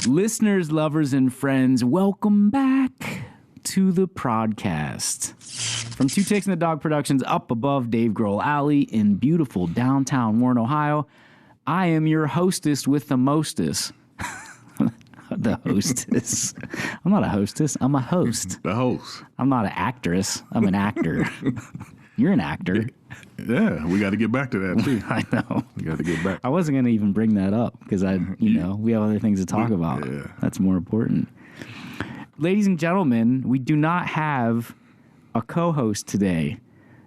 Listeners, lovers, and friends, welcome back to the podcast. From Two Ticks and the Dog Productions up above Dave Grohl Alley in beautiful downtown Warren, Ohio, I am your hostess with the mostest. The hostess. I'm not a hostess. I'm a host. The host. I'm not an actress. I'm an actor. You're an actor. Yeah, we got to get back to that, too. I know. We got to get back. I wasn't going to even bring that up because we have other things to talk about. Yeah. That's more important. Ladies and gentlemen, we do not have a co-host today.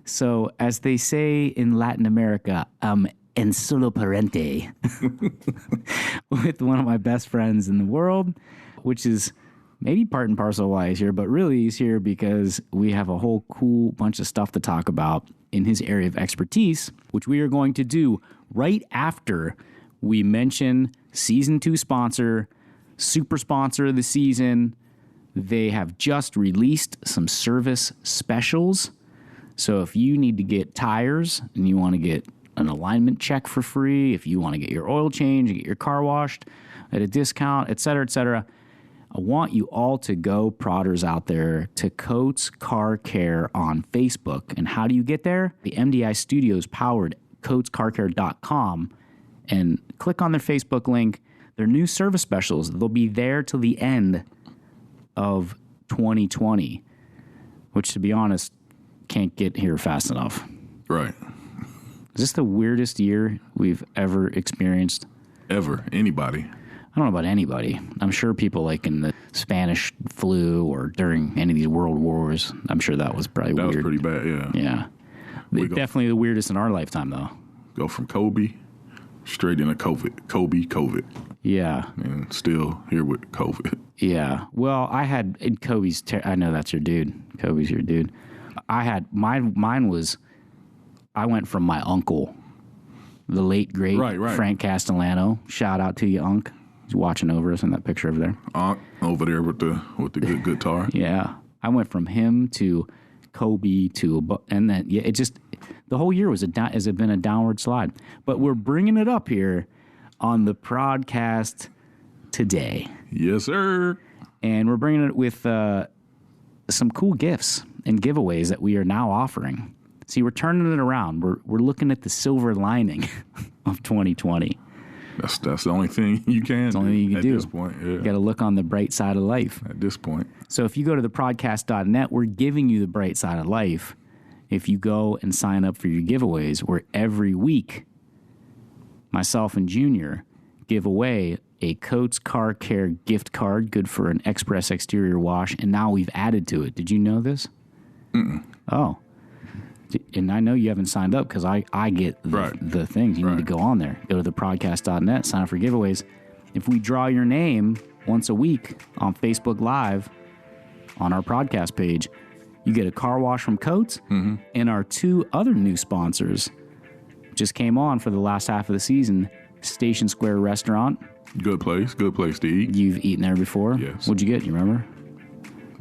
So, as they say in Latin America, en solo parente with one of my best friends in the world, which is maybe part and parcel why he's here, but really he's here because we have a whole cool bunch of stuff to talk about in his area of expertise, which we are going to do right after we mention season 2 sponsor, super sponsor of the season. They have just released some service specials. So if you need to get tires and you want to get an alignment check for free, if you want to get your oil changed, get your car washed at a discount, et cetera, I want you all to go, prodders out there, to Coates Car Care on Facebook. And how do you get there? The MDI Studios powered CoatesCarCare.com, and click on their Facebook link. Their new service specials, they'll be there till the end of 2020, which, to be honest, can't get here fast enough. Right. Is this the weirdest year we've ever experienced? Ever. Anybody. I don't know about anybody. I'm sure people like in the Spanish flu or during any of these world wars, I'm sure that was probably weird. That was pretty bad, yeah. Yeah. Definitely the weirdest in our lifetime, though. Go from Kobe straight into COVID. Yeah. And still here with COVID. Yeah. Well, I had in Kobe's, I know that's your dude. Kobe's your dude. I had, mine was, I went from my uncle, the late, great Frank Castellano. Shout out to you, Unc. He's watching over us in that picture over there. Unc over there with the good guitar. Yeah. I went from him to Kobe and then, yeah, it just, the whole year has been a downward slide. But we're bringing it up here on the podcast today. Yes, sir. And we're bringing it with some cool gifts and giveaways that we are now offering. See, we're turning it around. We're looking at the silver lining of 2020. That's the only thing you can do. That's the only thing you can do. At this point, yeah. You got to look on the bright side of life. At this point. So if you go to theprodcast.net, we're giving you the bright side of life. If you go and sign up for your giveaways, where every week, myself and Junior give away a Coates Car Care gift card, good for an express exterior wash, and now we've added to it. Did you know this? Mm-mm. Oh. And I know you haven't signed up because I get the things. You need to go on there. Go to theprodcast.net, sign up for giveaways. If we draw your name once a week on Facebook Live on our podcast page, you get a car wash from Coates. Mm-hmm. And our 2 other new sponsors just came on for the last half of the season. Station Square Restaurant. Good place to eat. You've eaten there before? Yes. What'd you get? You remember?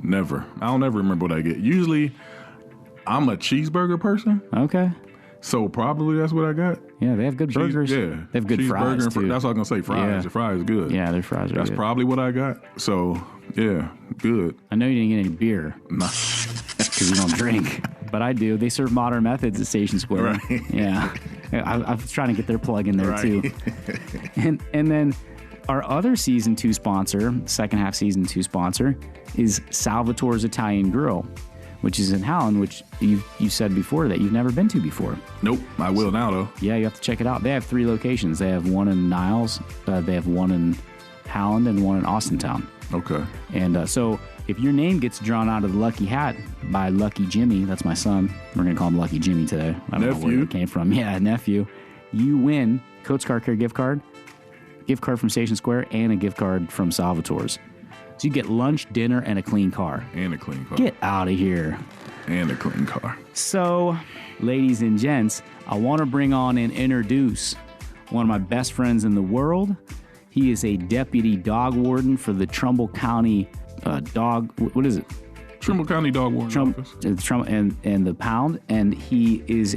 Never. I don't ever remember what I get. Usually, I'm a cheeseburger person. Okay. So probably that's what I got. Yeah, they have good burgers. Yeah. They have good fries, too. That's what I was going to say, fries. Yeah. The fries are good. Yeah, their fries are That's good. probably what I got. So, yeah, good. I know you didn't get any beer. Nah. Because you don't drink. But I do. They serve modern methods at Station Square. Right. Yeah. I was trying to get their plug in there, right. too. And then our other season 2 sponsor, second half season 2 sponsor, is Salvatore's Italian Grill, which is in Howland, which you said before that you've never been to before. Nope. I will now, though. Yeah, you have to check it out. They have 3 locations. They have one in Niles, they have one in Howland, and one in Austintown. Okay. And so if your name gets drawn out of the lucky hat by Lucky Jimmy, that's my son. We're going to call him Lucky Jimmy today. I don't know where it came from. Yeah, nephew. You win Coates Car Care gift card from Station Square, and a gift card from Salvatore's. So you get lunch, dinner, and a clean car. And a clean car. Get out of here. And a clean car. So, ladies and gents, I want to bring on and introduce one of my best friends in the world. He is a deputy dog warden for the Trumbull County what is it? Trimble County Dog Warden Office. And the Pound, and he is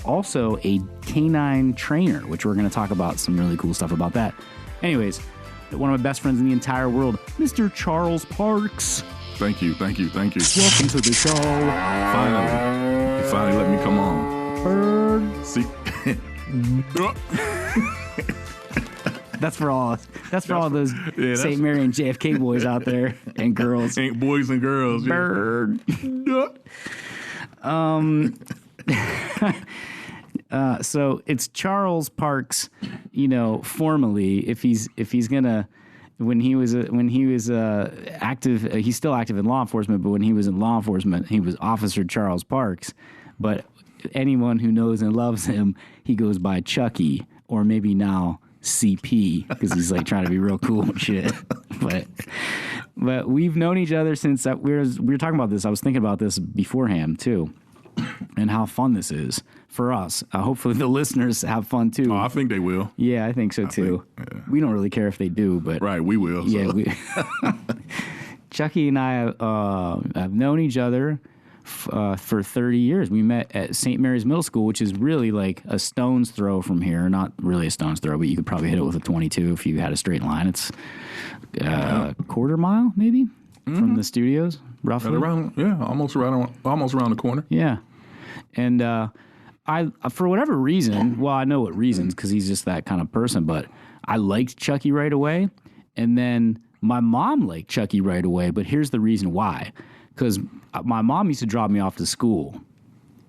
also a canine trainer, which we're going to talk about some really cool stuff about that. Anyways, one of my best friends in the entire world, Mr. Charles Parks. Thank you. Welcome to the show. Finally. You finally let me come on. Bird. See? That's for all those St. Mary and JFK boys out there and girls. Ain't boys and girls. Bird. So it's Charles Parks, formally, if he's gonna, when he was active, he's still active in law enforcement, but when he was in law enforcement, he was Officer Charles Parks. But anyone who knows and loves him, he goes by Chucky, or maybe now CP, because he's like trying to be real cool and shit. But we've known each other since we were talking about this. I was thinking about this beforehand too, and how fun this is for us. Hopefully the listeners have fun too. Oh, I think they will. Yeah, I think so too. We don't really care if they do, but right, we will. Yeah, so. Chucky and I have known each other for 30 years. We met at St. Mary's Middle School, which is really like a stone's throw from here. Not really a stone's throw, but you could probably hit it with a 22 if you had a straight line. It's a quarter mile, maybe, from the studios, roughly. Almost around the corner. Yeah. And I, for whatever reason, well, I know what reasons, because he's just that kind of person, but I liked Chucky right away. And then my mom liked Chucky right away, but here's the reason why. Because my mom used to drop me off to school.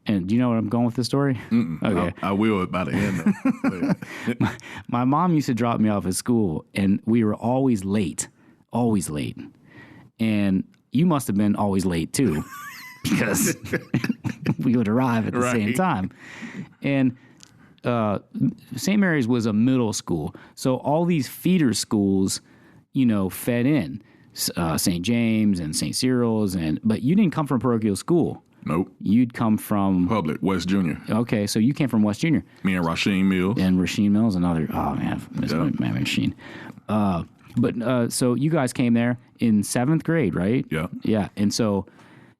And do you know where I'm going with this story? Okay. I will by the end. My mom used to drop me off at school, and we were always late. And you must have been always late, too, because we would arrive at the same time. And St. Mary's was a middle school. So all these feeder schools, fed in. St. James and St. Cyril's, but you didn't come from parochial school. Nope. You'd come from Public, West Junior. Okay, so you came from West Junior. Me and Rasheen Mills. And Rasheen Mills, another. Oh man, miss my Rasheen. So you guys came there in 7th grade, right? Yeah. Yeah, and so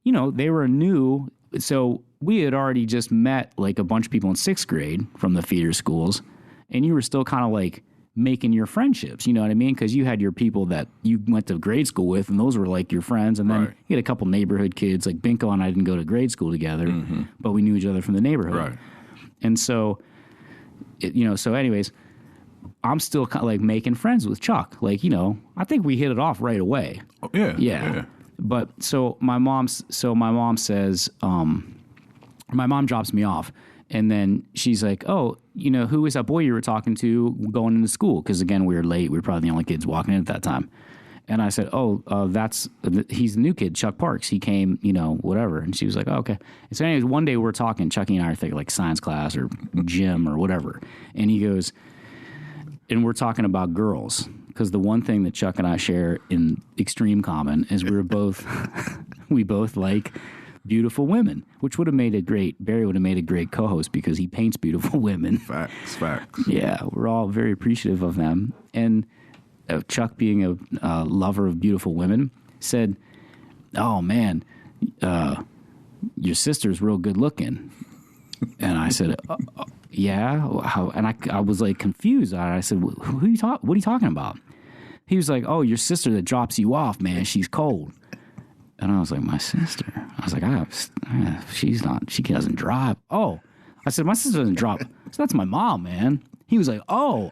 they were new. So we had already just met like a bunch of people in 6th grade from the feeder schools, and you were still kind of like making your friendships, you know what I mean? Because you had your people that you went to grade school with, and those were like your friends. And then you had a couple neighborhood kids, like Binko and I didn't go to grade school together, but we knew each other from the neighborhood. Right. And so, so anyways, I'm still kind of like making friends with Chuck. Like, I think we hit it off right away. Oh, yeah. But so my mom says, my mom drops me off. And then she's like, oh, who is that boy you were talking to going into school? Because, again, we were late. We were probably the only kids walking in at that time. And I said, he's the new kid, Chuck Parks. He came, whatever. And she was like, oh, okay. And so anyways, one day we're talking, Chucky and I are thinking like science class or gym or whatever. And he goes, and we're talking about girls. Because the one thing that Chuck and I share in extreme common is we both like beautiful women, which Barry would have made a great co-host because he paints beautiful women. Facts. Yeah, we're all very appreciative of them. And Chuck, being a lover of beautiful women, said, oh man, your sister's real good looking. And I said, yeah? How? And I was like confused. I said, what are you talking about? He was like, oh, your sister that drops you off, man, she's cold. And I was like, my sister? I was like, she doesn't drive. Oh. I said, my sister doesn't drop. So that's my mom, man. He was like, oh.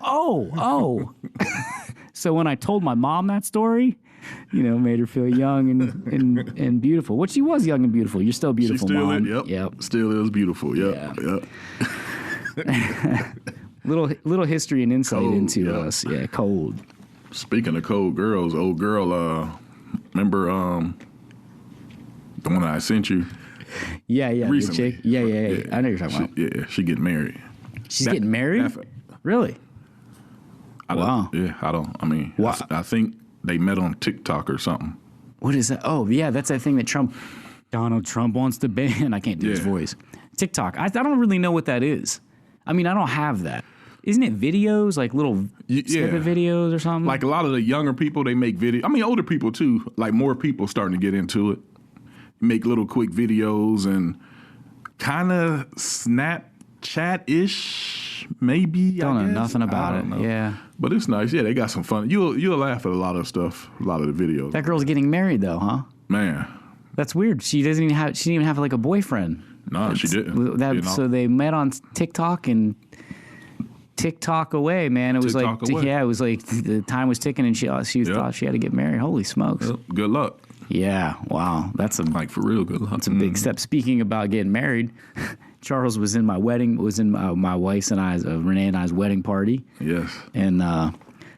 So when I told my mom that story, made her feel young and beautiful. Which she was young and beautiful. You're still beautiful, Mom. Yep. Still is beautiful. Yep. Little history and insight into us. Yeah, cold. Speaking of cold girls, old girl, remember the one that I sent you? Yeah. Recently. The chick? Yeah. I know you're talking about. Yeah, she getting married. She's getting married? Really? Wow. I think they met on TikTok or something. What is that? Oh, yeah, that's that thing that Donald Trump wants to ban. I can't do his voice. TikTok. I don't really know what that is. I mean, I don't have that. Isn't it videos, like little snippet videos or something? Like a lot of the younger people, they make videos. I mean, older people too. Like more people starting to get into it. make little quick videos and kind of Snapchat-ish, maybe. Don't I know guess. nothing about it. Know. Yeah. But it's nice. Yeah, they got some fun. You'll laugh at a lot of stuff, a lot of the videos. That girl's getting married though, huh? Man. That's weird. She didn't even have like a boyfriend. No, she didn't. So they met on TikTok and TikTok away, man. It was TikTok like, away. yeah, it was like the time was ticking, and she thought she had to get married. Holy smokes! Well, good luck. Yeah, wow, that's Like for real, good luck. a big step. Speaking about getting married, Charles was in my wedding. Was in my wife's and I's Renee and I's wedding party. Yes, and that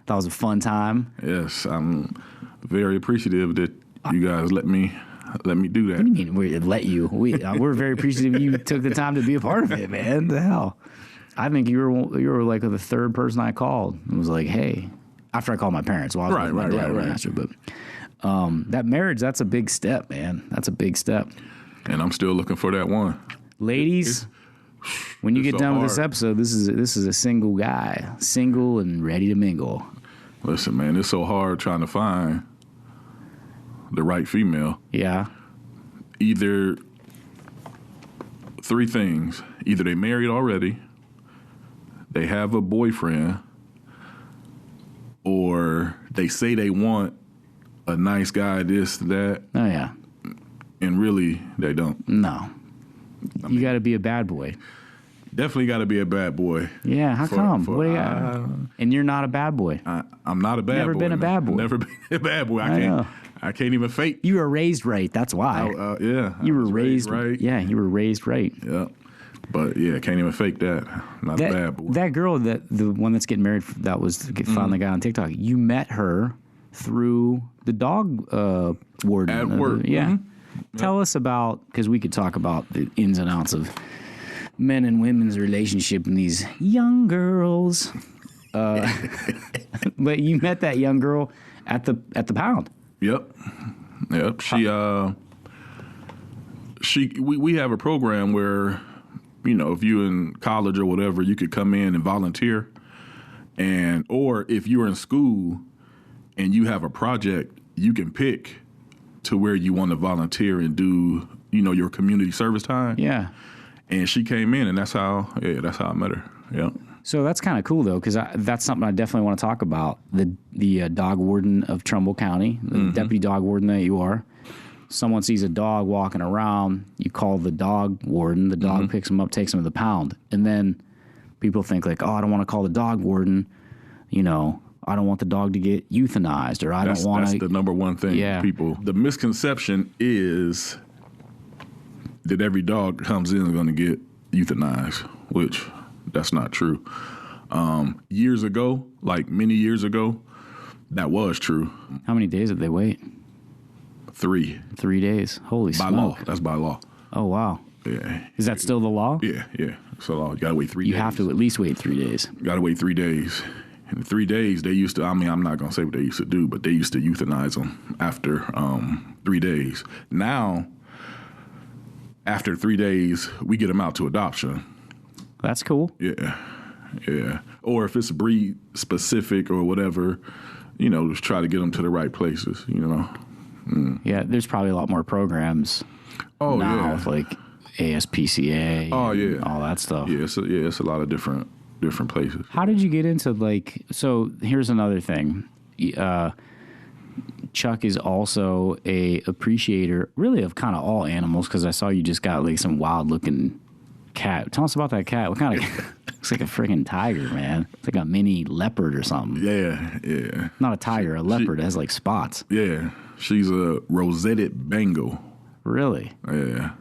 was a fun time. yes. I'm very appreciative that you guys let me do that. What do you mean we let you? We're very appreciative you took the time to be a part of it, man. The hell. I think you were like the third person I called. It was like, hey, after I called my parents. Well, I was with my dad after, but that marriage, that's a big step, man. That's a big step. And I'm still looking for that one. Ladies, when you get so done with hard. this episode, this is a single guy, single and ready to mingle. Listen, man, it's so hard trying to find the right female. Yeah. Either three things. Either they married already, they have a boyfriend, or they say they want a nice guy, this, that, Oh yeah. and really they don't. No. You got to be a bad boy. Definitely got to be a bad boy. Yeah. How come? What do you got? And you're not a bad boy. I'm not a bad boy. Never been a bad boy. Never been a bad boy. know. I can't even fake. You were raised right. That's why. Yeah. You I were was raised right. Yeah, you were raised right. Yeah. But yeah, can't even fake that. Not a bad boy. That girl, the one that's getting married, that was found the guy on TikTok. You met her through the dog warden At work. Yeah. Mm-hmm. Tell us about, because we could talk about the ins and outs of men and women's relationship and these young girls. But you met that young girl at the pound. Yep. We have a program where, if you're in college or whatever, you could come in and volunteer, or if you're in school and you have a project, you can pick to where you want to volunteer and do, your community service time. Yeah. And she came in, and that's how I met her. Yep. So that's kind of cool, though, because that's something I definitely want to talk about. The dog warden of Trumbull County, the deputy dog warden that you are. Someone sees a dog walking around, you call the dog warden. The dog picks him up, takes him to the pound. And then people think like, oh, I don't want to call the dog warden. I don't want the dog to get euthanized, or don't want to. That's the number one thing, people. The misconception is that every dog that comes in is going to get euthanized, which that's not true. Years ago, like many years ago, that was true. How many days did they wait? 3. 3 days. Holy By smoke. law. That's by law. Oh, wow. Yeah. Is that still the law? Yeah. So you got to wait 3 days. You have to at least wait 3 days. Got to wait 3 days. In 3 days, they used to, I'm not going to say what they used to do, but they used to euthanize them after 3 days. Now, after 3 days, we get them out to adoption. That's cool. Yeah. Or if it's breed specific or whatever, just try to get them to the right places, Yeah, there's probably a lot more programs now with like ASPCA. Oh, yeah. And all that stuff. Yeah, it's a lot of different places. How did you get into so here's another thing. Chuck is also a appreciator really of kind of all animals, because I saw you just got like some wild looking cat. Tell us about that cat. What kind of looks like a freaking tiger, man. It's like a mini leopard or something. Yeah. Not a tiger, a leopard. It has like spots. Yeah. She's a rosetted Bengal. Really? Yeah.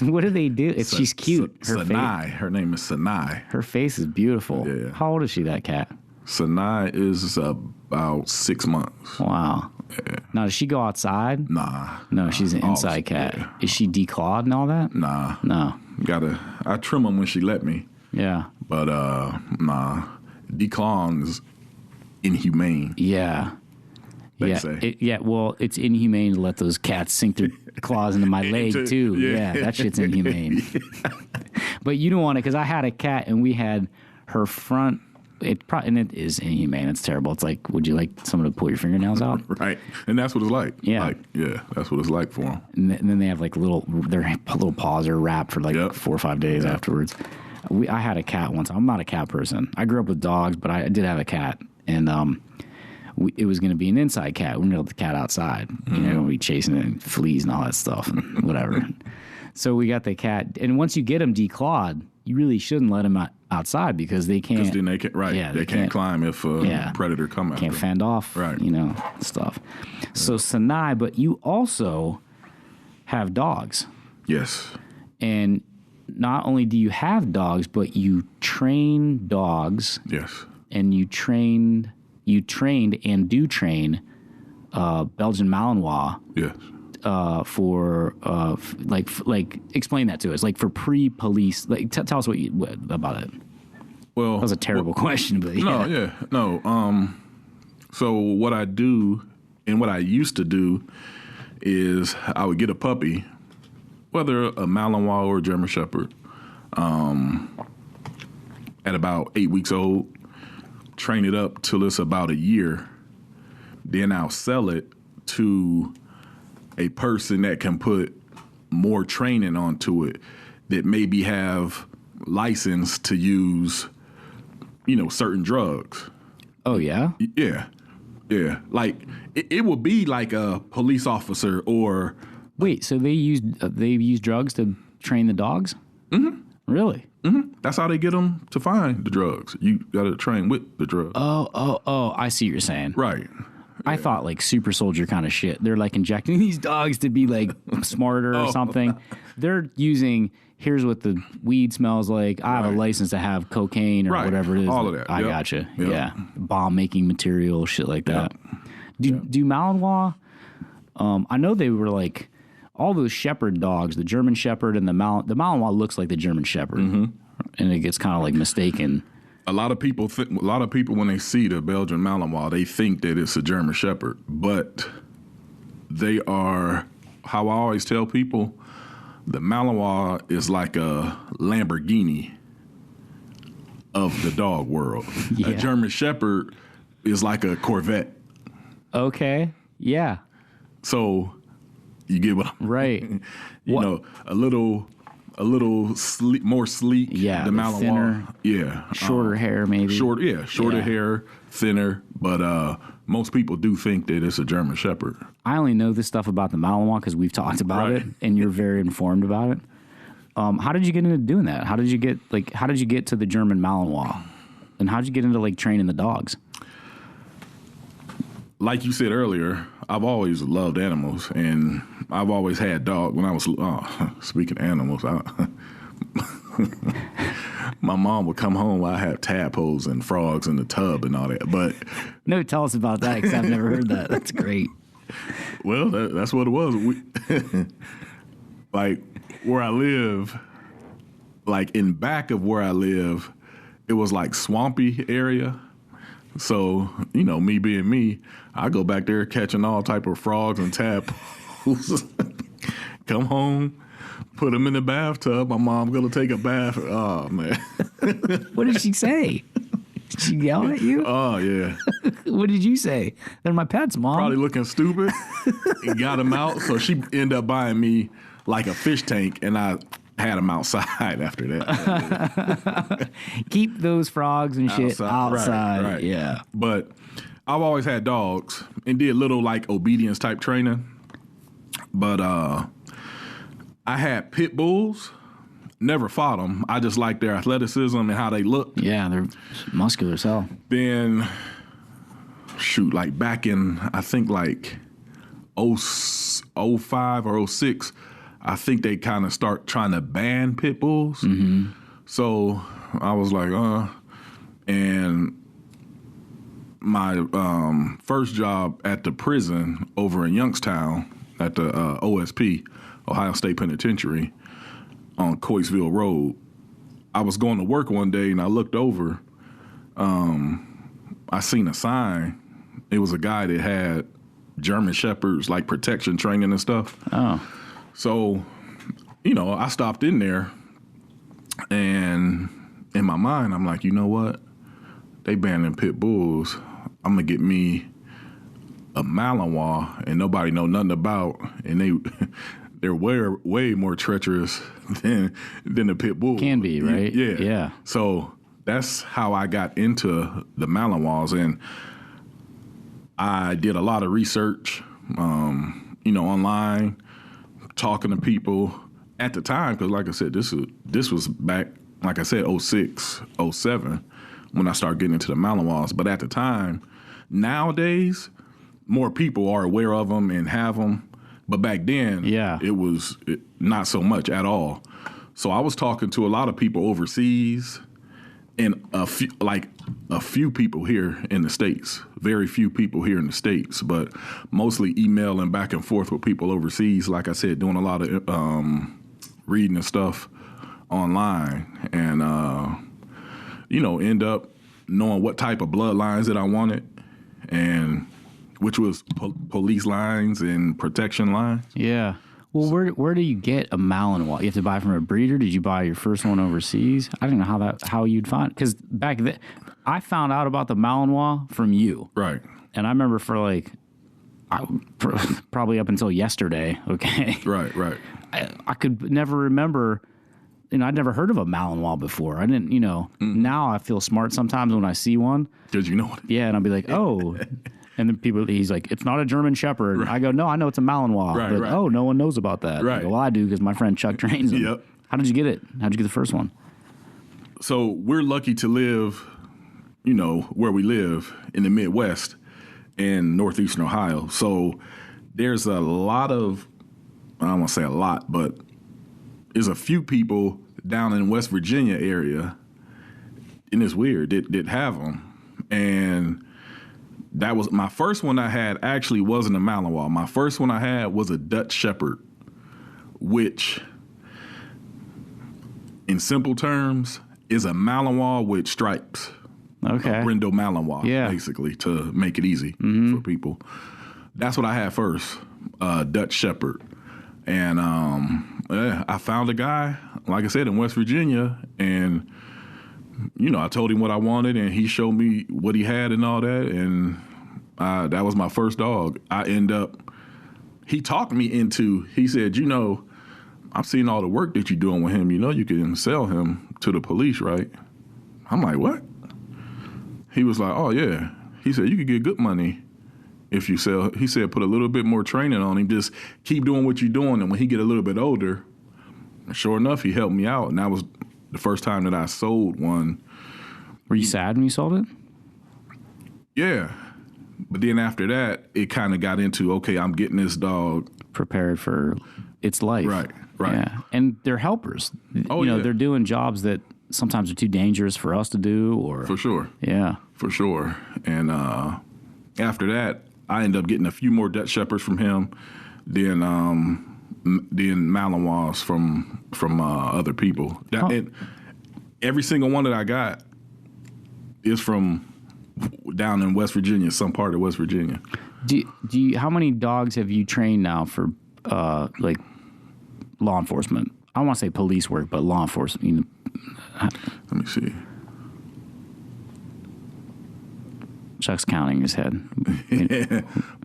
What do they do? She's cute. Sanai. Her name is Sanai. Her face is beautiful. Yeah. How old is she, that cat? Sanai is about 6 months. Wow. Yeah. Now, does she go outside? Nah. No, she's an inside cat. Yeah. Is she declawed and all that? Nah. No. I trim them when she let me. Yeah. But, nah. Declawing is inhumane. Yeah. They say. Well, it's inhumane to let those cats sink their claws into my leg, too. Yeah, that shit's inhumane. But you don't want it, because I had a cat, and we had her front and it is inhumane. It's terrible. It's like, would you like someone to pull your fingernails out? Right. And that's what it's like. Yeah. Like, yeah, that's what it's like for them. And then they have like their little paws are wrapped for like 4 or 5 days afterwards. I had a cat once. I'm not a cat person. I grew up with dogs, but I did have a cat, and it was going to be an inside cat. We were going to let the cat outside. You know, we chasing it and fleas and all that stuff and whatever. So we got the cat, and once you get them declawed, you really shouldn't let them outside because they can't. Because then they can't, right? Yeah, they can't climb if a predator come after can't them. fend off, right? You know, stuff. So Sinai, but you also have dogs. Yes. And not only do you have dogs, but you train dogs. Yes. And you trained and do train Belgian Malinois. Yes. Like explain that to us, like for pre-police. Like tell us what about it. Well, that was a terrible question, but no. So what I do and what I used to do is I would get a puppy, whether a Malinois or a German Shepherd, at about 8 weeks old, train it up till it's about a year. Then I'll sell it to a person that can put more training onto it, that maybe have license to use, certain drugs. Oh, yeah? Yeah. Yeah. Like, it would be like a police officer or... Wait, so they use drugs to train the dogs? Mm-hmm. Really? Mm-hmm. That's how they get them to find the drugs. You got to train with the drugs. Oh, I see what you're saying. Right. I thought like super soldier kind of shit. They're like injecting these dogs to be like smarter or something. They're using, here's what the weed smells like. I have a license to have cocaine or whatever it is. All of that. I gotcha. Yep. Yeah. Bomb making material, shit like that. Do Malinois, I know they were like all those shepherd dogs, the German Shepherd and the Malinois looks like the German Shepherd. Mm-hmm. And it gets kind of like mistaken. A lot of people when they see the Belgian Malinois, they think that it's a German Shepherd, but they are, how I always tell people, the Malinois is like a Lamborghini of the dog world. Yeah. A German Shepherd is like a Corvette. Okay. Yeah. So you get what I'm right. A little more sleek. Yeah, the Malinois. thinner. Yeah, shorter hair maybe. Shorter hair, thinner. But most people do think that it's a German Shepherd. I only know this stuff about the Malinois because we've talked about it, and you're very informed about it. How did you get into doing that? How did you get to the German Malinois, and how did you get into like training the dogs? Like you said earlier, I've always loved animals, and I've always had dogs. When I was speaking of animals, my mom would come home while I had tadpoles and frogs in the tub and all that. But no, tell us about that because I've never heard that. That's great. Well, that's what it was. Like where I live, like in back of where I live, it was like swampy area. So, me being me, I go back there catching all type of frogs and tadpoles. Come home, put them in the bathtub. My mom's going to take a bath. Oh, man. What did she say? Did she yell at you? Oh, yeah. What did you say? They're my pets, Mom. Probably looking stupid and got them out. So she ended up buying me like a fish tank, and I had them outside after that. Keep those frogs and shit outside. Right. Yeah. But I've always had dogs and did little like obedience type training. But I had pit bulls. Never fought them. I just like their athleticism and how they look. Yeah, they're muscular as hell. Then, like back in, I think like 05 or 06, I think they kind of start trying to ban pit bulls. Mm-hmm. So I was like, and my first job at the prison over in Youngstown at the OSP, Ohio State Penitentiary, on Coatesville Road, I was going to work one day and I looked over. I seen a sign. It was a guy that had German Shepherds, like protection training and stuff. Oh. So, I stopped in there, and in my mind, I'm like, you know what? they banning pit bulls. I'm gonna get me a Malinois, and nobody know nothing about, and they're way more treacherous than the pit bull. Can be, right? Yeah. So that's how I got into the Malinois, and I did a lot of research, online, talking to people at the time, because like I said, this was back, like I said, 06, 07, when I started getting into the Malinois. But at the time, nowadays, more people are aware of them and have them. But back then, it was not so much at all. So I was talking to a lot of people overseas, and a few people here in the States, very few people here in the States, but mostly emailing back and forth with people overseas. Like I said, doing a lot of reading and stuff online, and end up knowing what type of bloodlines that I wanted, and which was police lines and protection lines. Yeah. Well, where do you get a Malinois? You have to buy from a breeder? Did you buy your first one overseas? I don't know how you'd find it. Because back then, I found out about the Malinois from you. Right. And I remember for probably up until yesterday, okay? Right. I could never remember, I'd never heard of a Malinois before. I didn't, Now I feel smart sometimes when I see one. Because you know it. Yeah, and I'll be like, oh. And then he's like, it's not a German Shepherd. Right. I go, no, I know it's a Malinois. Right. Oh, no one knows about that. Right. I go, well, I do because my friend Chuck trains them. Yep. How did you get it? How did you get the first one? So we're lucky to live, where we live in the Midwest and northeastern Ohio. So there's a lot of, I don't want to say a lot, but there's a few people down in West Virginia area, and it's weird, that have them. And that was my first one I had. Actually wasn't a Malinois. My first one I had was a Dutch Shepherd, which in simple terms is a Malinois with stripes. Okay. A Brindle Malinois, basically, to make it easy for people. That's what I had first, Dutch Shepherd. And I found a guy, like I said, in West Virginia, and I told him what I wanted, and he showed me what he had and all that, and that was my first dog. He talked me into, he said, I've seen all the work that you're doing with him. You can sell him to the police, right? I'm like, what? He was like, oh, yeah. He said, you could get good money if you sell. He said, put a little bit more training on him. Just keep doing what you're doing, and when he get a little bit older, sure enough, he helped me out, and that was the first time that I sold one. Were you sad when you sold it? Yeah. But then after that, it kind of got into, okay, I'm getting this dog prepared for its life. Right. Yeah. And they're helpers. They're doing jobs that sometimes are too dangerous for us to do. Or For sure. Yeah. For sure. And after that, I ended up getting a few more Dutch Shepherds from him, then Malinois from other people. And every single one that I got is from down in West Virginia, some part of West Virginia. Do you? How many dogs have you trained now for law enforcement? I don't want to say police work, but law enforcement. Let me see. Chuck's counting his head.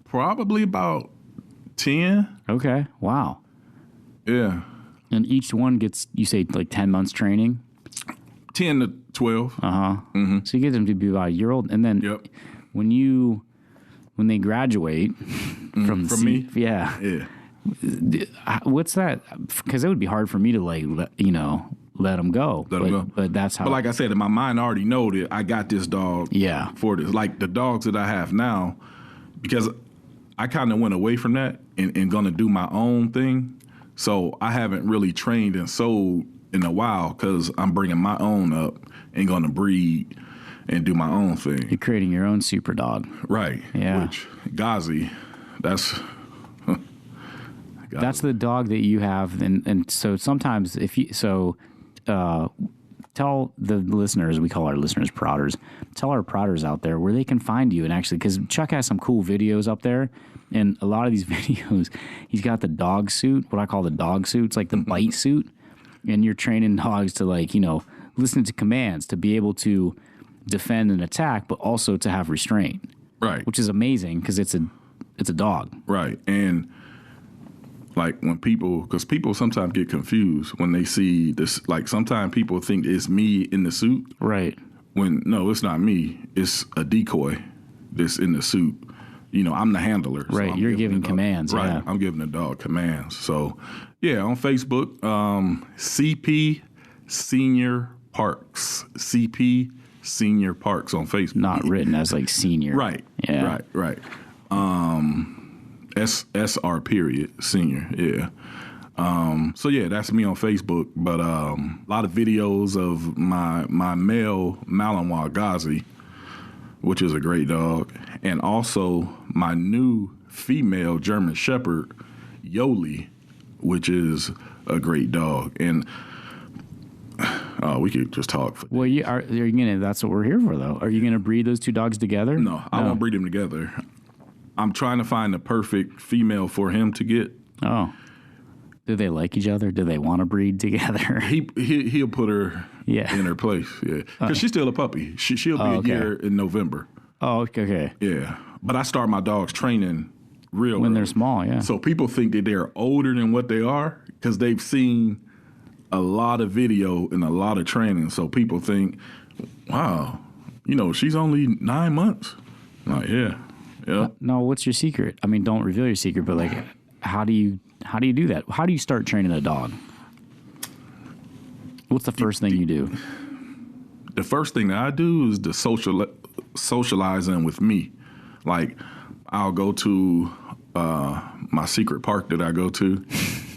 Probably about 10. Okay. Wow. Yeah. And each one gets, you say, 10 months training? 10 to 12. Uh-huh. Mm-hmm. So you get them to be about a year old. And then when they graduate from me? Yeah. What's that? Because it would be hard for me to, let them go. But that's how. But like I said, in my mind, I already know that I got this dog for this. Like the dogs that I have now, because I kind of went away from that and going to do my own thing. So I haven't really trained and sold in a while because I'm bringing my own up and going to breed and do my own thing. You're creating your own super dog. Right. Yeah. Which, Ghazi, that's the dog that you have. And so sometimes tell the listeners, we call our listeners prodders, tell our prodders out there where they can find you. And actually, because Chuck has some cool videos up there, and a lot of these videos, he's got the dog suit, what I call the dog suit. It's like the bite suit. And you're training dogs to listen to commands, to be able to defend and attack, but also to have restraint, Right. which is amazing because it's a dog. Right. And like because people sometimes get confused when they see this, like sometimes people think it's me in the suit. Right. When no, it's not me. It's a decoy that's in the suit. You know, I'm the handler. So Right. I'm You're giving commands. Right. Yeah. I'm giving the dog commands. So, yeah, on Facebook, CP Senior Parks. CP Senior Parks on Facebook. Not written as like senior. Right. Yeah. Right. SR period senior. Yeah. So yeah, that's me on Facebook. But a lot of videos of my male Malinois Ghazi, which is a great dog, and also my new female German Shepherd Yoli, which is a great dog. And we could just talk. Well, are you gonna? That's what we're here for, though. Are you gonna breed those two dogs together? No, I won't breed them together. I'm trying to find the perfect female for him to get. Oh. Do they like each other? Do they want to breed together? He'll put her in her place. Yeah, because she's still a puppy. She'll be a year in November. Oh, okay. Yeah, but I start my dogs training real when early. they're small. Yeah. So people think that they're older than what they are because they've seen a lot of video and a lot of training. So people think, wow, she's only 9 months. I'm like, yeah. No, what's your secret? I mean, don't reveal your secret, but like, how do you do that? How do you start training a dog? What's the first thing you do? The first thing that I do is the socializing with me. Like, I'll go to my secret park that I go to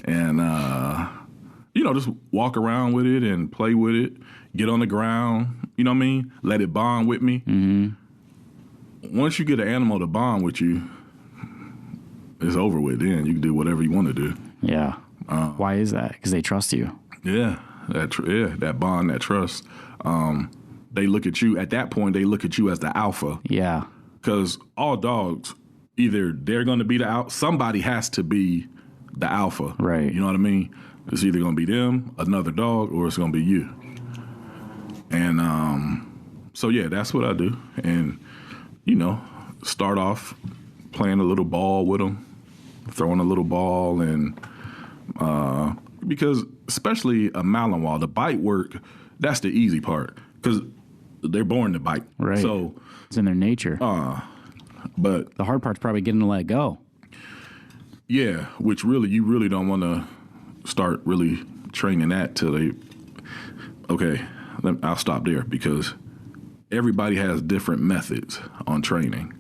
and, just walk around with it and play with it, get on the ground, you know what I mean? Let it bond with me. Mm-hmm. Once you get an animal to bond with you, it's over with. Then you can do whatever you want to do. Yeah. Why is that? Because they trust you. Yeah. That bond, that trust. They look at you, at that point, they look at you as the alpha. Yeah. Because all dogs, either they're going to be somebody has to be the alpha. Right. You know what I mean? It's either going to be them, another dog, or it's going to be you. And so, yeah, that's what I do. And, start off playing a little ball with them, throwing a little ball. And because especially a Malinois, the bite work, that's the easy part because they're born to bite. Right. So it's in their nature. But the hard part's probably getting to let it go. Yeah, which really, you really don't want to start really training that till they, I'll stop there because everybody has different methods on training.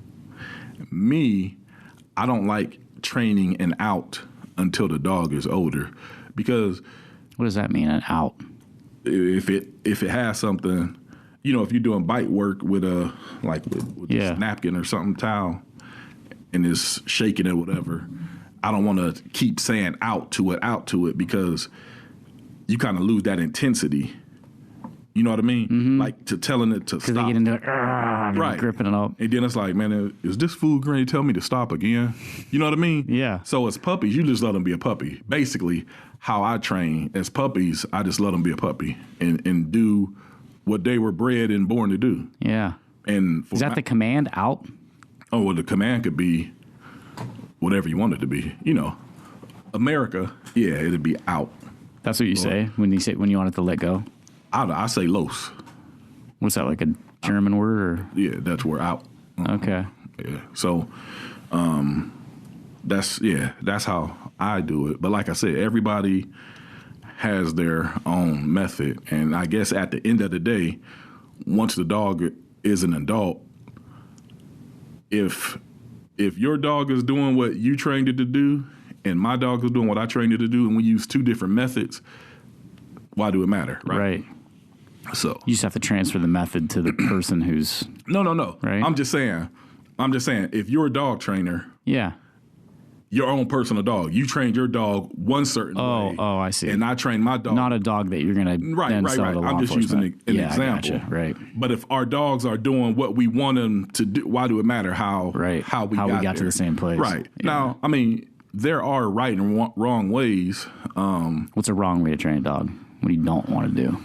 Me, I don't like training an out until the dog is older because what does that mean, an out? If it has something, if you're doing bite work with a this napkin or something, towel, and it's shaking it, whatever, I don't want to keep saying out to it because you kind of lose that intensity. You know what I mean? Mm-hmm. Like to telling it to stop. Because they get into it, right, gripping it up. And then it's like, man, is this food going to tell me to stop again? You know what I mean? Yeah. So as puppies, you just let them be a puppy. Basically, how I train as puppies, I just let them be a puppy and do what they were bred and born to do. Yeah. And is that the command out? Oh, well, the command could be whatever you want it to be. America, it'd be out. That's what you say when you want it to let go? I say los. What's that, like a German word? Or? Yeah, that's where out. Okay. Yeah. So that's how I do it. But like I said, everybody has their own method. And I guess at the end of the day, once the dog is an adult, if your dog is doing what you trained it to do and my dog is doing what I trained it to do and we use two different methods, why do it matter? Right. So you just have to transfer the method to the person who's no. Right. I'm just saying, if you're a dog trainer, your own personal dog, you trained your dog one certain way. Oh, I see. And I trained my dog. Not a dog that you're gonna then sell to law I'm just enforcement. using an example. Gotcha. Right. But if our dogs are doing what we want them to do, why do it matter how we got to the same place? Right. Yeah. Now, I mean, there are right and wrong ways. What's a wrong way to train a dog? What you don't want to do?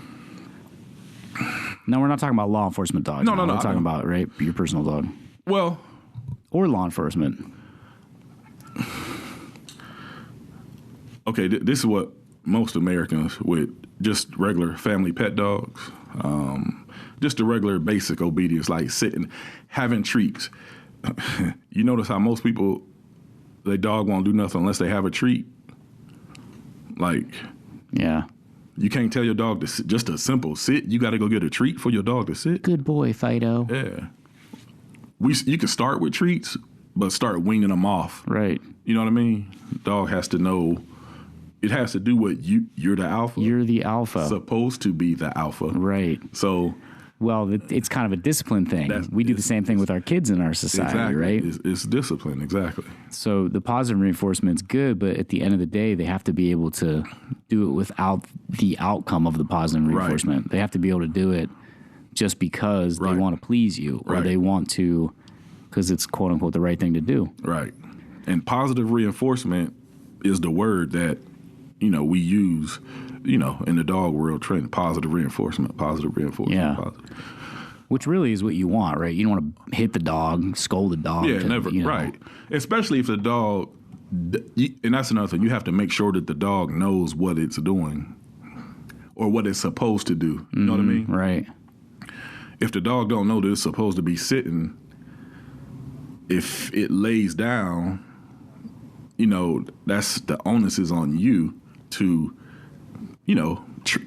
No, we're not talking about law enforcement dogs. No. We're talking about, right, your personal dog. Well, or law enforcement. Okay, this is what most Americans with just regular family pet dogs, just the regular basic obedience, like sitting, having treats. You notice how most people, their dog won't do nothing unless they have a treat. Like, yeah, you can't tell your dog to sit, just a simple sit. You got to go get a treat for your dog to sit. Good boy, Fido. Yeah, you can start with treats, but start weaning them off. Right. You know what I mean? Dog has to know. It has to do what you're the alpha. You're the alpha. Supposed to be the alpha. Right. So, well, it's kind of a discipline thing. We do the same thing with our kids in our society, exactly, right? It's discipline, exactly. So the positive reinforcement's good, but at the end of the day, they have to be able to do it without the outcome of the positive reinforcement. Right. They have to be able to do it just because they want to please you, or they want to, because it's quote unquote the right thing to do. Right. And positive reinforcement is the word that, we use, in the dog world trend, positive reinforcement. Yeah. Which really is what you want, right? You don't want to hit the dog, scold the dog. Yeah, never. Right. Especially if the dog, and that's another thing, you have to make sure that the dog knows what it's doing or what it's supposed to do. You know what I mean? Right. If the dog don't know that it's supposed to be sitting, if it lays down, that's the onus is on you to,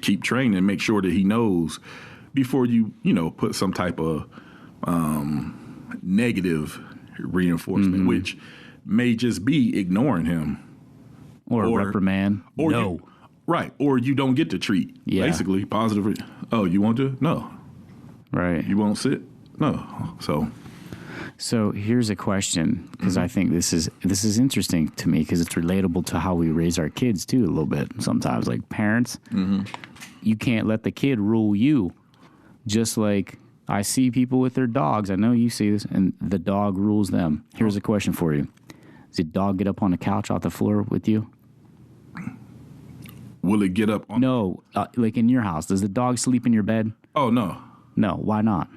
keep training and make sure that he knows before you, put some type of negative reinforcement, which may just be ignoring him. Or reprimand. Or no. Or you don't get to treat. Yeah. Basically, positive. Oh, you want to? No. Right. You won't sit? No. So here's a question, because I think this is interesting to me, because it's relatable to how we raise our kids too a little bit sometimes. Like parents, you can't let the kid rule you. Just like I see people with their dogs, I know you see this, and the dog rules them. Here's a question for you. Does the dog get up on the couch off the floor with you? Will it get up on? No, like in your house. Does the dog sleep in your bed? Oh, no. No, why not?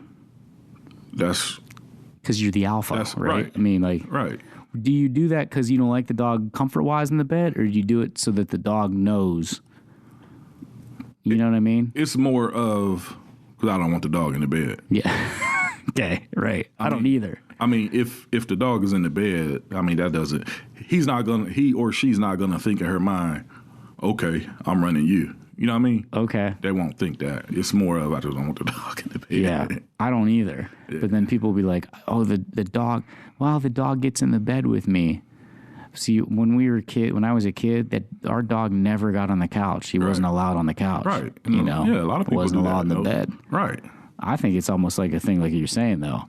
That's... Because you're the alpha, right? I mean, like, right. Do you do that because you don't like the dog comfort-wise in the bed, or do you do it so that the dog knows? You know what I mean? It's more of, because I don't want the dog in the bed. Yeah. Okay, right. I don't either. I mean, if the dog is in the bed, I mean, that doesn't, he or she's not going to think in her mind, okay, I'm running you. You know what I mean? Okay. They won't think that. It's more of, I just don't want the dog in the bed. Yeah, I don't either. Yeah. But then people will be like, oh, the dog, wow, the dog gets in the bed with me. See, when I was a kid, our dog never got on the couch. He wasn't allowed on the couch. Right. Yeah, a lot of people wasn't allowed in the bed. Right. I think it's almost like a thing like you're saying, though.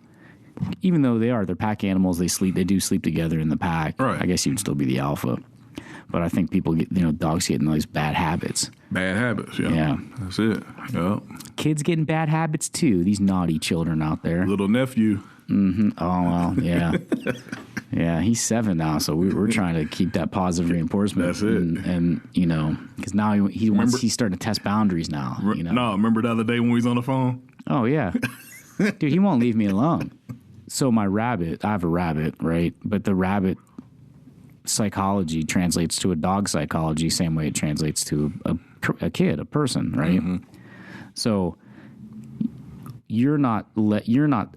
Even though they're pack animals, they do sleep together in the pack. Right. I guess you'd still be the alpha. But I think people get, dogs getting these bad habits. Bad habits, yeah. Yeah. That's it. Yep. Kids getting bad habits too. These naughty children out there. Little nephew. Mm-hmm. Oh, well, yeah. Yeah, he's 7 now, so we're trying to keep that positive reinforcement. That's it. And because now he's starting to test boundaries now. No, remember the other day when we was on the phone? Oh, yeah. Dude, he won't leave me alone. So my rabbit, I have a rabbit, right? But the rabbit psychology translates to a dog psychology same way it translates to a kid, a person, right? Mm-hmm. So you're not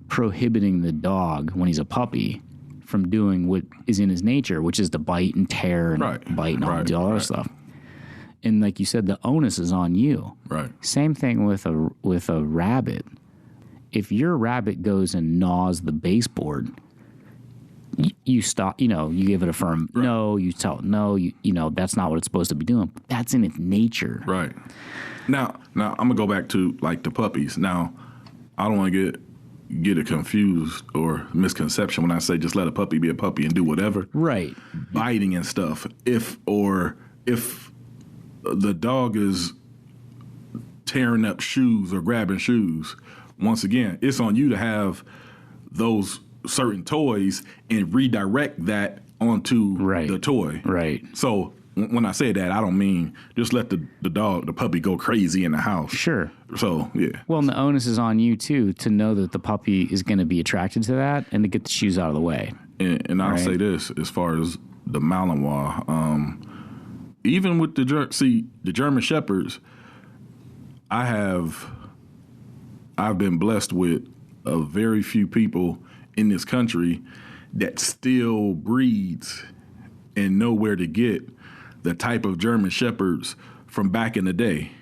prohibiting the dog when he's a puppy from doing what is in his nature, which is to bite and tear and bite and all that other stuff. And like you said, the onus is on you. Right. Same thing with a rabbit. If your rabbit goes and gnaws the baseboard, you stop, you give it a firm no, you tell it no, that's not what it's supposed to be doing. That's in its nature. Right. Now I'm going to go back to like the puppies. Now, I don't want to get it confused or misconception when I say just let a puppy be a puppy and do whatever. Right. Biting and stuff. If the dog is tearing up shoes or grabbing shoes, once again, it's on you to have those certain toys and redirect that onto the toy. Right. So when I say that, I don't mean just let the puppy go crazy in the house. Sure. So, yeah. Well, and the onus is on you, too, to know that the puppy is going to be attracted to that and to get the shoes out of the way. And I'll say this, as far as the Malinois, even with the German Shepherds, I've been blessed with a very few people in this country that still breeds and know where to get the type of German Shepherds from back in the day.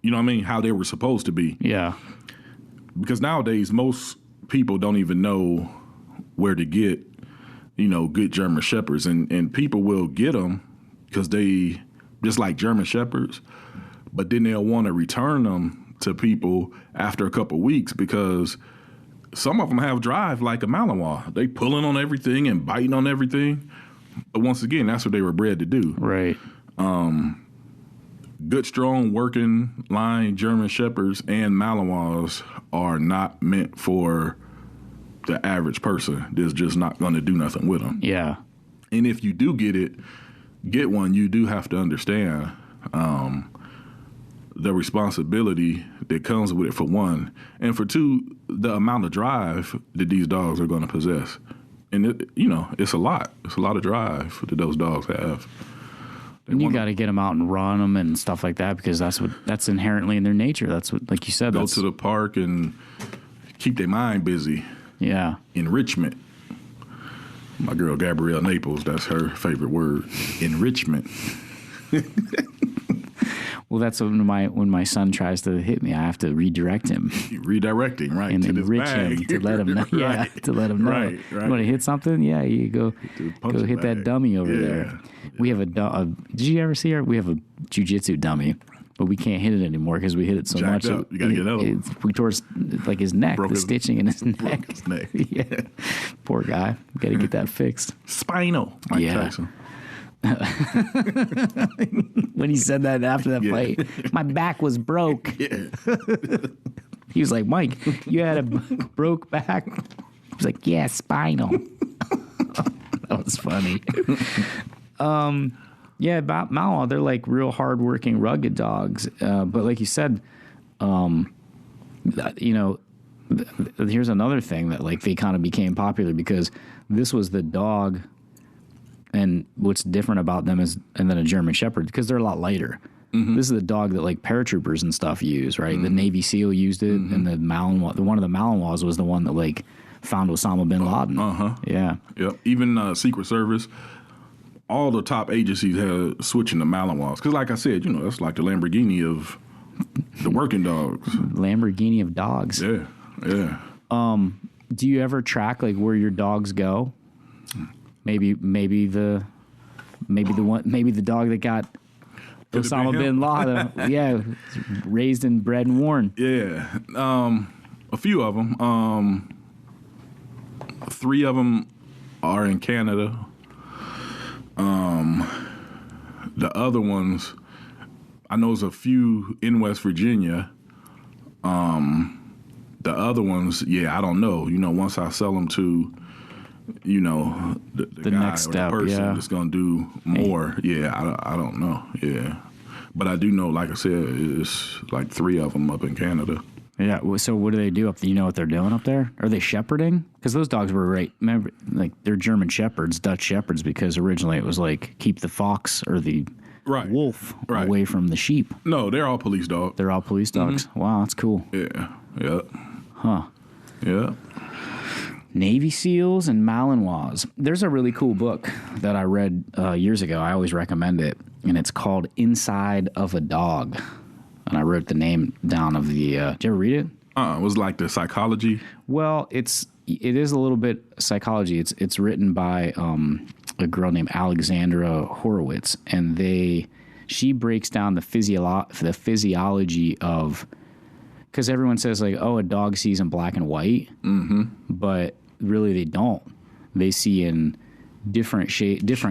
You know what I mean? How they were supposed to be. Yeah. Because nowadays, most people don't even know where to get, good German Shepherds. And people will get them because they just like German Shepherds, but then they'll want to return them to people after a couple weeks because some of them have drive like a Malinois. They pulling on everything and biting on everything. But once again, that's what they were bred to do. Right. Good, strong, working line German Shepherds and Malinois are not meant for the average person. That's just not going to do nothing with them. Yeah. And if you do get one, you do have to understand the responsibility that comes with it, for one. And for two, the amount of drive that these dogs are going to possess. And, it's a lot. It's a lot of drive that those dogs have. And you got to get them out and run them and stuff like that because that's inherently in their nature. That's what, like you said. Go to the park and keep their mind busy. Yeah. Enrichment. My girl Gabrielle Naples, that's her favorite word. Enrichment. Well, that's when my son tries to hit me, I have to redirect him. Redirecting, right? And to enrich this bag. him to let him know. Right. Yeah, to let him know. Right. You want to hit something? Yeah, you go hit that dummy over there. We have did you ever see we have a jiu-jitsu dummy, but we can't hit it anymore because we hit it so Jacked much. Up. You got to get another one. We tore like his neck, stitching in his neck. Broke his neck. Yeah, poor guy. Got to get that fixed. Spinal. Mike Tyson. When he said that after that fight, my back was broke. Yeah. He was like, Mike, you had a broke back? He was like, yeah, spinal. That was funny. Yeah, about Malinois, they're like real hardworking, rugged dogs. But like you said, here's another thing that like they kind of became popular because this was the dog. And what's different about them than a German Shepherd, because they're a lot lighter. Mm-hmm. This is the dog that like paratroopers and stuff use, right? Mm-hmm. The Navy SEAL used it, and the Malinois, one of the Malinois was the one that like found Osama bin Laden. Yeah. Yep. Even Secret Service, all the top agencies had switching to Malinois. Because like I said, that's like the Lamborghini of the working dogs. Lamborghini of dogs. Yeah. Yeah. Do you ever track like where your dogs go? Maybe the dog that got Osama bin Laden, yeah, raised and bred and worn. Yeah, a few of them. 3 of them are in Canada. The other ones, I know there's a few in West Virginia. The other ones, I don't know. Once I sell them to the guy next or step, the person that's going to do more. I don't know. Yeah. But I do know, like I said, it's like 3 of them up in Canada. Yeah. So what do they do up there? You know what they're doing up there? Are they shepherding? Because those dogs were remember, like they're German Shepherds, Dutch Shepherds, because originally it was like keep the fox or the wolf away from the sheep. No, they're all police dogs. They're all police dogs. Mm-hmm. Wow, that's cool. Yeah. Yep. Huh. Yeah. Navy SEALs and Malinois. There's a really cool book that I read years ago. I always recommend it, and it's called Inside of a Dog. And I wrote the name down of the. Did you ever read it? It was like the psychology. Well, it is a little bit psychology. It's written by a girl named Alexandra Horowitz, and she breaks down the physiology of. Because everyone says like, oh, a dog sees in black and white, but really they don't. They see in different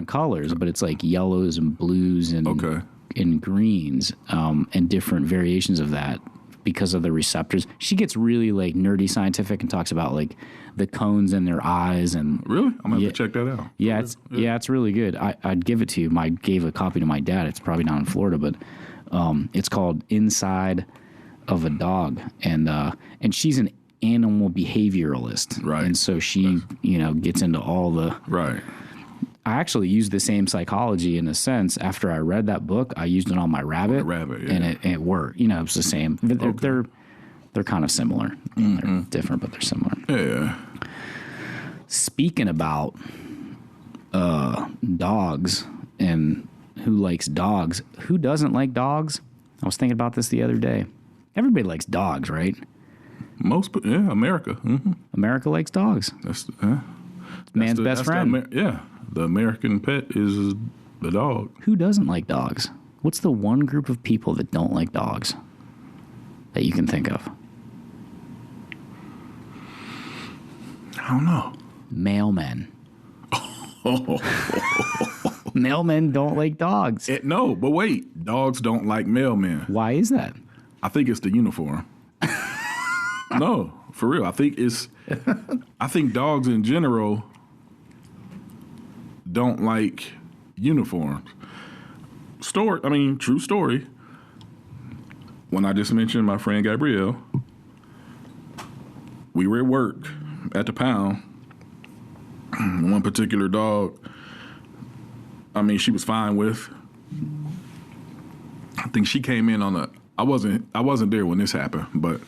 colors, but it's like yellows and blues and greens, and different variations of that because of the receptors. She gets really like nerdy scientific and talks about like the cones in their eyes and Really? I'm gonna have to check that out. yeah, it's really good. I'd give it to you. I gave a copy to my dad. It's probably not in Florida, but it's called Inside of a Dog, and she's an animal behavioralist, Right? And so she gets into all the Right. I actually used the same psychology in a sense. After I read that book, I used it on my rabbit, Yeah. and it worked. It's the same. They're kind of similar. They're different, but they're similar. Yeah. Speaking about dogs and who likes dogs, who doesn't like dogs? I was thinking about this the other day. Everybody likes dogs, right? America. Mm-hmm. America likes dogs. That's man's best friend. The American pet is the dog. Who doesn't like dogs? What's the one group of people that don't like dogs that you can think of? I don't know. Mailmen. Mailmen don't like dogs. No, but wait. Dogs don't like mailmen. Why is that? I think it's the uniform. No, for real. I think dogs in general don't like uniforms. True story. When I just mentioned my friend Gabrielle, we were at work at the pound. One particular dog, she was fine with. I think she came in on I wasn't there when this happened, but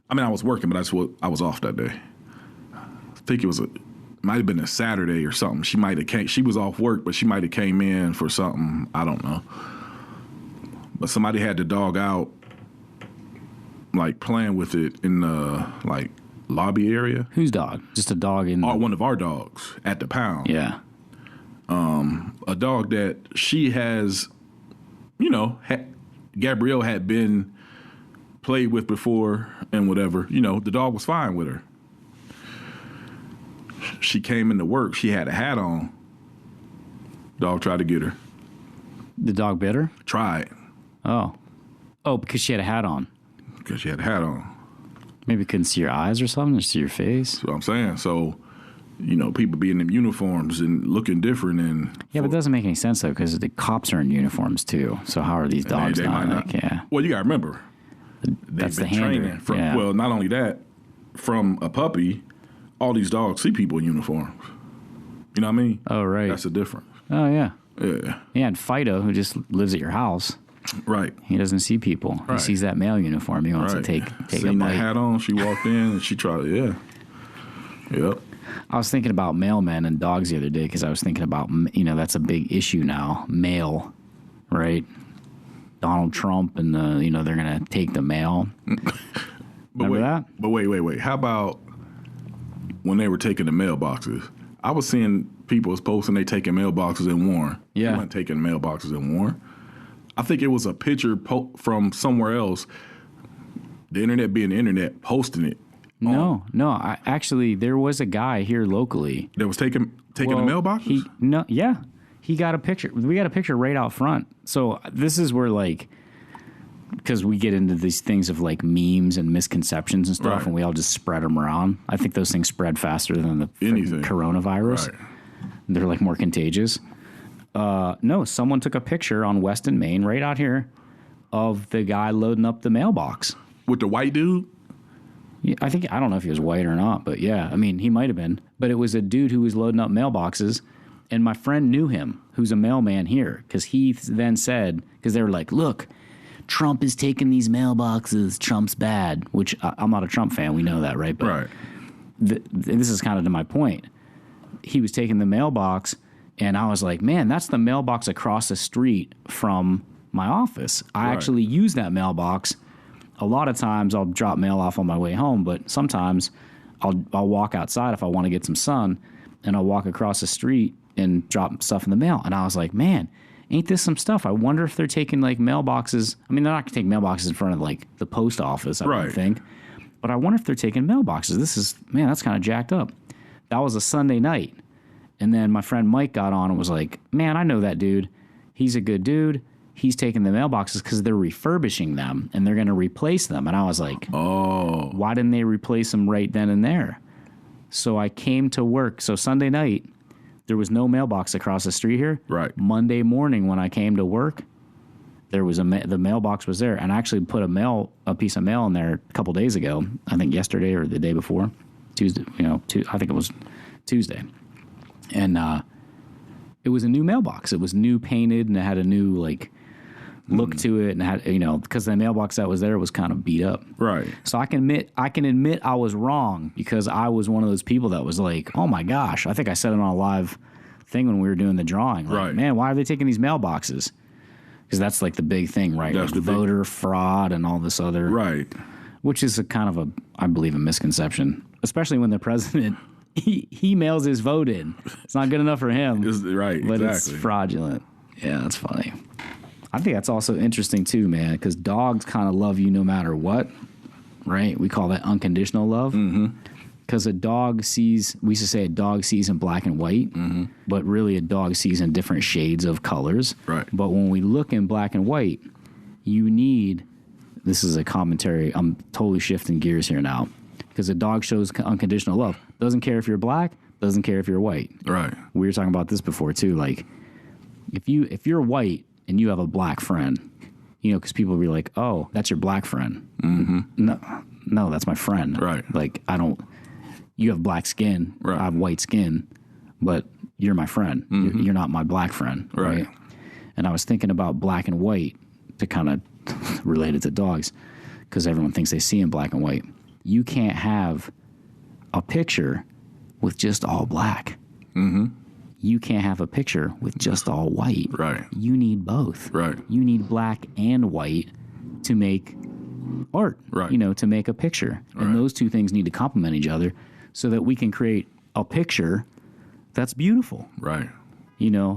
I was working, but I was off that day. I think might have been a Saturday or something. She was off work, but she might have came in for something. I don't know. But somebody had the dog out, like playing with it in the like lobby area. Whose dog? Just a dog in one of our dogs at the pound. Yeah. A dog that she has, Gabrielle had been played with before and whatever. The dog was fine with her. She came into work. She had a hat on. Dog tried to get her. The dog bit her? Tried. Oh, because she had a hat on. Because she had a hat on. Maybe couldn't see your eyes or something, or see your face. That's what I'm saying. So, people be in them uniforms and looking different. But it doesn't make any sense, though, because the cops are in uniforms, too. So how are these dogs not? Yeah. Well, you got to remember. That's the training from. Yeah. Well, not only that, from a puppy, all these dogs see people in uniforms. You know what I mean? Oh, right. That's the difference. Oh, yeah. Yeah. Yeah, and Fido, who just lives at your house. Right. He doesn't see people. Right. He sees that male uniform. He wants to take Seen a bite. That hat on. She walked in and she tried. Yeah. Yep. I was thinking about mailmen and dogs the other day because I was thinking about, that's a big issue now. Mail, right? Donald Trump and they're going to take the mail. Remember that? But wait. How about when they were taking the mailboxes? I was seeing people was posting they taking mailboxes in Warren. Yeah. They weren't taking mailboxes in Warren. I think it was a picture from somewhere else. The internet being the internet, posting it. No. Actually, there was a guy here locally that was taking the mailboxes. He got a picture. We got a picture right out front. So this is where because we get into these things of like memes and misconceptions and stuff, right. And we all just spread them around. I think those things spread faster than the coronavirus. Right. They're like more contagious. No, someone took a picture on Weston, Maine, right out here, of the guy loading up the mailbox. With the white dude? Yeah, I don't know if he was white or not, but yeah, he might have been. But it was a dude who was loading up mailboxes, and my friend knew him, who's a mailman here, because he then said, because they were like, look, Trump is taking these mailboxes, Trump's bad, which I'm not a Trump fan, we know that, right? But right. This is kind of to my point. He was taking the mailbox, and I was like, man, that's the mailbox across the street from my office. I actually use that mailbox. A lot of times I'll drop mail off on my way home, but sometimes I'll walk outside if I want to get some sun, and I'll walk across the street and drop stuff in the mail. And I was like, man, ain't this some stuff? I wonder if they're taking like mailboxes. They're not going to take mailboxes in front of like the post office, I don't think. But I wonder if they're taking mailboxes. That's kind of jacked up. That was a Sunday night. And then my friend Mike got on and was like, man, I know that dude. He's a good dude. he's taking the mailboxes because they're refurbishing them and they're going to replace them. And I was like, Oh. why didn't they replace them right then and there? So I came to work. So Sunday night, there was no mailbox across the street here. Right. Monday morning when I came to work, there was the mailbox was there, and I actually put a piece of mail in there a couple days ago. I think yesterday or the day before, Tuesday. I think it was Tuesday, and it was a new mailbox. It was new painted, and it had a new look to it, and it had because the mailbox that was there was kind of beat up. Right. So I can admit I was wrong, because I was one of those people that was like, oh my gosh, I think I said it on a live thing when we were doing the drawing. Like, right. Man, why are they taking these mailboxes? Because that's like the big thing, right? That's like the voter fraud and all this other, Right. which is I believe, a misconception, especially when the president he mails his vote in. It's not good enough for him, Right. but Exactly. it's fraudulent. Yeah, that's funny. I think that's also interesting too, man, because dogs kind of love you no matter what, right? We call that unconditional love. Because a dog sees, we used to say a dog sees in black and white, but really a dog sees in different shades of colors. Right. But when we look in black and white, you need, this is a commentary, I'm totally shifting gears here now, because a dog shows unconditional love. Doesn't care if you're black, doesn't care if you're white. Right. We were talking about this before too. Like, if you're white and you have a black friend, because people will be like, oh, that's your black friend. No, that's my friend. Right. Like, you have black skin, Right. I have white skin, but you're my friend. You're not my black friend. Right. And I was thinking about black and white to kind of relate it to dogs, because everyone thinks they see in black and white. You can't have a picture with just all black. You can't have a picture with just all white. Right. You need both. Right. You need black and white to make art, Right. to make a picture. Right. And those two things need to complement each other so that we can create a picture that's beautiful. Right.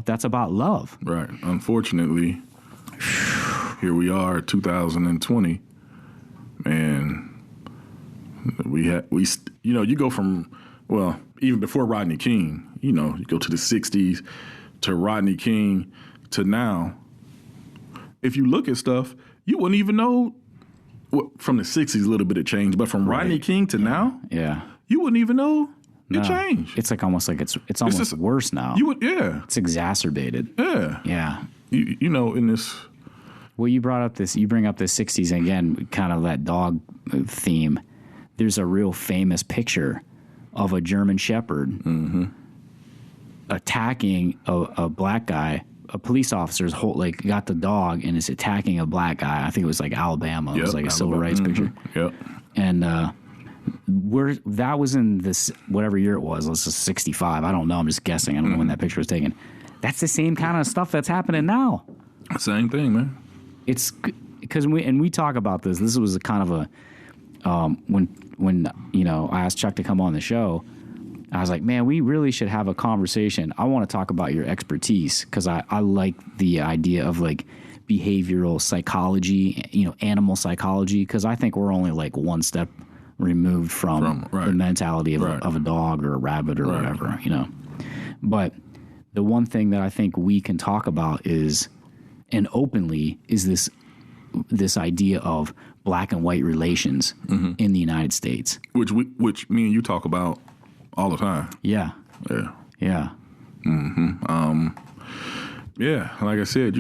That's about love. Right. Unfortunately, here we are, 2020, and you go from, well, even before Rodney King, you go to the 60s to Rodney King to now. If you look at stuff, you wouldn't even know from the 60s, a little bit of change, but from Rodney King to now, Yeah. you wouldn't even know No. it changed. It's like almost like it's almost just- worse now. Yeah. It's exacerbated. Yeah. Yeah. In this. Well, you bring up the 60s, and again, kind of that dog theme. There's a real famous picture of a German Shepherd attacking a black guy. A police officer's got the dog and is attacking a black guy. I think it was like Alabama. It was like a civil rights picture. Yep. And that was in this whatever year it was. Let's just 65. I don't know. I'm just guessing. I don't know when that picture was taken. That's the same kind of stuff that's happening now. Same thing, man. It's because we talk about this. This was a kind of a when I asked Chuck to come on the show. I was like, man, we really should have a conversation. I want to talk about your expertise, because I like the idea of behavioral psychology, animal psychology, because I think we're only one step removed from the mentality of a dog or a rabbit or whatever, But the one thing that I think we can talk about is, and openly, is this idea of black and white relations in the United States. Which me and you talk about all the time. Yeah. Yeah. Yeah. Yeah. Like I said,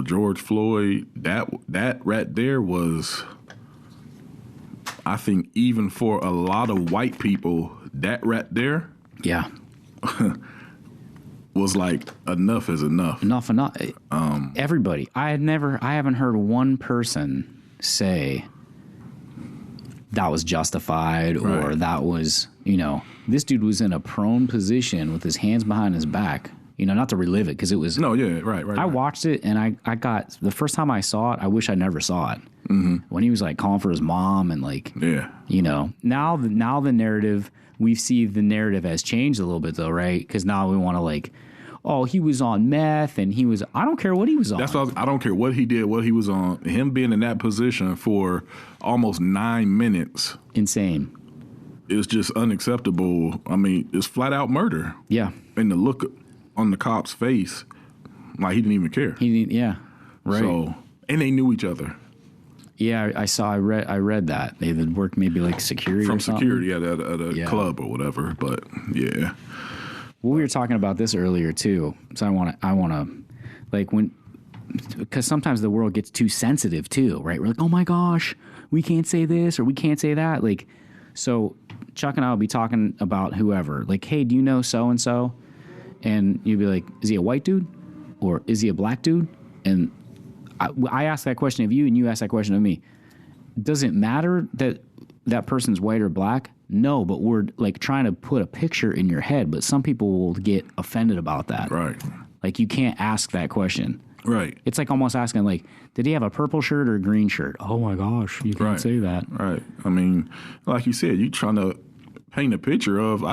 George Floyd, that right there was, I think, even for a lot of white people, that right there Yeah. was like, enough is enough. Enough. Everybody. I haven't heard one person say that was justified or that was, this dude was in a prone position with his hands behind his back, not to relive it, because it was. No, yeah, right. I watched it, and I got, the first time I saw it, I wish I never saw it. When he was calling for his mom and now the narrative, we see the narrative has changed a little bit though, right? Because now we want to he was on meth and I don't care what he was on. That's what I don't care what he did, what he was on. Him being in that position for almost 9 minutes. Insane. It's just unacceptable. I mean, it's flat out murder. Yeah. And the look on the cop's face like he didn't even care. Yeah, right. So, and they knew each other. Yeah, I read that. They had worked maybe like security From or something. security at a club or whatever. But, yeah. Well, we were talking about this earlier, too. So I want to, like, because sometimes the world gets too sensitive, too, right? We're like, oh, my gosh, we can't say this or we can't say that. Like, so Chuck and I will be talking about whoever. Like, hey, do you know so-and-so? And you'd be like, is he a white dude? Or is he a black dude? And I ask that question of you, and you ask that question of me. Does it matter that that person's white or black? No, but we're like trying to put a picture in your head. But some people will get offended about that. Right. Like you can't ask that question. Right. It's like almost asking like, did he have a purple shirt or a green shirt? Oh my gosh, you can't say that. Right. I mean, like you said, you trying to paint a picture of.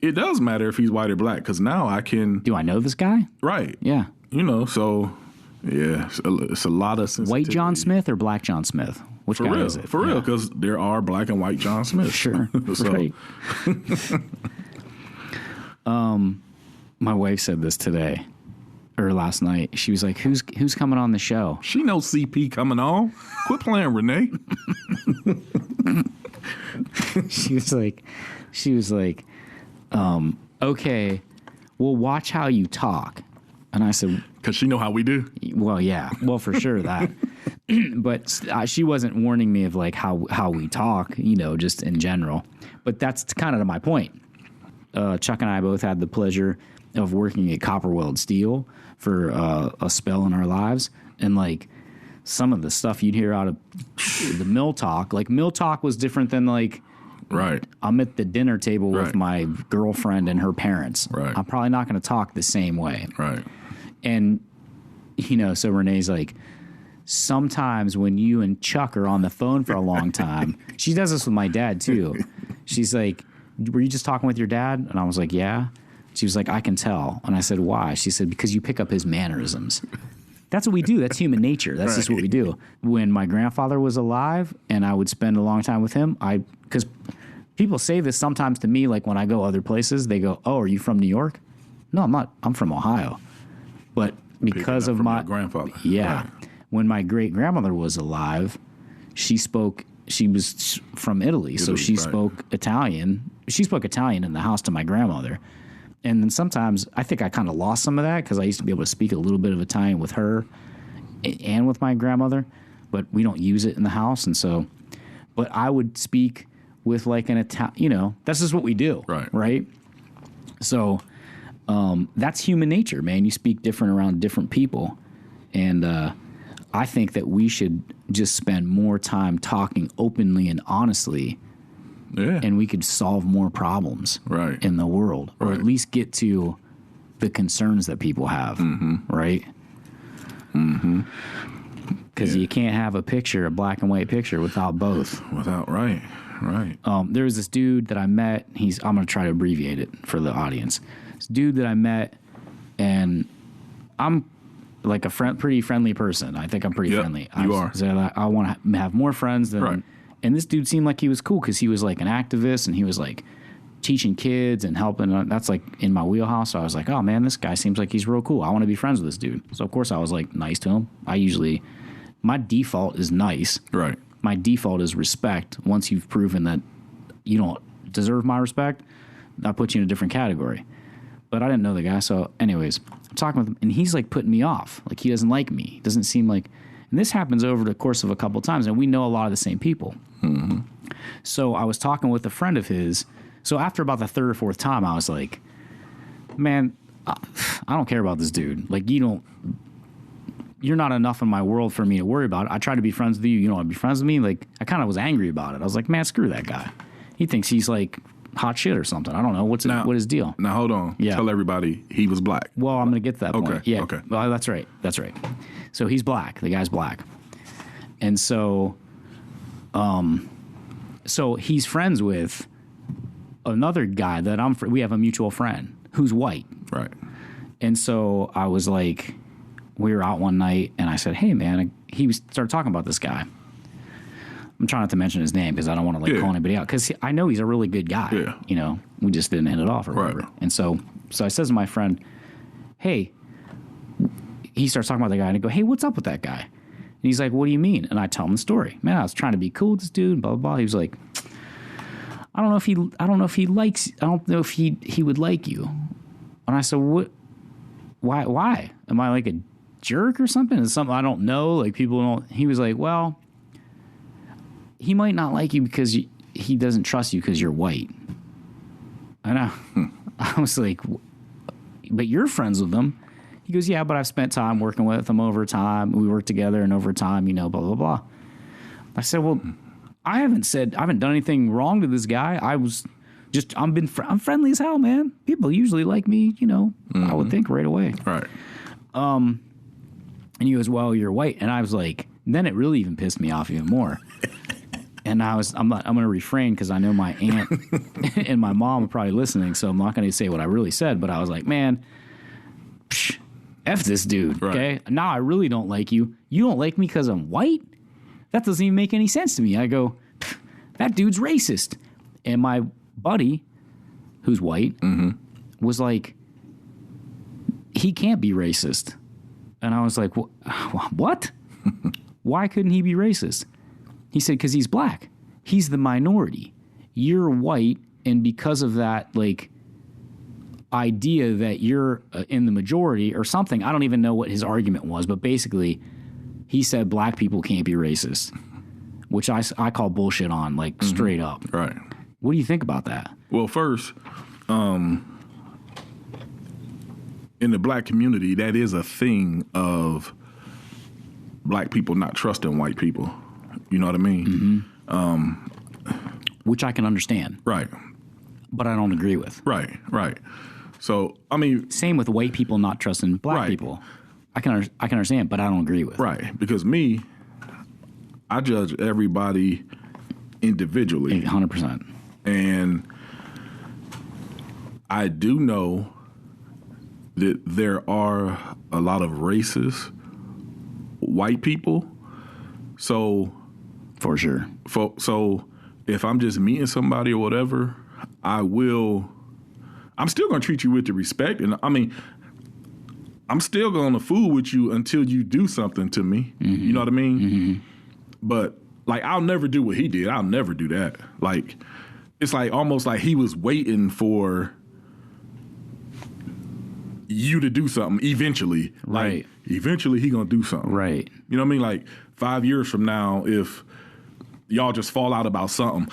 It does matter if he's white or black because now I can. Do I know this guy? Right. Yeah. So. Yeah, it's a lot of sensitivity. White John Smith or black John Smith? Which for guy real, is it? For real, because there are black and white John Smiths. Sure, so. Right. My wife said this today or last night. She was like, "Who's coming on the show?" She knows CP coming on. Quit playing, Renee. She was like, okay, well, watch how you talk. And I said, because she know how we do. Well, yeah. Well, for sure that. But she wasn't warning me of like how we talk, just in general. But that's kind of my point. Chuck and I both had the pleasure of working at Copper Weld Steel for a spell in our lives. And like some of the stuff you'd hear out of the mill talk was different than like, right. I'm at the dinner table with my girlfriend and her parents. Right. I'm probably not going to talk the same way. Right. And, so Renee's like, sometimes when you and Chuck are on the phone for a long time, she does this with my dad too. She's like, were you just talking with your dad? And I was like, yeah. She was like, I can tell. And I said, why? She said, because you pick up his mannerisms. That's what we do. That's human nature. That's just what we do. When my grandfather was alive and I would spend a long time with him, because people say this sometimes to me, like when I go other places, they go, oh, are you from New York? No, I'm not. I'm from Ohio. But because of my grandfather. Yeah. Right. When my great grandmother was alive, she was from Italy, so she spoke Italian. She spoke Italian in the house to my grandmother. And then sometimes I think I kind of lost some of that because I used to be able to speak a little bit of Italian with her and with my grandmother, but we don't use it in the house. And so, but I would speak with like an Italian, that's just what we do. Right. So that's human nature, man. You speak different around different people. And I think that we should just spend more time talking openly and honestly. Yeah. And we could solve more problems in the world, or at least get to the concerns that people have, right? Mm-hmm. Because you can't have a black and white picture, without both. Right. There was this dude that I met. I'm going to try to abbreviate it for the audience. This dude that I met, and I'm like a pretty friendly person. I think I'm pretty friendly. You are. I want to have more friends than. Right. And this dude seemed like he was cool because he was like an activist and he was like teaching kids and helping. That's like in my wheelhouse. So I was like, oh man, this guy seems like he's real cool. I want to be friends with this dude. So of course I was like nice to him. My default is nice. Right. My default is respect. Once you've proven that you don't deserve my respect, I put you in a different category. But I didn't know the guy. So anyways, I'm talking with him and he's like putting me off. Like he doesn't like me. He doesn't seem like. And this happens over the course of a couple of times, and we know a lot of the same people. Mm-hmm. So I was talking with a friend of his. So after about the third or fourth time, I was like, man, I don't care about this dude. Like, you're not enough in my world for me to worry about. I try to be friends with you. You don't want to be friends with me? Like, I kind of was angry about it. I was like, man, screw that guy. He thinks he's like hot shit or something. I don't know. What his deal? Now, hold on. Yeah. Tell everybody he was black. Well, I'm going to get to that point. Yeah. Okay. Well, that's right. So he's black. The guy's black. And so he's friends with another guy that we have a mutual friend who's white. Right. And so I was like, we were out one night and I said, hey man, he started talking about this guy. I'm trying not to mention his name because I don't want to call anybody out because I know he's a really good guy. Yeah. We just didn't hit it off or whatever. Right. And so I says to my friend, hey, he starts talking about the guy, and I go, hey, what's up with that guy? And he's like, what do you mean? And I tell him the story. Man, I was trying to be cool with this dude, blah, blah, blah. He was like, I don't know if he would like you. And I said, what? Why? Am I like a jerk or something? Is something I don't know? Like people don't. He was like, well, he might not like you because he doesn't trust you because you're white. I know. I was like, but you're friends with him. He goes, yeah, but I've spent time working with him over time. We work together, and over time, blah, blah, blah. I said, well, I haven't done anything wrong to this guy. I'm friendly as hell, man. People usually like me, I would think right away. Right. And he goes, well, you're white. And I was like, then it really even pissed me off even more. And I'm going to refrain because I know my aunt and my mom are probably listening, so I'm not going to say what I really said. But I was like, man, F this dude, right. Okay? Now I really don't like you. You don't like me because I'm white? That doesn't even make any sense to me. I go, that dude's racist. And my buddy, who's white, was like, he can't be racist. And I was like, what? Why couldn't he be racist? He said, because he's black. He's the minority. You're white, and because of that, like, idea that you're in the majority or something, I don't even know what his argument was, but basically, he said black people can't be racist, which I call bullshit on, like, straight up. Right. What do you think about that? Well, first, in the black community, that is a thing of black people not trusting white people. You know what I mean? Which I can understand. Right. But I don't agree with. Right. So, I mean... Same with white people not trusting black people. I can understand, but I don't agree with. Right. Because I judge everybody individually. 100%. And I do know that there are a lot of racist white people. So... For sure. So if I'm just meeting somebody or whatever, I'm still going to treat you with the respect. And I mean, I'm still going to fool with you until you do something to me. Mm-hmm. You know what I mean? Mm-hmm. But like, I'll never do what he did. I'll never do that. Like, it's like almost like he was waiting for you to do something eventually. Right. Like, eventually he going to do something. Right. You know what I mean? Like 5 years from now, if y'all just fall out about something,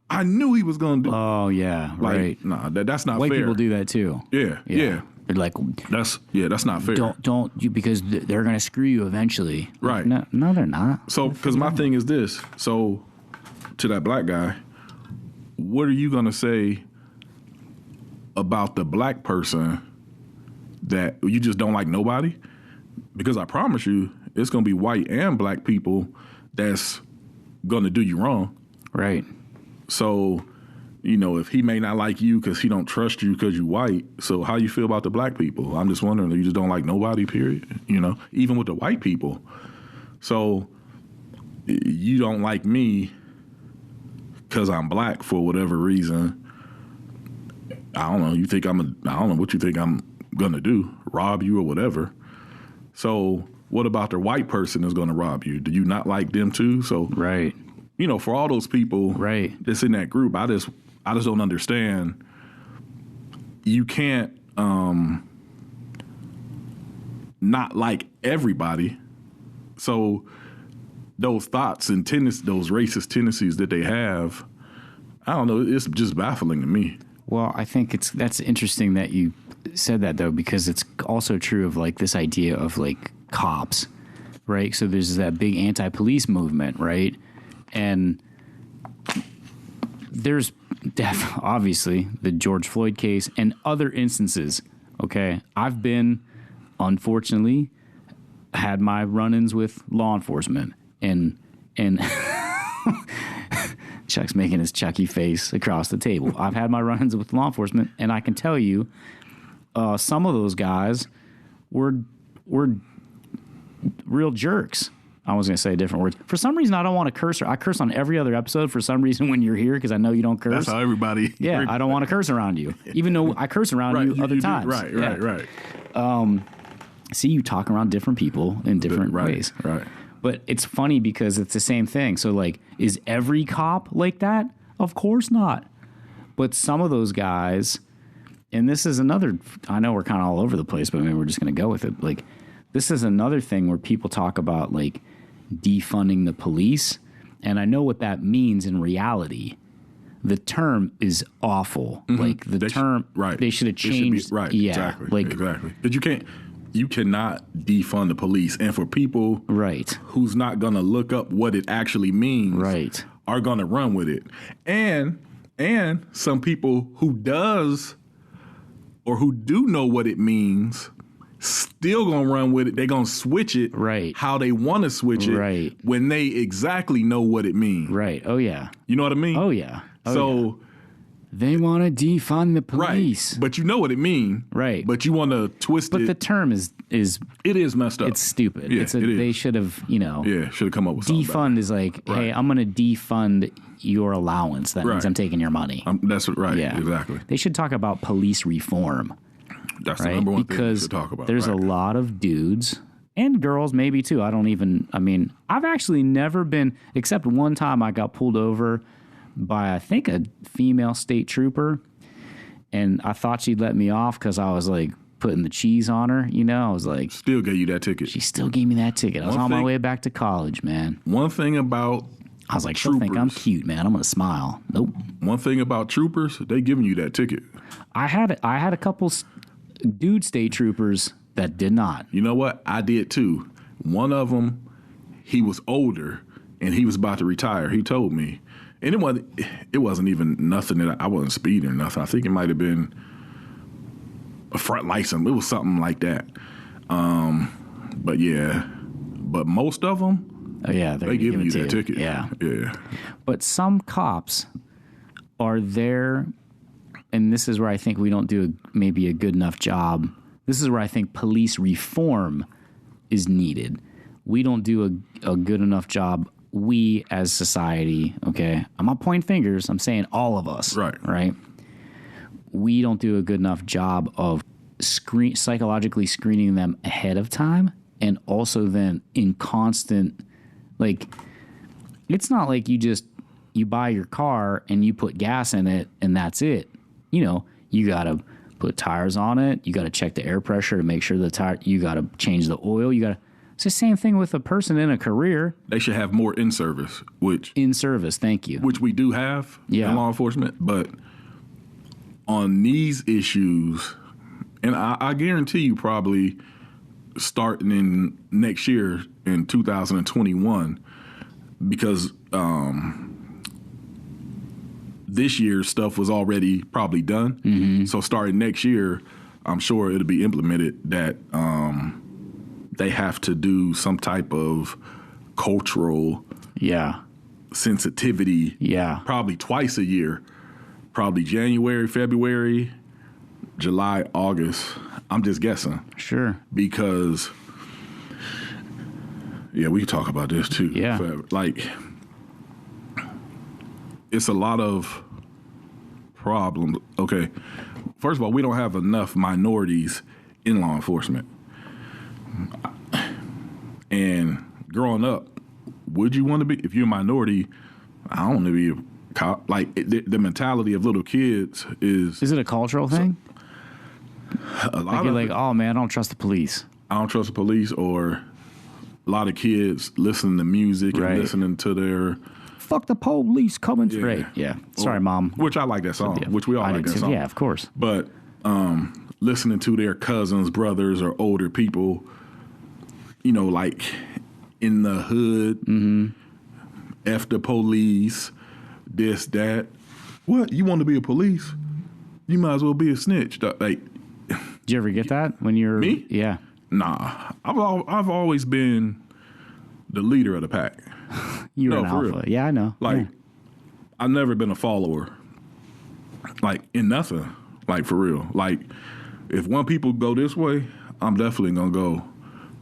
I knew he was going to do. Oh yeah, like, right. Nah, that's not White fair. White people do that too. Yeah. They're like, that's not fair. Don't you, because they're going to screw you eventually. Right. No, they're not. So, because my thing is this. So, to that black guy, what are you going to say about the black person that you just don't like nobody? Because I promise you, it's going to be white and black people that's going to do you wrong. Right. So, if he may not like you because he don't trust you because you white, so how you feel about the black people? I'm just wondering, you just don't like nobody, period? Even with the white people. So, you don't like me because I'm black for whatever reason. I don't know. I don't know what you think I'm going to do, rob you or whatever. So, what about the white person that's going to rob you? Do you not like them too? So, right. For all those people that's in that group, I just don't understand. You can't not like everybody. So those thoughts and those racist tendencies that they have, I don't know, it's just baffling to me. Well, I think that's interesting that you said that, though, because it's also true of like this idea of like cops, right? So there's that big anti-police movement, right? And there's obviously the George Floyd case and other instances. Okay, I've been, unfortunately, had my run-ins with law enforcement, and Chuck's making his Chucky face across the table. I've had my run-ins with law enforcement, and I can tell you, some of those guys were real jerks. I was going to say different words. For some reason, I don't want to curse. I curse on every other episode for some reason when you're here because I know you don't curse. That's how everybody. Yeah, I don't want to curse around you, even though I curse around you other times. Right. See, you talk around different people in different ways. Right. But it's funny because it's the same thing. So, like, is every cop like that? Of course not. But some of those guys, and this is another, I know we're kind of all over the place, but maybe we're just going to go with it. Like, this is another thing where people talk about, like, defunding the police, and I know what that means in reality. The term is awful. Like the term, they should have changed. Exactly. But you cannot defund the police, and for people, who's not gonna look up what it actually means, are gonna run with it, and some people who does or who do know what it means. Still gonna run with it. They're gonna switch it how they want to switch it when they exactly know what it means. Oh yeah. You know what I mean? Oh yeah. So they want to defund the police. But you know what it means. But you want to twist it. But the term is it is messed up. It's stupid. Yeah, they should have, should have come up with something. Defund is like, hey, I'm gonna defund your allowance. That means I'm taking your money. That's right. Yeah. Exactly. They should talk about police reform. That's the number one thing we should talk about. There's a lot of dudes and girls maybe too. I've actually never been, except one time I got pulled over by, I think, a female state trooper. And I thought she'd let me off because I was like putting the cheese on her. I was like. Still gave you that ticket. She still gave me that ticket. I was on my way back to college, man. One thing about I was like, she'll think I'm cute, man. I'm going to smile. Nope. One thing about troopers, they giving you that ticket. I had a couple dude state troopers that did not. You know what? I did too. One of them, he was older and he was about to retire. He told me, and it wasn't even nothing that I wasn't speeding or nothing. I think it might have been a front license. It was something like that. But most of them, they give you that ticket. Yeah. Yeah. But some cops are there. And this is where I think we don't do maybe a good enough job. This is where I think police reform is needed. We don't do a good enough job, we as society, okay? I'm not pointing fingers. I'm saying all of us. Right? We don't do a good enough job of psychologically screening them ahead of time, and also then in constant, like, it's not like you buy your car and you put gas in it and that's it. You got to put tires on it. You got to check the air pressure to make sure the tire, you got to change the oil. It's the same thing with a person in a career. They should have more in service, thank you. Which we do have in law enforcement. But on these issues, and I guarantee you probably starting in next year in 2021, because this year's stuff was already probably done. Mm-hmm. So starting next year, I'm sure it'll be implemented that they have to do some type of cultural sensitivity probably twice a year, probably January, February, July, August. I'm just guessing. Sure. Because, we can talk about this too. Yeah. Like, it's a lot of problems. Okay, first of all, we don't have enough minorities in law enforcement. And growing up, would you want to be, if you're a minority, I don't want to be a cop. Like, the mentality of little kids is... Is it a cultural thing? A lot of you're like, oh man, I don't trust the police. I don't trust the police, or a lot of kids listening to music and listening to their... Fuck the police coming straight. Yeah. Sorry, Mom. Which I like that song. Which we all like that song. Yeah, of course. But listening to their cousins, brothers, or older people, like in the hood, F the police, this, that. What? You want to be a police? You might as well be a snitch. Like, did you ever get that when you're... Me? Yeah. Nah. I've always been the leader of the pack. You're an alpha. Real. Yeah, I know. Like, I've never been a follower. Like, in nothing. Like, for real. Like, if one people go this way, I'm definitely going to go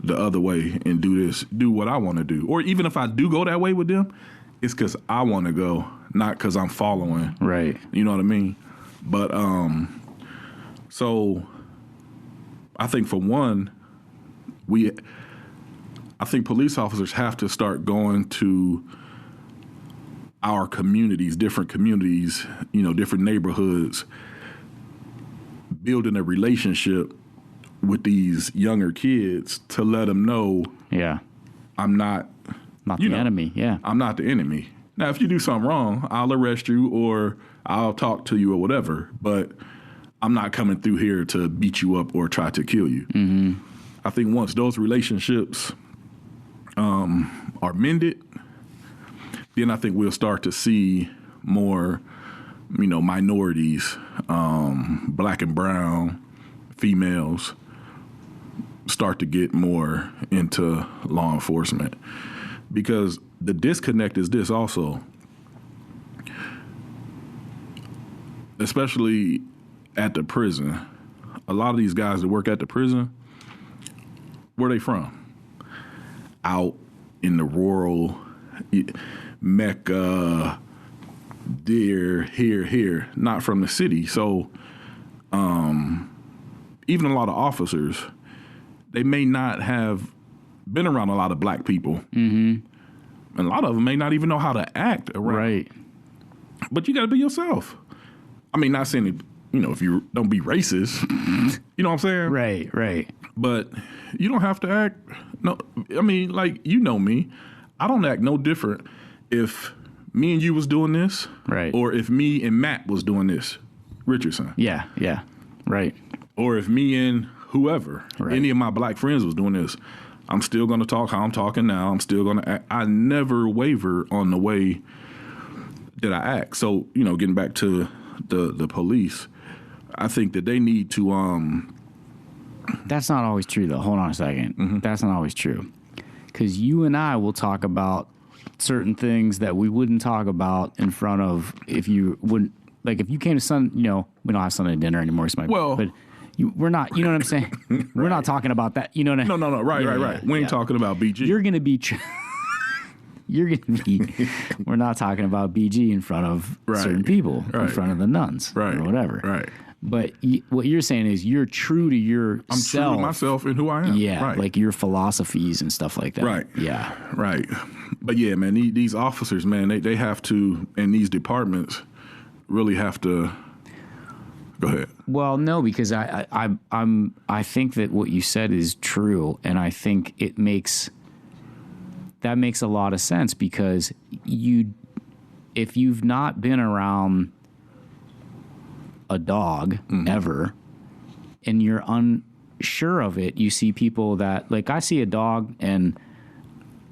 the other way and do what I want to do. Or even if I do go that way with them, it's because I want to go, not because I'm following. Right. You know what I mean? But so I think for one, I think police officers have to start going to our communities, different neighborhoods, building a relationship with these younger kids to let them know, I'm not the enemy. Yeah. I'm not the enemy. Now, if you do something wrong, I'll arrest you or I'll talk to you or whatever, but I'm not coming through here to beat you up or try to kill you. Mm-hmm. I think once those relationships are mended, then I think we'll start to see more, minorities, black and brown, females, start to get more into law enforcement. Because the disconnect is this also, especially at the prison. A lot of these guys that work at the prison, where they from? Out in the rural Mecca, here, not from the city. So even a lot of officers, they may not have been around a lot of black people. Mm-hmm. And a lot of them may not even know how to act around. Right. But you got to be yourself. I mean, not saying that, if you don't be racist, you know what I'm saying? Right. But you don't have to act. No, I mean, like, me. I don't act no different if me and you was doing this. Right. Or if me and Matt was doing this. Richardson. Yeah. Right. Or if me and whoever, any of my black friends was doing this, I'm still going to talk how I'm talking now. I'm still going to act. I never waver on the way that I act. So, getting back to the police, I think that they need to... That's not always true, though. Hold on a second. Mm-hmm. That's not always true. Because you and I will talk about certain things that we wouldn't talk about in front of if you wouldn't... Like, if you came to we don't have Sunday dinner anymore. So but we're not, you know what I'm saying? Right. We're not talking about that. You know what I mean? No. Right. We ain't talking about BG. You're going to be... we're not talking about BG in front of certain people, in front of the nuns or whatever. Right. But what you're saying is you're true to yourself. I'm true to myself and who I am. Yeah, right. Like your philosophies and stuff like that. Right. Yeah. Right. But yeah, man, these officers, man, they have to, and these departments really have to. Go ahead. Well, no, because I think that what you said is true, and I think that makes a lot of sense because if you've not been around a dog ever and you're unsure of it, you see people that, like, I see a dog and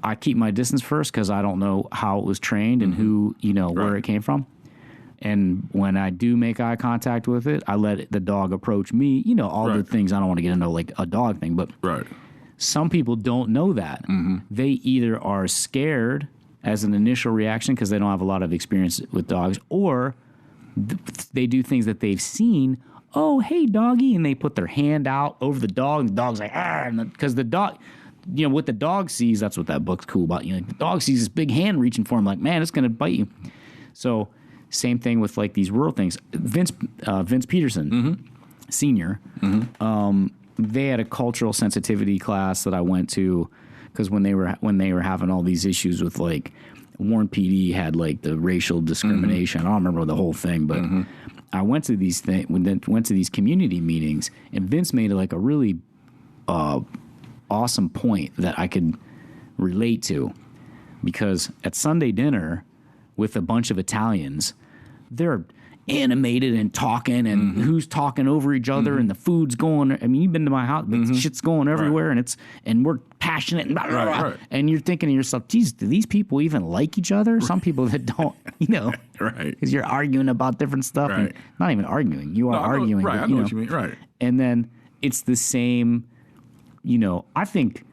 I keep my distance first because I don't know how it was trained and who, where it came from. And when I do make eye contact with it, I let the dog approach me, all the things. I don't want to get into like a dog thing, but some people don't know that. Mm-hmm. They either are scared as an initial reaction because they don't have a lot of experience with dogs, or they do things that they've seen. Oh, hey, doggy. And they put their hand out over the dog, and the dog's like, ah, because the dog, what the dog sees, that's what that book's cool about. The dog sees this big hand reaching for him, like, man, it's going to bite you. So same thing with like these rural things. Vince Peterson, Senior, they had a cultural sensitivity class that I went to because when they were having all these issues with like Warren PD had like the racial discrimination. I don't remember the whole thing, but I went to these went to these community meetings, and Vince made like a really awesome point that I could relate to, because at Sunday dinner with a bunch of Italians, they're animated and talking, and who's talking over each other, and the food's going. I mean, you've been to my house, but shit's going everywhere, and we're passionate, and blah, blah, blah. And you're thinking to yourself, geez, do these people even like each other? Some people that don't, because you're arguing about different stuff, and not even arguing, you are arguing. I know what you mean, right? And then it's the same. I think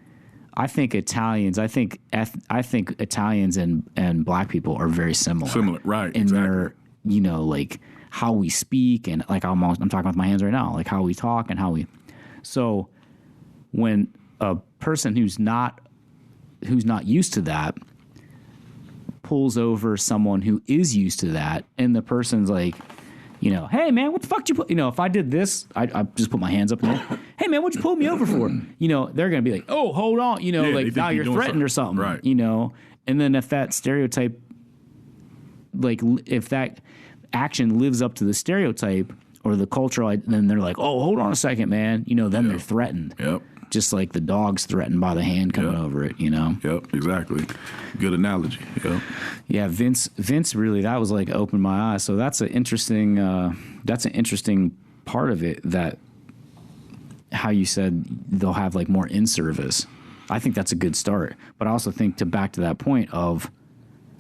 Italians. I think Italians and black people are very similar. Similar, right? In their, like how we speak, and like I'm talking with my hands right now, like how we talk and how we. So when a person who's not used to that pulls over someone who is used to that, and the person's like, hey man, what the fuck did you put? If I did this, I just put my hands up in there. Hey man, what'd you pull me over for? They're gonna be like, oh, hold on, like now you're threatened or something, right? And then if that stereotype, like if that action lives up to the stereotype or the cultural, then they're like, oh, hold on a second, man. Then they're threatened. Yep. Just like the dog's threatened by the hand coming over it, Yep, exact Good analogy. Yep. Yeah, Vince really, that was like opened my eyes. So that's an interesting part of it, that how you said they'll have like more in service. I think that's a good start. But I also think back to that point of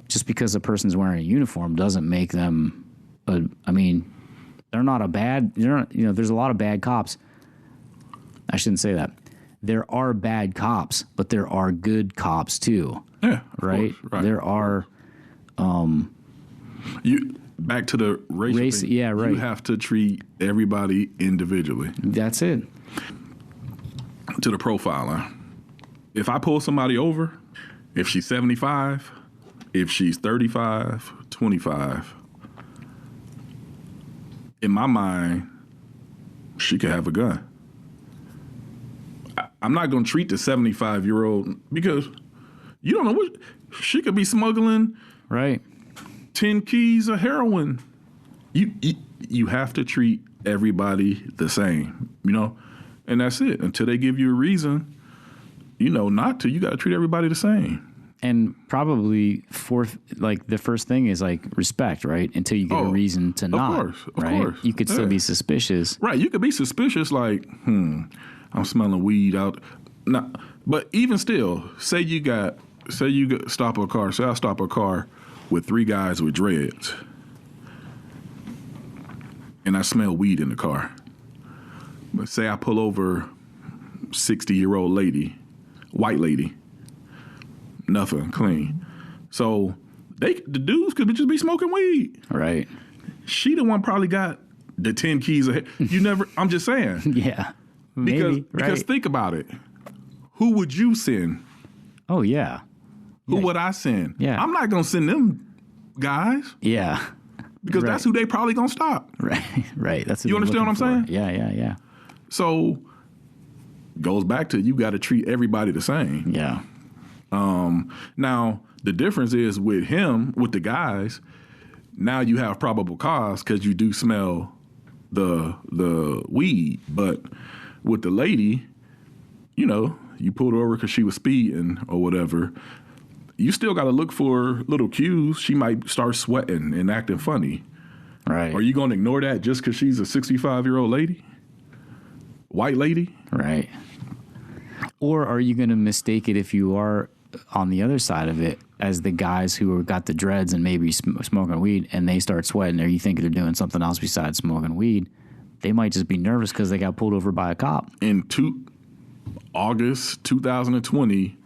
just because a person's wearing a uniform doesn't make them they're not a bad, there's a lot of bad cops. I shouldn't say that. There are bad cops, but there are good cops too. Yeah, right? Course, right. There are. You back to the race thing. Yeah, right. You have to treat everybody individually. That's it. To the profiler. If I pull somebody over, if she's 75, if she's 35, 25, in my mind, she could have a gun. I'm not going to treat the 75-year-old because you don't know what she could be smuggling. Right. 10 keys of heroin. You have to treat everybody the same, and that's it. Until they give you a reason, not to. You got to treat everybody the same. And probably the first thing is like respect, right? Until you get a reason to not. Of right? course. You could still be suspicious. Right. You could be suspicious like, I'm smelling weed out. Nah, but even still, say you stop a car. Say I stop a car with 3 guys with dreads, and I smell weed in the car. But say I pull over 60-year-old lady, white lady, nothing, clean. So the dudes could just be smoking weed. Right. She the one probably got the 10 keys ahead. You never. I'm just saying. Yeah. Maybe, because think about it. Who would you send? Oh, yeah. Who would I send? Yeah. I'm not going to send them guys. Yeah. Because that's who they probably going to stop. Right. That's who you understand what I'm saying? Yeah. So, goes back to you got to treat everybody the same. Yeah. Now, the difference is with the guys, now you have probable cause because you do smell the weed. But with the lady, you pulled her over because she was speeding or whatever. You still got to look for little cues. She might start sweating and acting funny. Right. Are you going to ignore that just because she's a 65-year-old lady? White lady? Right. Or are you going to mistake it if you are on the other side of it as the guys who have got the dreads and maybe smoking weed and they start sweating, or you think they're doing something else besides smoking weed? They might just be nervous because they got pulled over by a cop. In August 2020,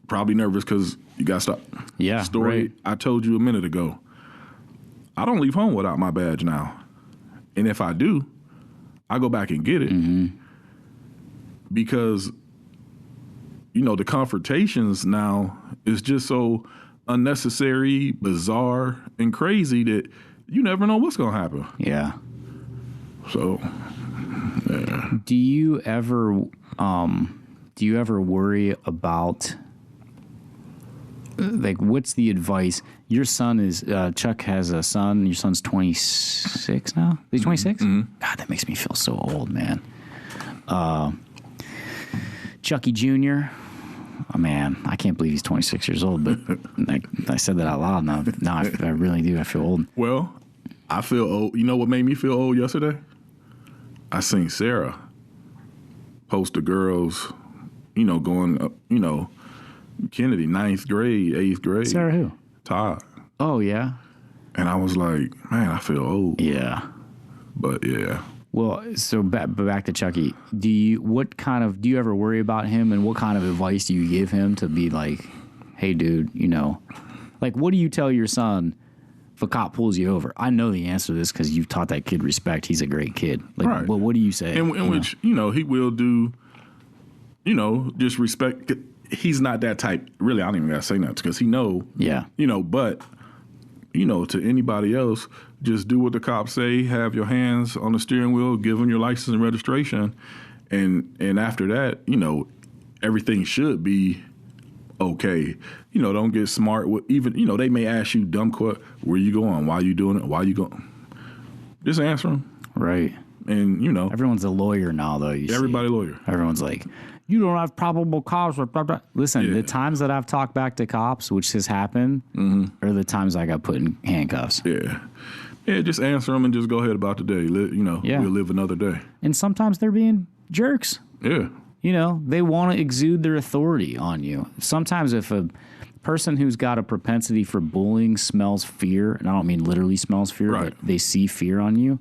probably nervous because you got stopped. Yeah, Story right. I told you a minute ago. I don't leave home without my badge now. And if I do, I go back and get it. Mm-hmm. Because, the confrontations now is just so unnecessary, bizarre, and crazy that you never know what's going to happen. Yeah. So, yeah. Do you ever worry about, like, what's the advice? Your son is, Chuck has a son. Your son's 26 now? He's 26? Mm-hmm. God, that makes me feel so old, man. Chucky Jr., oh, man, I can't believe he's 26 years old, but I said that out loud now. Now I really do. I feel old. Well, I feel old. You know what made me feel old yesterday? I seen Sarah post the girls, going up, Kennedy, 9th grade, 8th grade. Sarah who? Todd. Oh, yeah. And I was like, man, I feel old. Yeah. But, yeah. Well, so back to Chucky. Do you ever worry about him, and what kind of advice do you give him to be like, hey, dude, like, what do you tell your son if a cop pulls you over? I know the answer to this because you've taught that kid respect. He's a great kid. Like, right. Well, what do you say? In which, he will do just respect. He's not that type. Really, I don't even got to say that because he know. Yeah. But, to anybody else, just do what the cops say, have your hands on the steering wheel, give them your license and registration. And after that, everything should be okay. Don't get smart with even, they may ask you dumb questions. Where you going? Why you doing it? Why you going? Just answer them. Right. And, everyone's a lawyer now, though. Everybody lawyer. Everyone's like, you don't have probable cause. Blah, blah. Listen, the times that I've talked back to cops, which has happened, are the times I got put in handcuffs. Yeah. Yeah, just answer them and just go ahead about the day. We'll live another day. And sometimes they're being jerks. Yeah. They want to exude their authority on you. Sometimes if a person who's got a propensity for bullying smells fear, and I don't mean literally smells fear, but they see fear on you,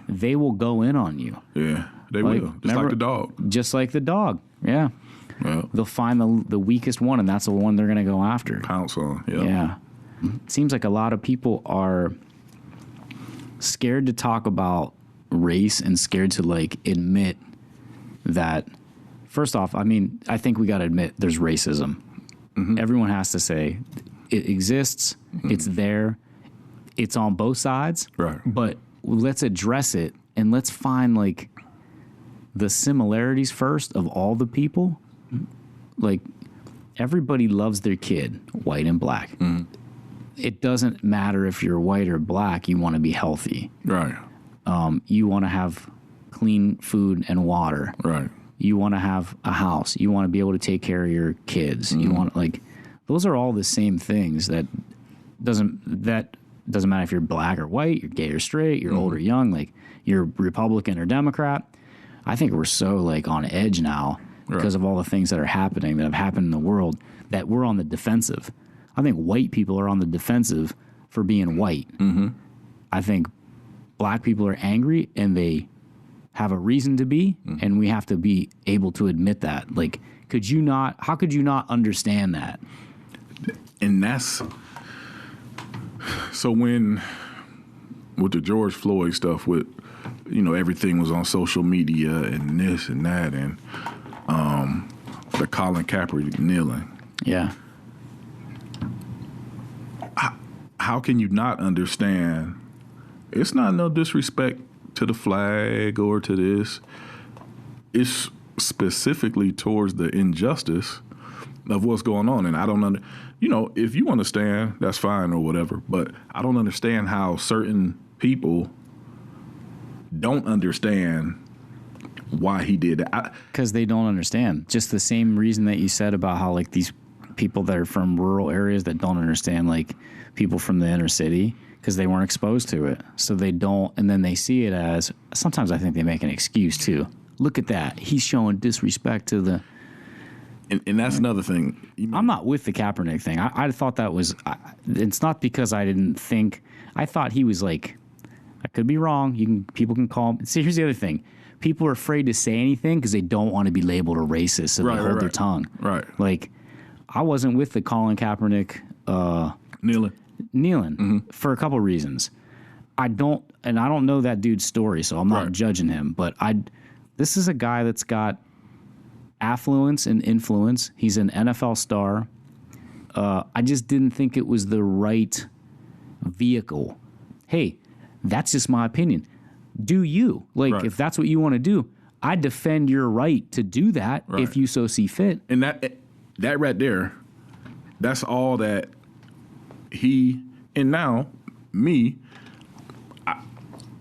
they will go in on you. Yeah, they will. Just like the dog. Just like the dog, yeah. Well, they'll find the weakest one, and that's the one they're going to go after. Pounce on, yeah. It seems like a lot of people are scared to talk about race and scared to, admit that. First off, I think we got to admit there's racism. Everyone has to say it exists. It's there. It's on both sides. Right. But let's address it and let's find the similarities first of all the people. Everybody loves their kid, white and black. It doesn't matter if you're white or black. You want to be healthy. Right. You want to have clean food and water. Right. You want to have a house. You want to be able to take care of your kids. You want those are all the same things. That doesn't matter if you're black or white, you're gay or straight, you're old or young, you're Republican or Democrat. I think we're so on edge now because of all the things that are happening that have happened in the world that we're on the defensive. I think white people are on the defensive for being white. I think black people are angry and they have a reason to be, and we have to be able to admit that. How could you not understand that? And that's, so with the George Floyd stuff, with, everything was on social media and this and that, and the Colin Kaepernick kneeling. Yeah. How can you not understand? It's not no disrespect to the flag or to this. It's specifically towards the injustice of what's going on. And I don't if you understand, that's fine or whatever, but I don't understand how certain people don't understand why he did that. Because they don't understand. Just the same reason that you said about how these people that are from rural areas that don't understand people from the inner city, because they weren't exposed to it. So they don't, and then they see it as, sometimes I think they make an excuse too. Look at that. He's showing disrespect to the... And that's another thing. I'm not with the Kaepernick thing. I thought that was... it's not because I didn't think... I thought he was I could be wrong. People can call him... See, here's the other thing. People are afraid to say anything because they don't want to be labeled a racist, so they hold their tongue. Right. I wasn't with the Colin Kaepernick... Kneeling for a couple reasons. I don't know that dude's story, so I'm not judging him. But this is a guy that's got affluence and influence. He's an NFL star. I just didn't think it was the right vehicle. Hey, that's just my opinion. Do you if that's what you want to do? I defend your right to do that if you so see fit. And that right there, that's all that. And now, me,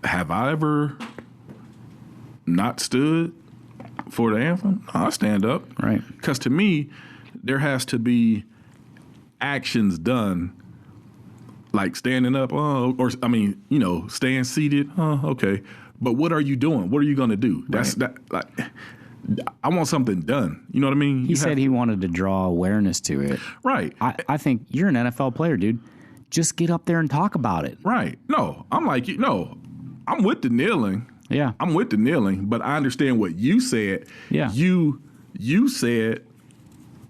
have I ever not stood for the anthem? I stand up. Right. Because to me, there has to be actions done, like standing up, staying seated, okay. But what are you doing? What are you going to do? I want something done. You know what I mean? He said he wanted to draw awareness to it. Right. I think you're an NFL player, dude. Just get up there and talk about it. Right. No, I'm with the kneeling. Yeah. I'm with the kneeling, but I understand what you said. Yeah. You said,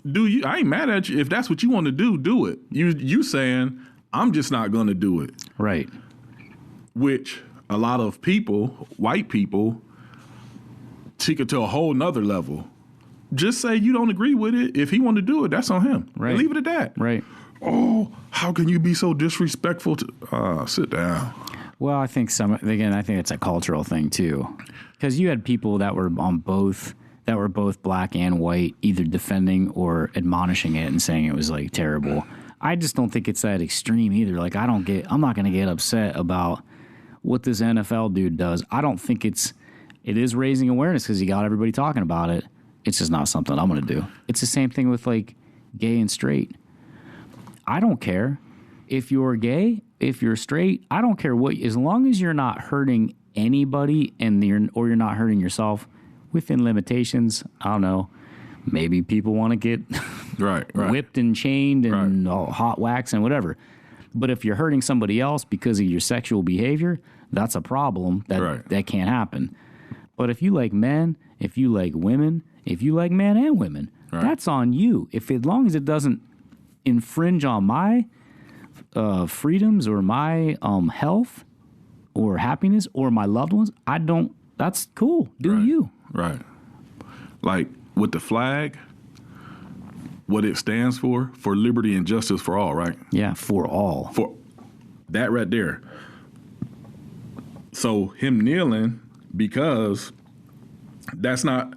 I ain't mad at you. If that's what you want to do, do it. You saying, I'm just not going to do it. Right. Which a lot of people, white people, take it to a whole nother level. just say you don't agree with it. If he want to do it, that's on him. Right. And leave it at that. Right. Oh, how can you be so disrespectful to sit down? Well, I think I think it's a cultural thing too. Because you had people that were both black and white, either defending or admonishing it and saying it was like terrible. I just don't think it's that extreme either. Like I'm not going to get upset about what this NFL dude does. I don't think it is raising awareness because he got everybody talking about it. It's just not something I'm going to do. It's the same thing with like gay and straight. I don't care if you're gay, if you're straight. I don't care what, as long as you're not hurting anybody or you're not hurting yourself within limitations. I don't know. Maybe people want to get right. whipped and chained and hot wax and whatever. But if you're hurting somebody else because of your sexual behavior, that's a problem. That can't happen. But if you like men, if you like women, if you like men and women, that's on you. As long as it doesn't infringe on my freedoms or my health or happiness or my loved ones, that's cool. Do you. Right. Like with the flag, what it stands for liberty and justice for all, right? Yeah, for all. For that right there. So him kneeling, because that's not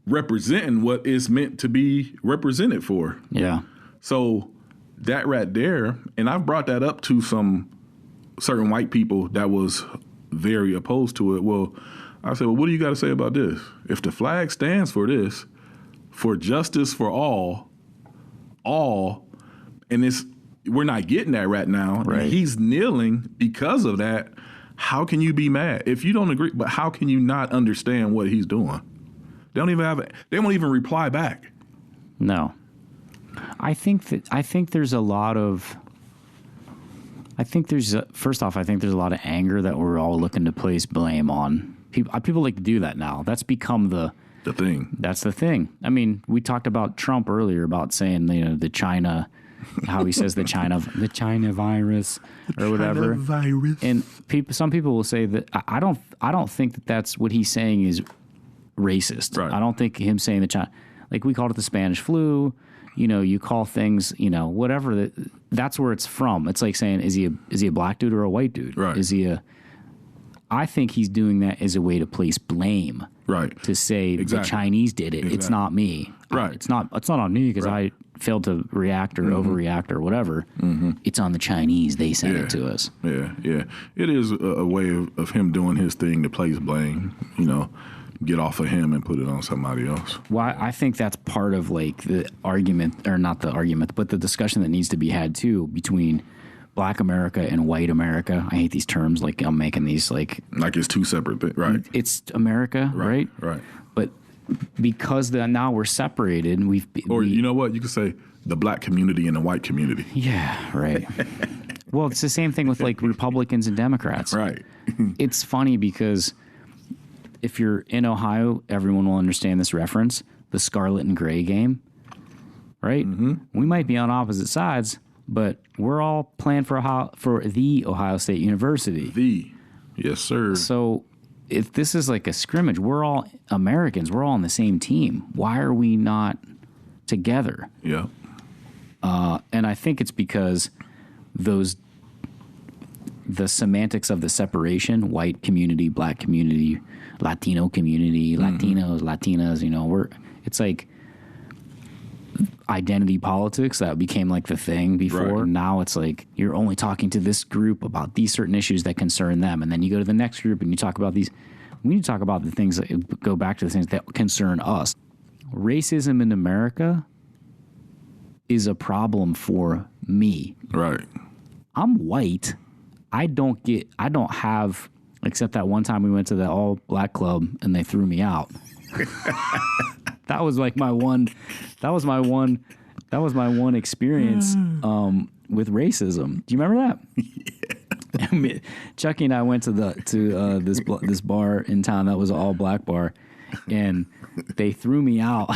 representing what it's meant to be represented for. Yeah. So that right there, and I've brought that up to some certain white people that was very opposed to it. Well, I said, well, what do you got to say about this? If the flag stands for this, for justice for all, and we're not getting that right now. Right. He's kneeling because of that. How can you be mad if you don't agree? But how can you not understand what he's doing? They won't even reply back. No. I think there's a lot of first off, I think there's a lot of anger that we're all looking to place blame on. People like to do that now. That's become the thing. That's the thing. I mean, we talked about Trump earlier about saying, the China, how he says the China virus or whatever. Virus. And some people will say that I don't think that that's what he's saying is racist. Right. I don't think him saying the China, like we called it the Spanish flu. You call things, whatever. That's where it's from. It's like saying, is he a black dude or a white dude? Right. I think he's doing that as a way to place blame. Right. To say the Chinese did it. Exactly. It's not me. Right. It's not on me because I failed to react or overreact or whatever. Mm-hmm. It's on the Chinese. They sent it to us. Yeah. It is a way of him doing his thing to place blame, get off of him and put it on somebody else. Well, I think that's part of like the argument, or not the argument, but the discussion that needs to be had too between Black America and white America. I hate these terms. Like I'm making these like it's two separate things, right? It's America, right? Right. But because now we're separated, and you know what? You could say the black community and the white community. Yeah, right. Well, it's the same thing with like Republicans and Democrats. Right. It's funny because if you're in Ohio, everyone will understand this reference, the Scarlet and Gray game, right? Mm-hmm. We might be on opposite sides, but we're all playing for the Ohio State University. Yes, sir. So if this is like a scrimmage, we're all Americans. We're all on the same team. Why are we not together? Yeah. And I think it's because the semantics of the separation, white community, black community, Latino community, Latinos, Latinas, it's like identity politics that became like the thing before. Right. Now it's like you're only talking to this group about these certain issues that concern them. And then you go to the next group and you talk about these. We need to talk about the things that go back to the things that concern us. Racism in America is a problem for me. Right. I'm white. I don't have, except that one time we went to the all black club and they threw me out. That was like my one experience with racism. Do you remember that? Yeah. Chucky and I went to this bar in town that was an all black bar, and they threw me out.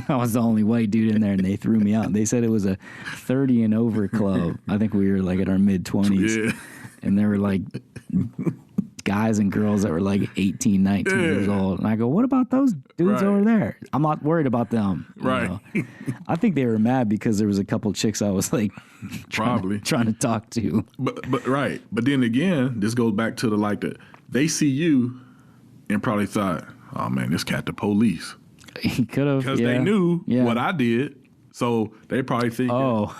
I was the only white dude in there, and they threw me out. They said it was a 30 and over club. I think we were like in our mid-20s. Yeah. And they were like, guys and girls that were like 18, 19 years old. And I go, what about those dudes over there? I'm not worried about them. Right. Know? I think they were mad because there was a couple chicks I was like trying to talk to. But right. But then again, this goes back to the they see you and probably thought, oh man, this cat the police. He could have. Because they knew what I did. So they probably think, you know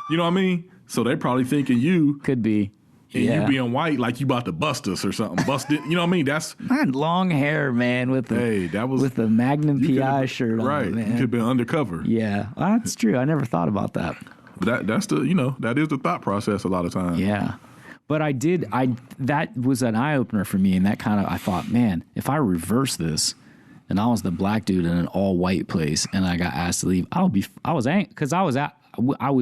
what I mean? So they probably thinking you could be. And you being white like you about to bust us or something. Bust it. You know what I mean? That's I had long hair, man, with the Magnum PI shirt on. Right. Man. You could have been undercover. Yeah. Well, that's true. I never thought about that. But that's that is the thought process a lot of times. Yeah. But that was an eye opener for me, and that kind of I thought, man, if I reverse this and I was the black dude in an all white place and I got asked to leave, I was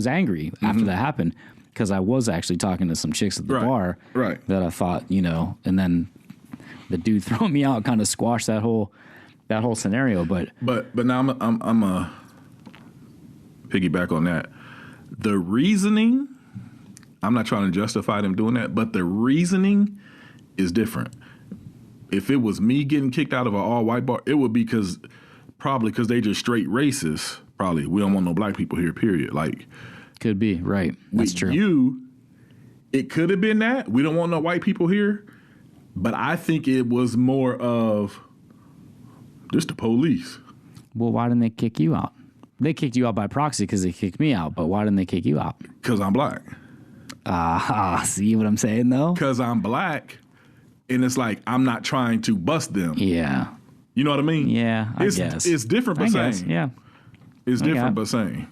angry after that happened. Because I was actually talking to some chicks at the bar that I thought, and then the dude throwing me out kind of squashed that whole scenario. But now I'm a piggyback on that. The reasoning, I'm not trying to justify them doing that, but the reasoning is different. If it was me getting kicked out of an all white bar, it would be probably because they just straight racist. Probably we don't want no black people here. Period. Like. Could be, right. That's true. It could have been that. We don't want no white people here. But I think it was more of just the police. Well, why didn't they kick you out? They kicked you out by proxy because they kicked me out. But why didn't they kick you out? Because I'm black. See what I'm saying, though? Because I'm black. And it's like, I'm not trying to bust them. Yeah. You know what I mean? Yeah, I guess. It's different but same. Yeah. It's different but same.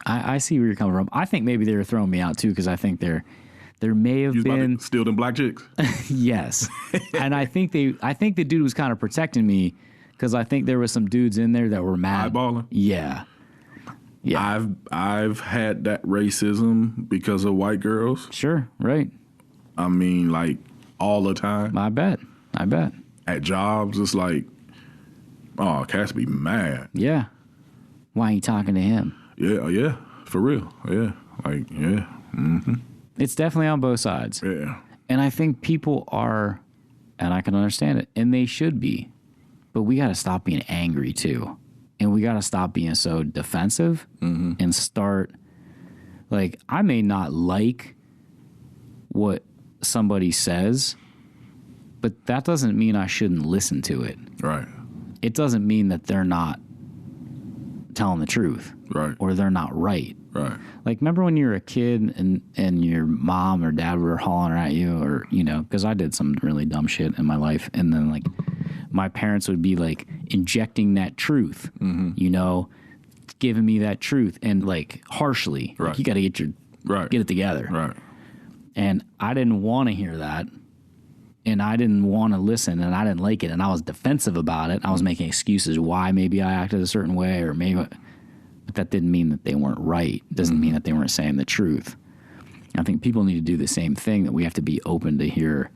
I see where you're coming from. I think maybe they were throwing me out too because I think there may have been steal them black chicks. Yes, and I think the dude was kind of protecting me because I think there was some dudes in there that were mad. Eyeballing. Yeah. I've had that racism because of white girls. Sure. Right. I mean, like all the time. I bet. At jobs, it's like, oh, cats be mad. Yeah. Why are you talking to him? Yeah, for real. Yeah, like, yeah. Mm-hmm. It's definitely on both sides. Yeah. And I think people are, and I can understand it, and they should be, but we got to stop being angry too. And we got to stop being so defensive and start, like, I may not like what somebody says, but that doesn't mean I shouldn't listen to it. Right. It doesn't mean that they're not telling the truth. Right. Or they're not right. Right. Like, remember when you were a kid and your mom or dad were hollering at you or, because I did some really dumb shit in my life. And then, like, my parents would be, like, injecting that truth, giving me that truth and, like, harshly. Right. Like, you got to get it together. Right. And I didn't want to hear that. And I didn't want to listen and I didn't like it. And I was defensive about it. I was making excuses why maybe I acted a certain way or maybe... But that didn't mean that they weren't right. It doesn't mean that they weren't saying the truth. I think people need to do the same thing, that we have to be open to hear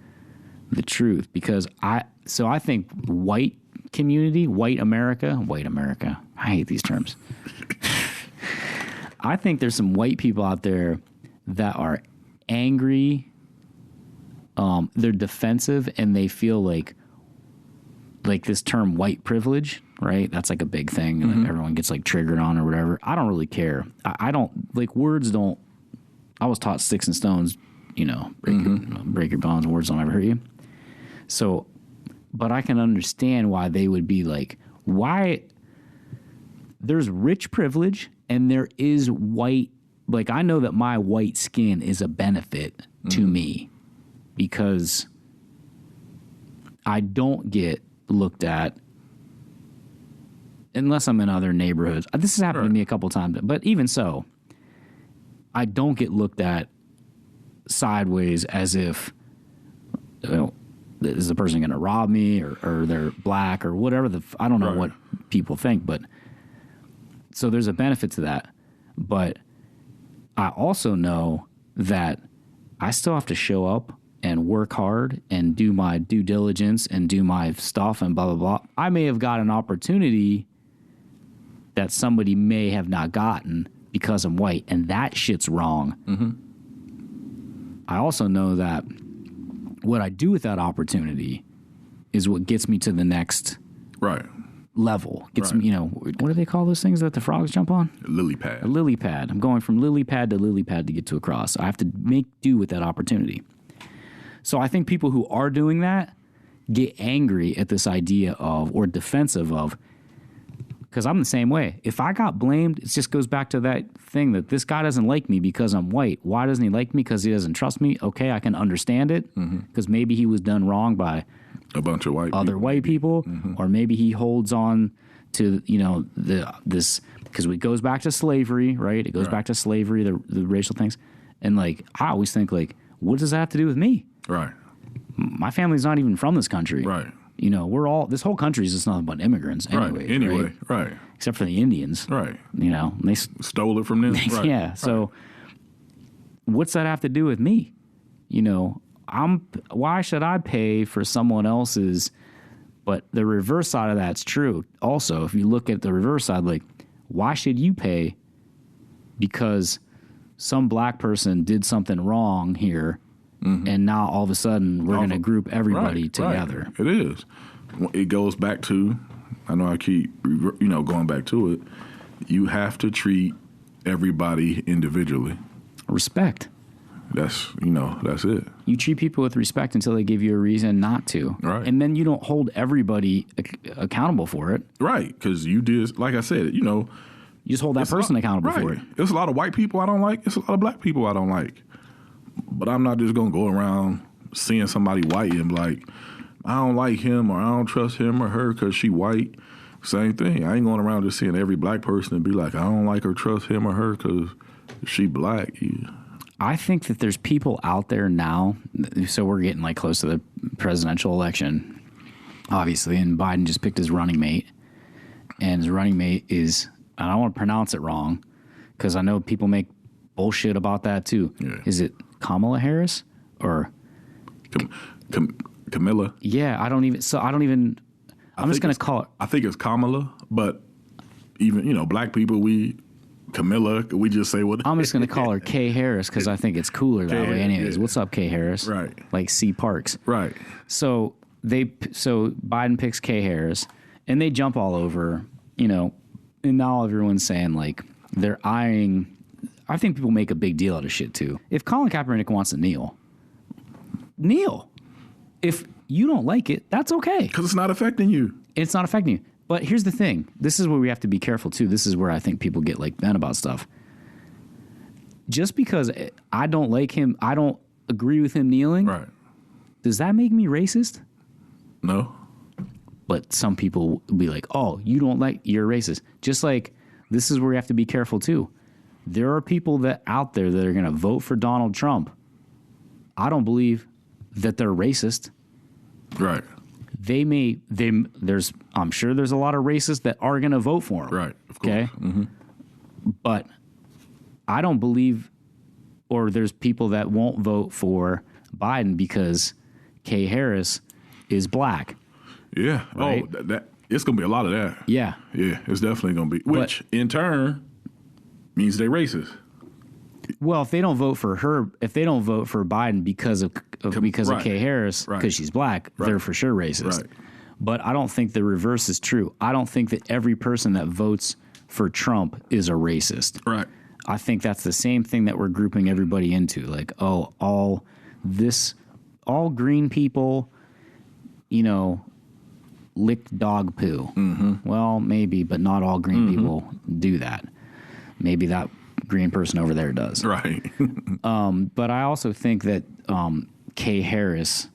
the truth. Because I think white community, white America, I hate these terms. I think there's some white people out there that are angry, they're defensive, and they feel like this term white privilege, right? That's like a big thing that everyone gets like triggered on or whatever. I don't really care. I don't like words. I was taught sticks and stones, break your bones. Words don't ever hurt you. So, but I can understand why they would be like, why there's rich privilege and there is white. Like, I know that my white skin is a benefit to me because I don't get looked at unless I'm in other neighborhoods. This has happened to me a couple times, but even so, I don't get looked at sideways as if, is the person going to rob me or they're black or whatever. I don't know what people think, but so there's a benefit to that. But I also know that I still have to show up and work hard and do my due diligence and do my stuff and blah, blah, blah. I may have got an opportunity that somebody may have not gotten because I'm white, and that shit's wrong. I also know that What I do with that opportunity is what gets me to the next Right. level. Gets Right. me, what do they call those things that the frogs jump on? Lily pad. A lily pad. I'm going from lily pad to lily pad to get to a cross. I have to make do with that opportunity. So I think people who are doing that get angry at this idea of, or defensive of, because I'm the same way. If I got blamed, it just goes back to that thing that this guy doesn't like me because I'm white. Why doesn't he like me? Because he doesn't trust me. Okay, I can understand it because maybe he was done wrong by A bunch of other white people, or maybe he holds on to this because it goes back to slavery, right? It goes back to slavery, the racial things, and like I always think like, what does that have to do with me? Right. My family's not even from this country, Right. We're all, this whole country is just nothing but immigrants anyway. Right. Except for the Indians, Right. They Stole it from them. Right. yeah. So what's that have to do with me? Why should I pay for someone else's? But the reverse side of that's true. Also, if you look at the reverse side, like, why should you pay because some black person did something wrong here, and now all of a sudden we're going to group everybody together? Right. It is. It goes back to, I know I keep, going back to it. You have to treat everybody individually. Respect. That's it. You treat people with respect until they give you a reason not to. Right. And then you don't hold everybody accountable for it. Right. Because you did, like I said, you just hold that person accountable for it. There's a lot of white people I don't like. There's a lot of black people I don't like. But I'm not just going to go around seeing somebody white and be like, I don't like him or I don't trust him or her because she white. Same thing. I ain't going around just seeing every black person and be like, I don't like or trust him or her because she black. Yeah. I think that there's people out there now. So we're getting like close to the presidential election, obviously, and Biden just picked his running mate. And his running mate is, I don't want to pronounce it wrong because I know people make bullshit about that too. Yeah. Is it Kamala Harris or Camilla? Yeah, I'm just going to call it. I think it's Kamala, but even, black people, Camilla, we just say what? I'm just going to call her Kay Harris because I think it's cooler that way anyways. Yeah. What's up, Kay Harris? Right. Like C. Parks. Right. So Biden picks Kay Harris and they jump all over, and now everyone's saying like they're eyeing. I think people make a big deal out of shit too. If Colin Kaepernick wants to kneel. If you don't like it, that's okay. Because it's not affecting you. It's not affecting you. But here's the thing. This is where we have to be careful too. This is where I think people get like bent about stuff. Just because I don't like him, I don't agree with him kneeling. Right. Does that make me racist? No. But some people will be like, oh, you're racist. Just like this is where we have to be careful too. There are people out there that are going to vote for Donald Trump. I don't believe that they're racist. Right. I'm sure there's a lot of racists that are going to vote for him. Right. Of course. Okay. Mm-hmm. But I don't believe, or there's people that won't vote for Biden because Kay Harris is black. Yeah. Right? Oh, that it's going to be a lot of that. Yeah. Yeah, it's definitely going to be. Which in turn means they're racist. Well, if they don't vote for Biden because of Kay Harris, because she's black, they're for sure racist. Right. But I don't think the reverse is true. I don't think that every person that votes for Trump is a racist. Right. I think that's the same thing that we're grouping everybody into. Like, all green people, lick dog poo. Mm-hmm. Well, maybe, but not all green people do that. Maybe that green person over there does. Right. But I also think that Kay Harris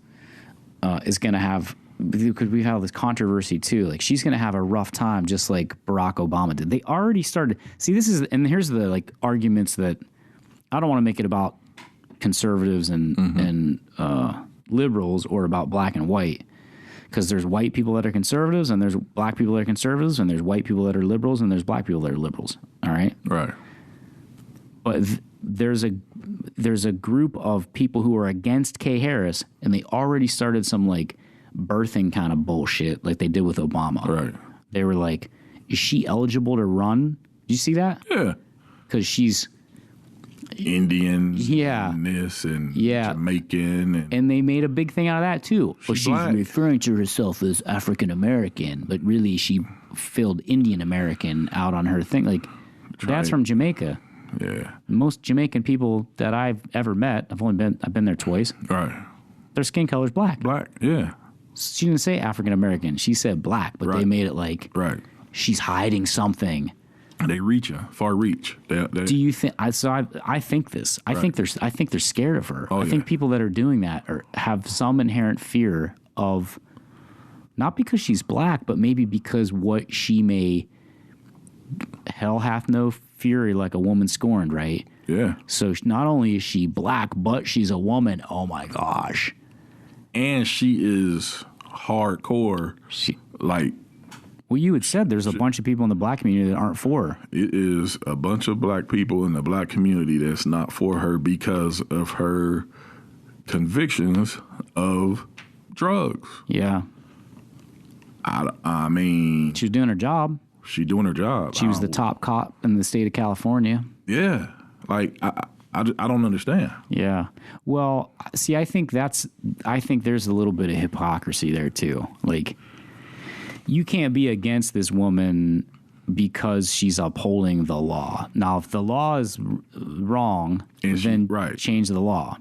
is going to have, because we've had this controversy too, like she's going to have a rough time just like Barack Obama did. They already started. See, here's the like arguments that I don't want to make it about conservatives and liberals or about black and white. Because there's white people that are conservatives and there's black people that are conservatives and there's white people that are liberals and there's black people that are liberals. All right? Right. But there's a group of people who are against Kay Harris and they already started some like birthing kind of bullshit like they did with Obama. Right. They were like, is she eligible to run? Did you see that? Yeah. Because she's Indian, Yeah. and this and Yeah. Jamaican, and they made a big thing out of that too. Well, she's black. referring to herself as African American, but really she filled Indian American out on her thing. Like, Dad's from Jamaica. yeah, Most Jamaican people that I've ever met, I've been there twice. right, Their skin color's black. black, yeah, She didn't say African American. She said black, but they Right. made it like right. she's hiding something. They reaching far reach. They, Do you think? I think this. I think they're scared of her. Oh, I think yeah. people that are doing that have some inherent fear of, not because she's black, but maybe because what she may. Hell hath no fury like a woman scorned, right? yeah, So not only is she black, but she's a woman. Oh my gosh. and she is hardcore. Like, Well, you had said there's a bunch of people in the black community that aren't for her. it is a bunch of black people in the black community that's not for her because of her convictions of drugs. Yeah. I mean, She was doing her job. she doing her job. She was the top cop in the state of California. Yeah, like I don't understand. Yeah. Well, see, I think there's a little bit of hypocrisy there too. Like, you can't be against this woman because she's upholding the law. Now, if the law is wrong, then right. change the law.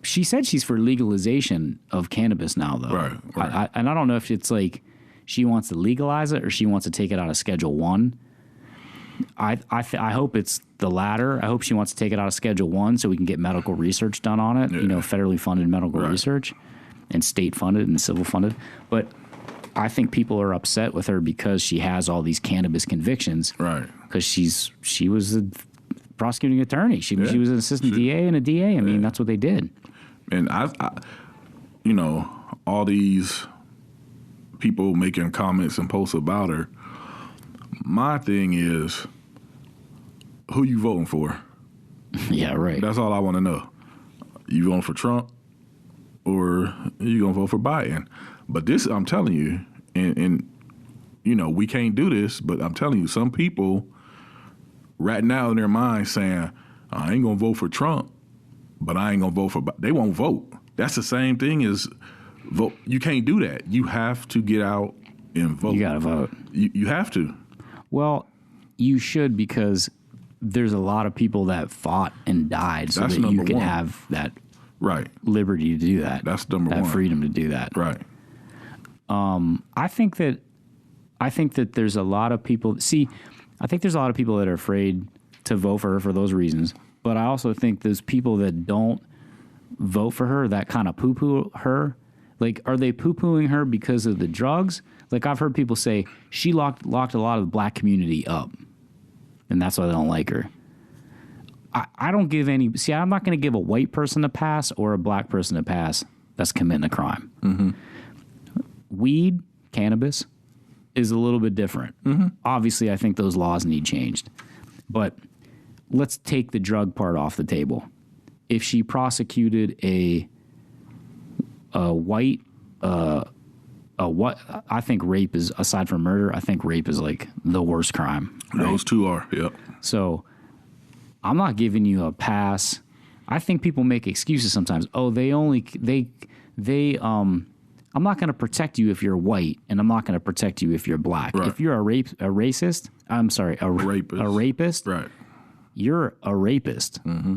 She said she's for legalization of cannabis now, though. Right. And I don't know if it's like she wants to legalize it or she wants to take it out of Schedule 1. I hope it's the latter. I hope she wants to take it out of Schedule 1 so we can get medical research done on it, federally funded medical research and state funded and civil funded. But I think people are upset with her because she has all these cannabis convictions. Right. Because she was a prosecuting attorney. She was an assistant DA and a DA. I mean, that's what they did. And I all these people making comments and posts about her. My thing is, who you voting for? Yeah, right. That's all I want to know. You voting for Trump or you gonna vote for Biden? But this, I'm telling you, and we can't do this, but I'm telling you, some people right now in their mind saying, I ain't gonna vote for Trump, but I ain't gonna vote for Biden. They won't vote. That's the same thing as vote. You can't do that. You have to get out and vote. You gotta vote. You have to. Well, you should, because there's a lot of people that fought and died so That's that you number can one. have that Right. liberty to do that. That's number that one. freedom to do that. Right. I think that there's a lot of people. See, I think there's a lot of people that are afraid to vote for her for those reasons. But I also think there's people that don't vote for her that kind of poo-poo her. Like, are they poo-pooing her because of the drugs? Like, I've heard people say she locked a lot of the black community up, and that's why they don't like her. I don't give any. See, I'm not going to give a white person a pass or a black person a pass that's committing a crime. Mm-hmm. Weed, cannabis, is a little bit different. Mm-hmm. Obviously, I think those laws need changed. But let's take the drug part off the table. If she prosecuted a white, what I think rape is, aside from murder, I think rape is like the worst crime. Right? Those two are. Yep. So I'm not giving you a pass. I think people make excuses sometimes. Oh, I'm not going to protect you if you're white, and I'm not going to protect you if you're black. Right. If you're a rapist, Right. you're a rapist. Mm-hmm.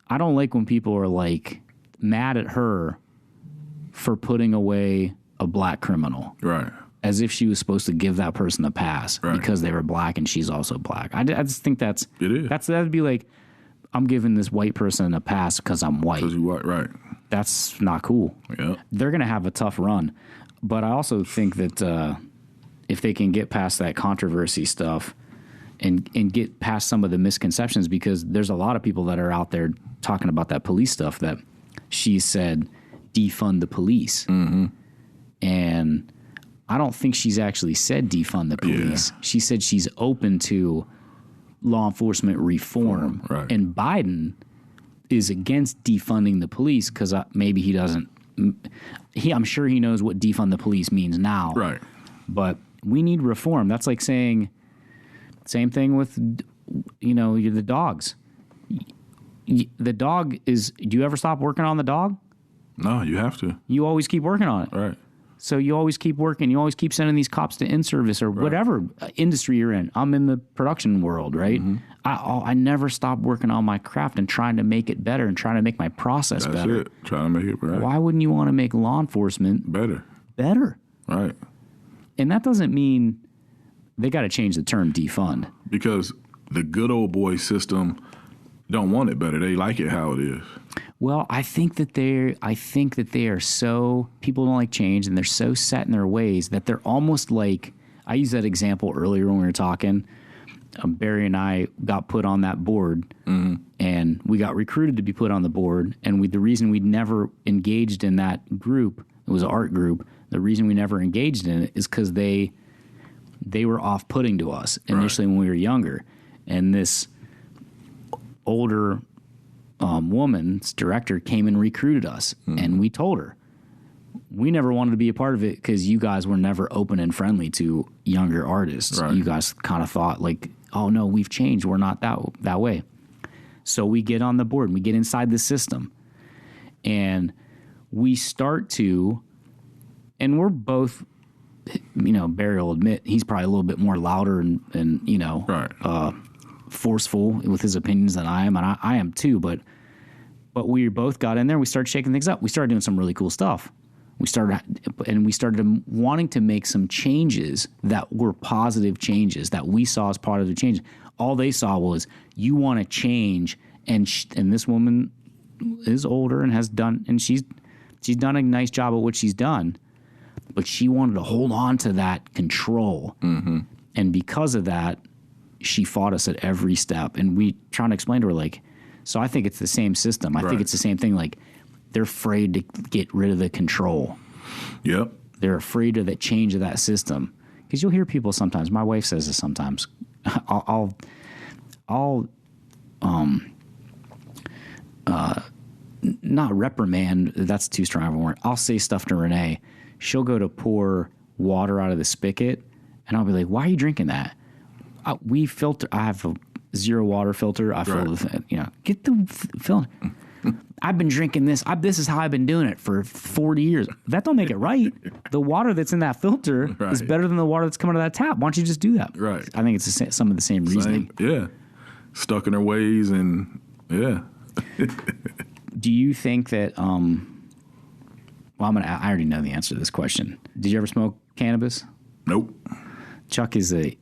I don't like when people are like mad at her for putting away a black criminal. Right. As if she was supposed to give that person a pass Right. because they were black and she's also black. I just think It is. that'd be like, I'm giving this white person a pass because I'm white. Because you white. Right. That's not cool. Yeah. They're going to have a tough run. But I also think that if they can get past that controversy stuff and get past some of the misconceptions, because there's a lot of people that are out there talking about that police stuff that she said defund the police. Mm-hmm. And I don't think she's actually said defund the police. Yeah. She said she's open to law enforcement reform. Right. And Biden is against defunding the police because maybe he doesn't. I'm sure he knows what defund the police means now. Right. But we need reform. That's like saying, same thing with, you're the dogs. The dog is. Do you ever stop working on the dog? No, you have to. You always keep working on it. Right. So you always keep working. You always keep sending these cops to in-service or whatever industry you're in. I'm in the production world, right? Mm-hmm. I never stop working on my craft and trying to make it better and trying to make my process better. That's it. Trying to make it right. Why wouldn't you want to make law enforcement better? Right. And that doesn't mean they got to change the term defund. Because the good old boy system don't want it better. They like it how it is. Well, I think that they are so, people don't like change and they're so set in their ways that they're almost like, I used that example earlier when we were talking. Barry and I got put on that board, and we got recruited to be put on the board. And the reason we never engaged in that group, it was an art group. The reason we never engaged in it is because they were off-putting to us initially when we were younger. And this older woman's director came and recruited us, and we told her we never wanted to be a part of it because you guys were never open and friendly to younger artists. You guys kind of thought like, oh no, we've changed, we're not that way. So we get on the board and we get inside the system and we start to, and we're both, Barry will admit he's probably a little bit more louder and forceful with his opinions than I am, and I am too, but we both got in there, we started shaking things up. We started doing some really cool stuff. We started wanting to make some changes that were positive changes that we saw as part of the change. All they saw was, you want to change, and this woman is older and has done, and she's done a nice job at what she's done, but she wanted to hold on to that control. And because of that, she fought us at every step. And we trying to explain to her, like, so I think it's the same system. I think it's the same thing. Like, they're afraid to get rid of the control. Yep. They're afraid of the change of that system. Because you'll hear people sometimes. My wife says this sometimes. I'll not reprimand. That's too strong of a word. I'll say stuff to Renee. She'll go to pour water out of the spigot, and I'll be like, "Why are you drinking that?" We filter. I have a zero water filter. I fill the, get the filter. I've been drinking this. This is how I've been doing it for 40 years. That don't make it right. The water that's in that filter is better than the water that's coming out of that tap. Why don't you just do that? Right. I think it's some of the same reasoning. Yeah. Stuck in their ways and, yeah. Do you think that, I already know the answer to this question. Did you ever smoke cannabis? Nope. Chuck is a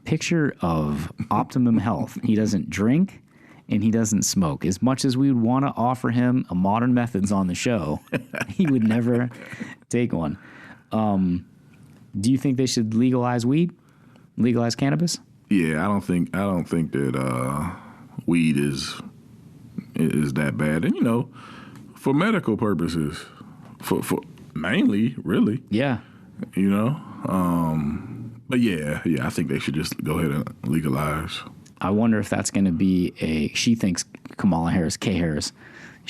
picture of optimum health. He doesn't drink and he doesn't smoke. As much as we would want to offer him a modern methods on the show, he would never take one. Do you think they should legalize weed? Legalize cannabis? Yeah, I don't think that weed is that bad. And for medical purposes, for mainly, really. Yeah. But yeah, I think they should just go ahead and legalize. I wonder if that's going to be she thinks Kamala Harris, K Harris,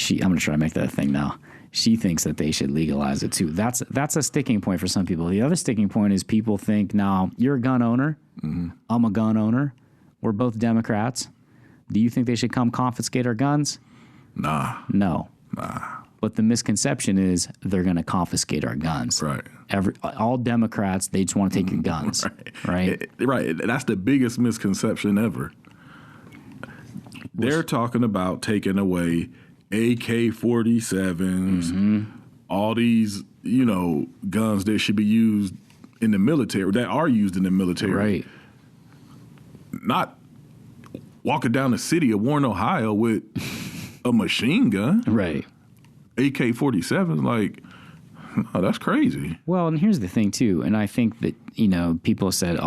I'm going to try to make that a thing now. She thinks that they should legalize it too. That's a sticking point for some people. The other sticking point is people think, now you're a gun owner. Mm-hmm. I'm a gun owner. We're both Democrats. Do you think they should come confiscate our guns? Nah. No. Nah. But the misconception is they're going to confiscate our guns. Right. All Democrats, they just want to take your guns. Right. Right. That's the biggest misconception ever. They're talking about taking away AK-47s, all these, guns that should be used in the military, that are used in the military. Right. Not walking down the city of Warren, Ohio with a machine gun. Right. AK-47s, like, oh, that's crazy. Well, and here's the thing, too, and I think that, people said,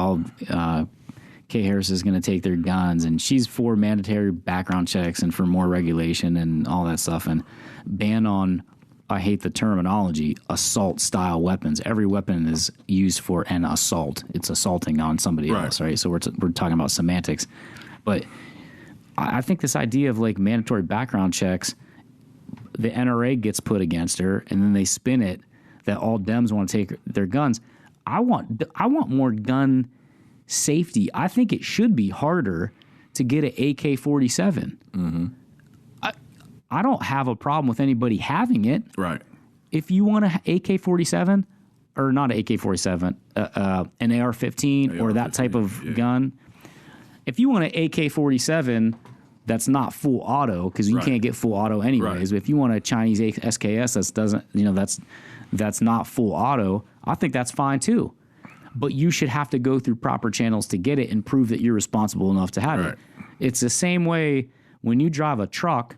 Kay Harris is going to take their guns, and she's for mandatory background checks and for more regulation and all that stuff, and ban on, I hate the terminology, assault-style weapons. Every weapon is used for an assault. It's assaulting on somebody else, right? So we're talking about semantics. But I think this idea of, like, mandatory background checks, the NRA gets put against her, and then they spin it that all Dems want to take their guns. I want more gun safety. I think it should be harder to get an AK-47. I don't have a problem with anybody having it. Right. If you want an AK-47, or not an AK-47, an AR-15 or that type of gun, if you want an AK-47 that's not full auto, because you can't get full auto anyways. But if you want a Chinese SKS that's not full auto, I think that's fine too. But you should have to go through proper channels to get it and prove that you're responsible enough to have it. It's the same way when you drive a truck.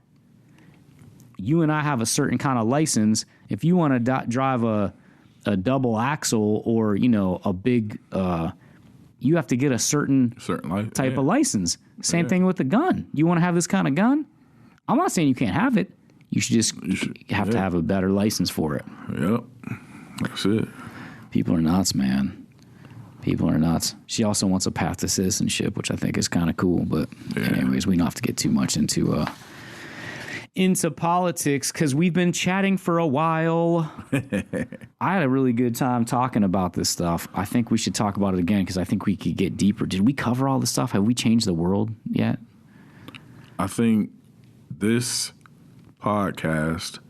You and I have a certain kind of license. If you want to drive a double axle or, a big, you have to get a certain type of license. Same thing with the gun. You want to have this kind of gun? I'm not saying you can't have it. You should have to have a better license for it. Yep. That's it. People are nuts, man. People are nuts. She also wants a path to citizenship, which I think is kind of cool. But anyways, we don't have to get too much into politics because we've been chatting for a while. I had a really good time talking about this stuff. I think we should talk about it again because I think we could get deeper. Did we cover all this stuff? Have we changed the world yet? I think this podcast,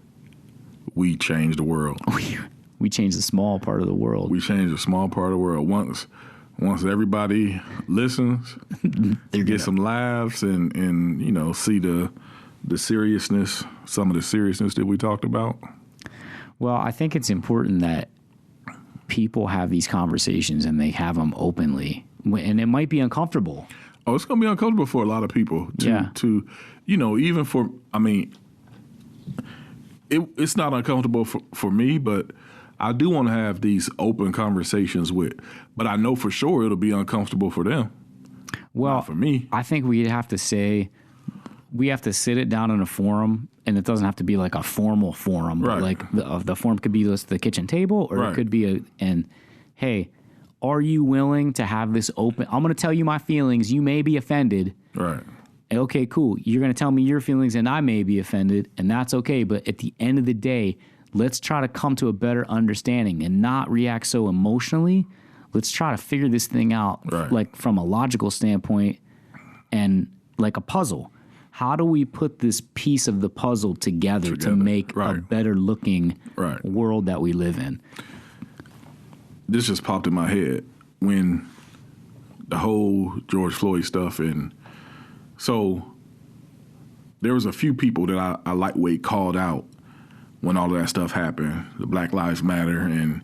we changed the world. We changed the small part of the world. We changed the small part of the world. Once everybody listens, get some laughs and see the seriousness, some of the seriousness that we talked about. Well, I think it's important that people have these conversations and they have them openly. And it might be uncomfortable. Oh, it's going to be uncomfortable for a lot of people to even for, it's not uncomfortable for me, but I do want to have these open conversations but I know for sure it'll be uncomfortable for them. Well, not for me. I think we have to sit it down in a forum, and it doesn't have to be like a formal forum. Right. But like the forum could be the kitchen table, or it could be hey, are you willing to have this open? I'm going to tell you my feelings. You may be offended. Right. Okay, cool. You're going to tell me your feelings, and I may be offended, and that's okay. But at the end of the day, let's try to come to a better understanding and not react so emotionally. Let's try to figure this thing out, like from a logical standpoint and like a puzzle. How do we put this piece of the puzzle together to make a better looking world that we live in? This just popped in my head when the whole George Floyd stuff, and so there was a few people that I lightweight called out when all of that stuff happened, the Black Lives Matter and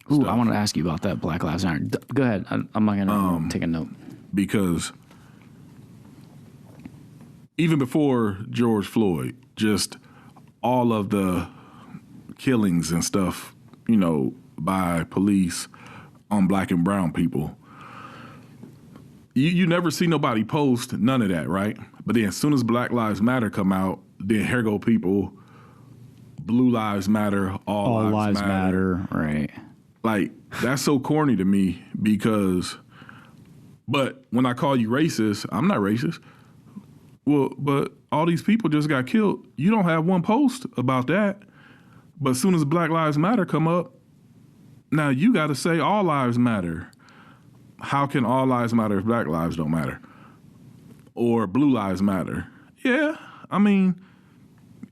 stuff. I want to ask you about that Black Lives Matter. Go ahead. I'm not going to take a note. Because even before George Floyd, just all of the killings and stuff, by police on black and brown people, you never see nobody post none of that, right? But then as soon as Black Lives Matter come out, then here go people, Blue Lives Matter, all lives matter. Right. Like, that's so corny to me but when I call you racist, I'm not racist. Well, but all these people just got killed. You don't have one post about that. But as soon as Black Lives Matter come up, now you got to say all lives matter. How can all lives matter if black lives don't matter? Or blue lives matter? Yeah,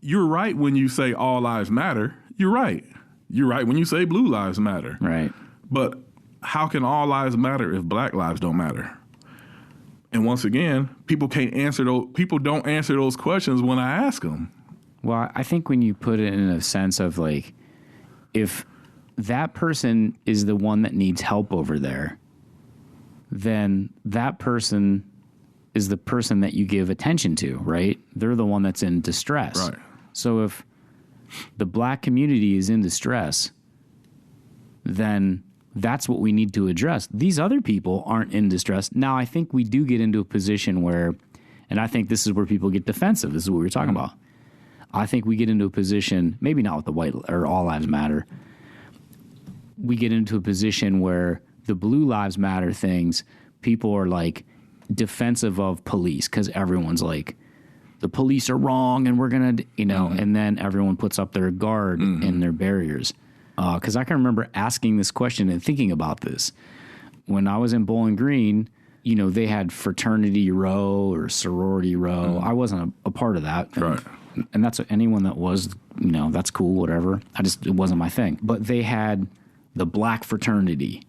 you're right when you say all lives matter. You're right. You're right when you say blue lives matter. Right. But how can all lives matter if black lives don't matter? And once again, people can't answer those. People don't answer those questions when I ask them. Well, I think when you put it in a sense of like, if that person is the one that needs help over there, then that person is the person that you give attention to, right? They're the one that's in distress. Right. So if the black community is in distress, then that's what we need to address. These other people aren't in distress. Now, I think we do get into a position where, and I think this is where people get defensive. This is what we were talking about. I think we get into a position, maybe not with the white or all lives matter. We get into a position where the blue lives matter things, people are like defensive of police because everyone's like, the police are wrong and we're going to, and then everyone puts up their guard and their barriers. Because I can remember asking this question and thinking about this. When I was in Bowling Green, they had fraternity row or sorority row. I wasn't a part of that. Right. And that's anyone that was, that's cool, whatever. It wasn't my thing. But they had the black fraternity.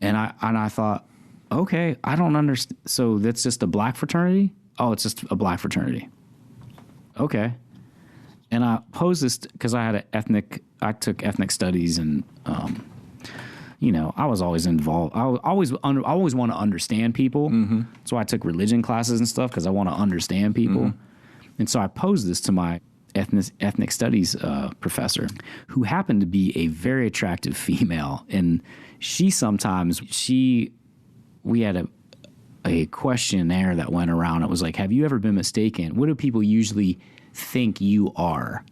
And I thought, okay, I don't understand. So that's just a black fraternity? Oh, it's just a black fraternity. Okay. And I posed this because I took ethnic studies and, I was always involved. I always want to understand people. Mm-hmm. So I took religion classes and stuff because I want to understand people. Mm-hmm. And so I posed this to my ethnic studies professor, who happened to be a very attractive female. And we had a questionnaire that went around. It was like, have you ever been mistaken? What do people usually think you are?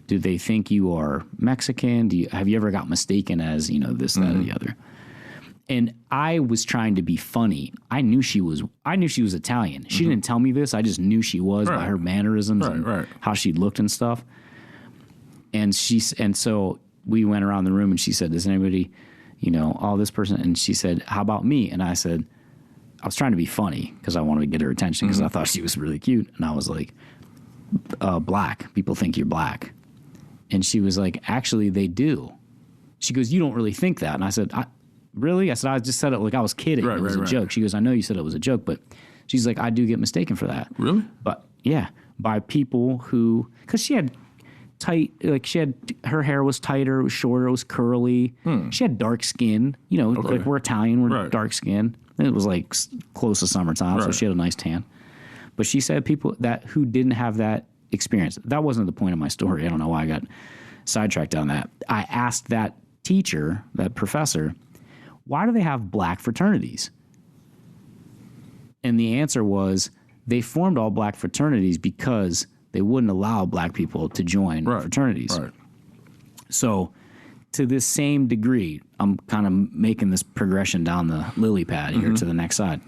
Do they think you are Mexican? Have you ever got mistaken as, this, that, or the other? And I was trying to be funny. I knew she was Italian. She didn't tell me this. I just knew she was by her mannerisms and how she looked and stuff. And so we went around the room and she said, does anybody, this person? And she said, how about me? And I said, I was trying to be funny because I wanted to get her attention because I thought she was really cute. And I was like, black. People think you're black. And she was like, actually, they do. She goes, you don't really think that. And I said, really? I said, I just said it like I was kidding. It was a joke. She goes, I know you said it was a joke, but she's like, I do get mistaken for that. Really? But yeah, by people who, because she had her hair was tighter, it was shorter, it was curly. She had dark skin, like we're Italian, we're dark skin. And it was like close to summertime, so she had a nice tan. But she said people who didn't have that experience. That wasn't the point of my story. I don't know why I got sidetracked on that. I asked that teacher, that professor, why do they have black fraternities? And the answer was they formed all black fraternities because they wouldn't allow black people to join fraternities. Right. So to this same degree, I'm kind of making this progression down the lily pad here to the next side.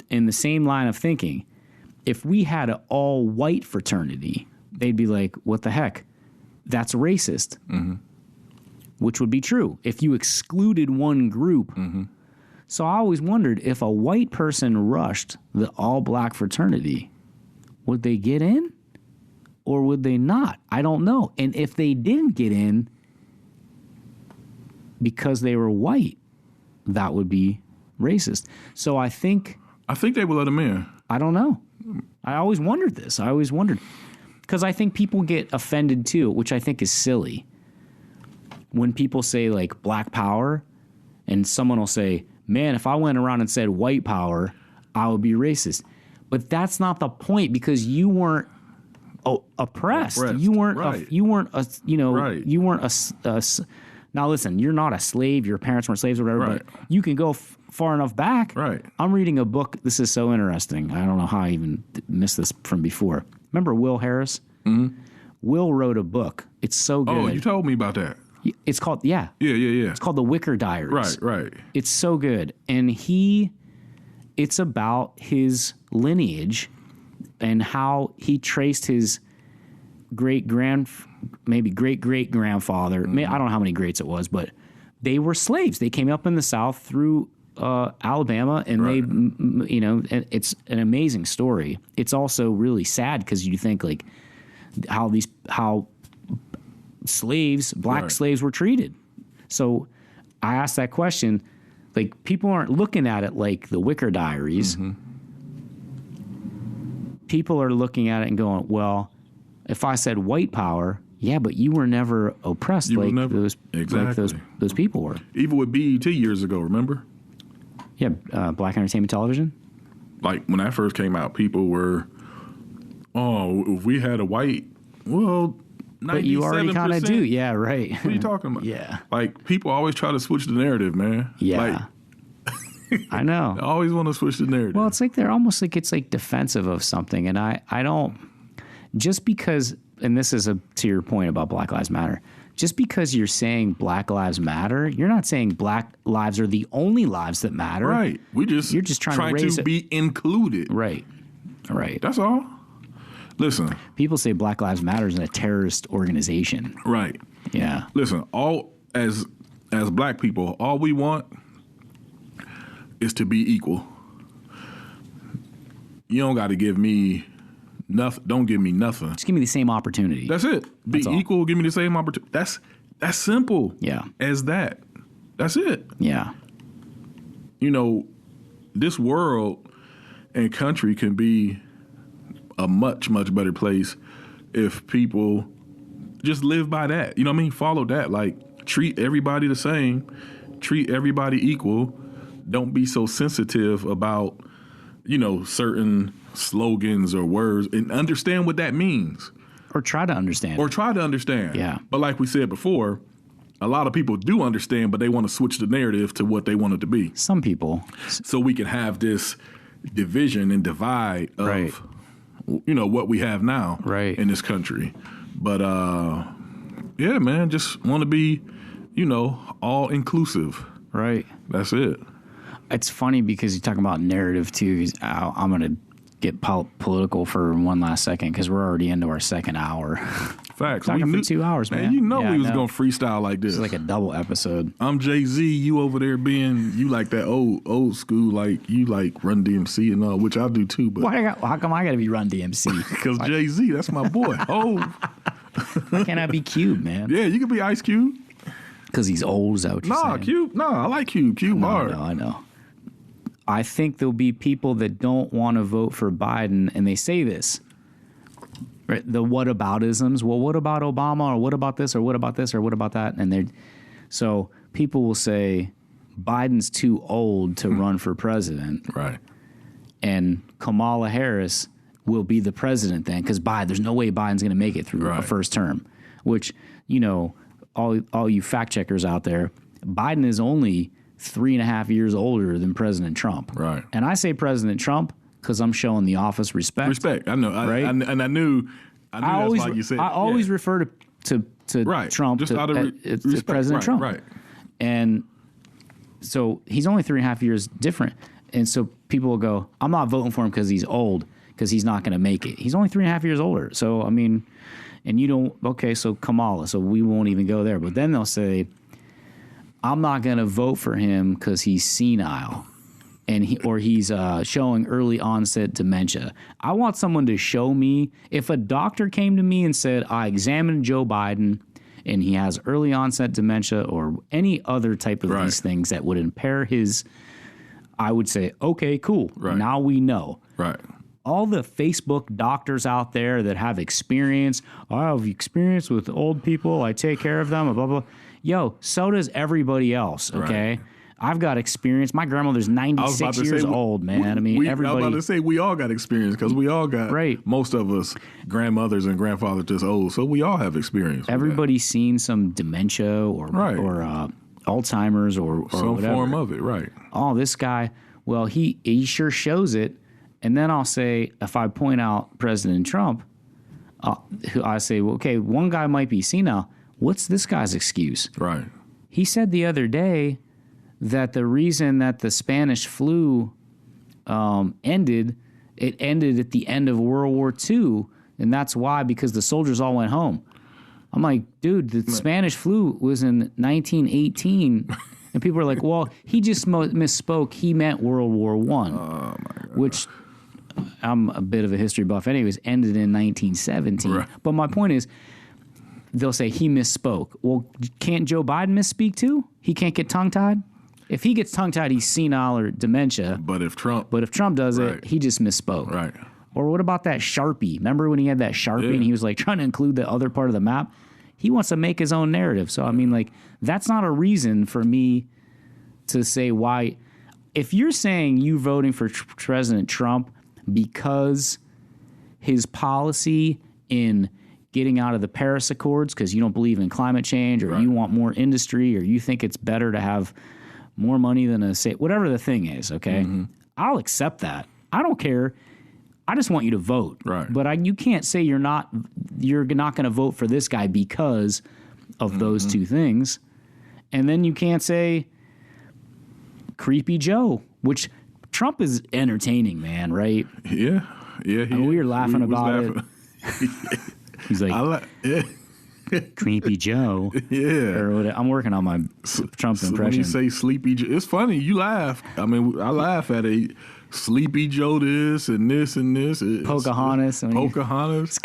In the same line of thinking, if we had an all-white fraternity, they'd be like, what the heck? That's racist. Mm-hmm. Which would be true if you excluded one group. Mm-hmm. So I always wondered if a white person rushed the all-black fraternity, would they get in or would they not? I don't know. And if they didn't get in because they were white, that would be racist. So I think they would let them in. I don't know. I always wondered this. Because I think people get offended too, which I think is silly. When people say like black power and someone will say, man, if I went around and said white power, I would be racist. But that's not the point because you weren't oppressed. You weren't, now listen, you're not a slave. Your parents weren't slaves or whatever, but you can go far enough back. Right. I'm reading a book. This is so interesting. I don't know how I even missed this from before. Remember Will Harris? Mm-hmm. Will wrote a book. It's so good. Oh, you told me about that. It's called, Yeah. It's called The Wicker Diaries. Right. It's so good. And it's about his lineage and how he traced his great-great-grandfather. I don't know how many greats it was, but they were slaves. They came up in the South through Alabama, and it's an amazing story. It's also really sad because you think like how black slaves were treated. So I asked that question. Like, people aren't looking at it like the Wicker Diaries. Mm-hmm. People are looking at it and going, well, if I said white power, yeah, but you were never oppressed those people were. Even with BET years ago, remember? Yeah, Black Entertainment Television. Like, when that first came out, people were, if we had a white, well, 97%. But you already kind of do. Yeah, right. What are you talking about? Yeah. Like, people always try to switch the narrative, man. Yeah. I know. They always want to switch the narrative. Well, it's like they're almost like it's like defensive of something. And I don't, just because, and this is to your point about Black Lives Matter, just because you're saying Black Lives Matter, you're not saying Black lives are the only lives that matter. Right. You're just trying to be included. Right. That's all. Listen. People say Black Lives Matter is a terrorist organization. Right. Yeah. Listen, as black people, all we want is to be equal. You don't got to give me nothing. Don't give me nothing. Just give me the same opportunity. That's it. Be equal. Give me the same opportunity. That's simple. Yeah. As that. That's it. Yeah. You know, this world and country can be a much, much better place if people just live by that. You know what I mean? Follow that. Like, treat everybody the same. Treat everybody equal. Don't be so sensitive about, you know, certain slogans or words, and understand what that means. Or try to understand. Yeah. But like we said before, a lot of people do understand, but they want to switch the narrative to what they want it to be. Some people. So we can have this division and divide of, you know, what we have now in this country. But, yeah, man, just want to be, you know, all inclusive. Right. That's it. It's funny because you talk about narrative, too. I'm going to get political for one last second because we're already into our second hour. Facts. Talking for 2 hours, man. You know we was going to freestyle like this. It's like a double episode. I'm Jay-Z. You over there you like that old school, like you like Run DMC and all, which I do too. But how come I got to be Run DMC? Because Jay-Z, that's my boy. Why can't I be Cube, man? Yeah, you can be Ice Cube. Because he's old, is that what you're saying? Cube. No, I like Cube. Cube hard. I know. I think there'll be people that don't want to vote for Biden, and they say this. Right? The whataboutisms. Well, what about Obama? Or what about this? Or what about this? Or what about that? And so people will say Biden's too old to run for president. Right. And Kamala Harris will be the president then, because there's no way Biden's going to make it through a first term. Which, you know, all you fact checkers out there, Biden is only 3.5 years older than President Trump. Right. And I say President Trump because I'm showing the office respect. Respect. I know. Right. I knew that's why you said. I always refer to Trump just to President Trump. Right. And so he's only 3.5 years different. And so people will go, I'm not voting for him because he's old, because he's not going to make it. He's only 3.5 years older. So, I mean, and you don't, okay, so Kamala, so we won't even go there. But then they'll say, I'm not going to vote for him because he's senile and he's showing early onset dementia. I want someone to show me, if a doctor came to me and said, I examined Joe Biden and he has early onset dementia or any other type of these things that would impair his, I would say, okay, cool. Right. Now we know. Right. All the Facebook doctors out there that have experience, I have experience with old people, I take care of them, blah, blah. Yo, so does everybody else, okay? Right. I've got experience. My grandmother's 96 years old, man. everybody. I was about to say we all got experience because we all got, most of us, grandmothers and grandfathers just old, so we all have experience. Everybody's seen some dementia or Alzheimer's or some whatever. Form of it, right. Oh, this guy, well, he sure shows it. And then I'll say, if I point out President Trump, I say, well, okay, one guy might be senile. What's this guy's excuse? Right. He said the other day that the reason that the Spanish flu ended at the end of World War II, and that's why, because the soldiers all went home. I'm like, dude, the Spanish flu was in 1918, and people are like, well, he just misspoke. He meant World War I, which I'm a bit of a history buff anyways, ended in 1917. Right. But my point is, they'll say he misspoke. Well, can't Joe Biden misspeak too? He can't get tongue-tied? If he gets tongue-tied, he's senile or dementia. But if Trump does it, he just misspoke. Right. Or what about that Sharpie? Remember when he had that Sharpie and he was like trying to include the other part of the map? He wants to make his own narrative. So, I mean, like, that's not a reason for me to say why. If you're saying you voting for President Trump because his policy in getting out of the Paris Accords because you don't believe in climate change or you want more industry or you think it's better to have more money than whatever the thing is, okay? Mm-hmm. I'll accept that. I don't care. I just want you to vote. Right. But you can't say you're not going to vote for this guy because of those two things. And then you can't say Creepy Joe, which Trump is entertaining, man, right? Yeah. We were laughing about it. He's like, Creepy Joe. Yeah. Or what, I'm working on my Trump So impression. when you say Sleepy Joe, it's funny. You laugh. I mean, I laugh at a Sleepy Joe this and this and this. Pocahontas. Pocahontas.